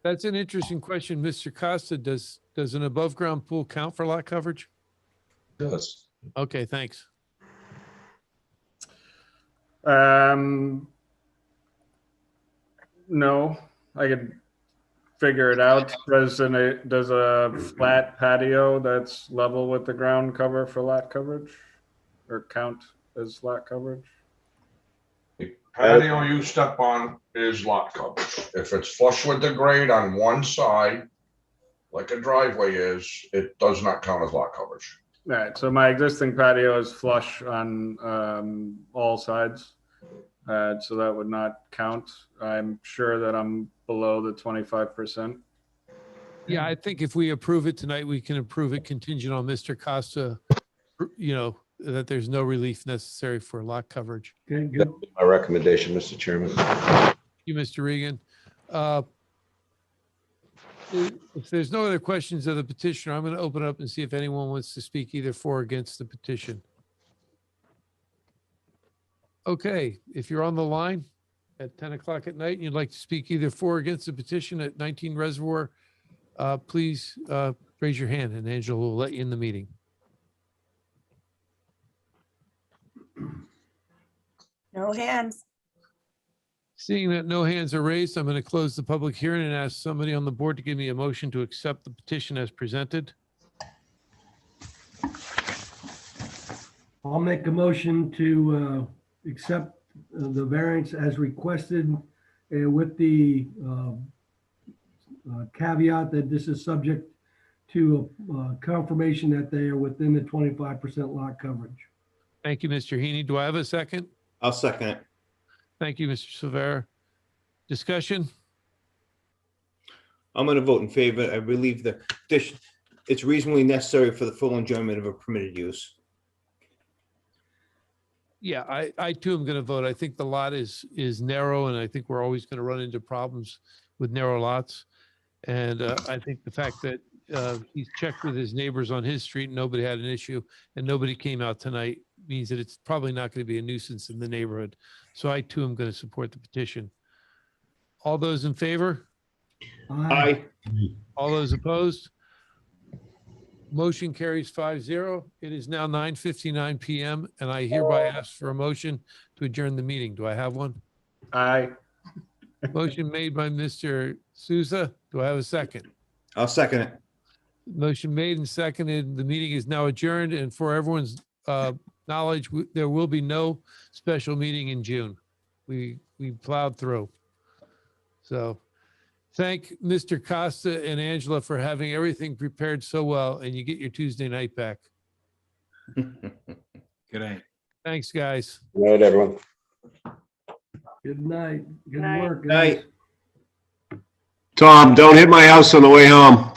That's an interesting question. Mr. Costa, does an above ground pool count for lot coverage? Yes. Okay, thanks. No, I could figure it out. Does a flat patio that's level with the ground cover for lot coverage or count as lot coverage? Patio you step on is lot coverage. If it's flush with the grade on one side, like a driveway is, it does not count as lot coverage. All right, so my existing patio is flush on all sides. So that would not count. I'm sure that I'm below the 25%. Yeah, I think if we approve it tonight, we can approve it contingent on Mr. Costa, that there's no relief necessary for lot coverage. Okay, That good. would be my recommendation, Mr. Chairman. Thank you, Mr. Regan. If there's no other questions of the petitioner, I'm going to open up and see if anyone wants to speak either for or against the petition. Okay, if you're on the line at 10 o'clock at night and you'd like to speak either for or against the petition at 19 Reservoir, please raise your hand and Angela will let you in the meeting. No hands. Seeing that no hands are raised, I'm going to close the public hearing and ask somebody on the board to give me a motion to accept the petition as presented. I'll make a motion to accept the variance as requested with the caveat that this is subject to confirmation that they are within the 25% lot coverage. Thank you, Mr. Heaney. Do I have a second? I'll second it. Thank you, Mr. Silvera. Discussion? I'm going to vote in favor. I believe the petition, it's reasonably necessary for the full enjoyment of a permitted use. Yeah, I too am going to vote. I think the lot is narrow, and I think we're always going to run into problems with narrow lots. And I think the fact that he's checked with his neighbors on his street, and nobody had an issue, and nobody came out tonight, means that it's probably not going to be a nuisance in the neighborhood. So I too am going to support the petition. All those in favor? Aye. All those opposed? Motion carries 5-0. It is now 9:59 PM, and I hereby ask for a motion to adjourn the meeting. Do I have one? Aye. Motion made by Mr. Souza. Do I have a second? I'll second it. Motion made and seconded. The meeting is now adjourned, and for everyone's knowledge, there will be no special meeting in June. We plowed through. So thank Mr. Costa and Angela for having everything prepared so well, and you get your Tuesday night back. Good night. Thanks, guys. Good night, everyone. Good night. Good Night. work, guys. Night. Tom, don't hit my house on the way home.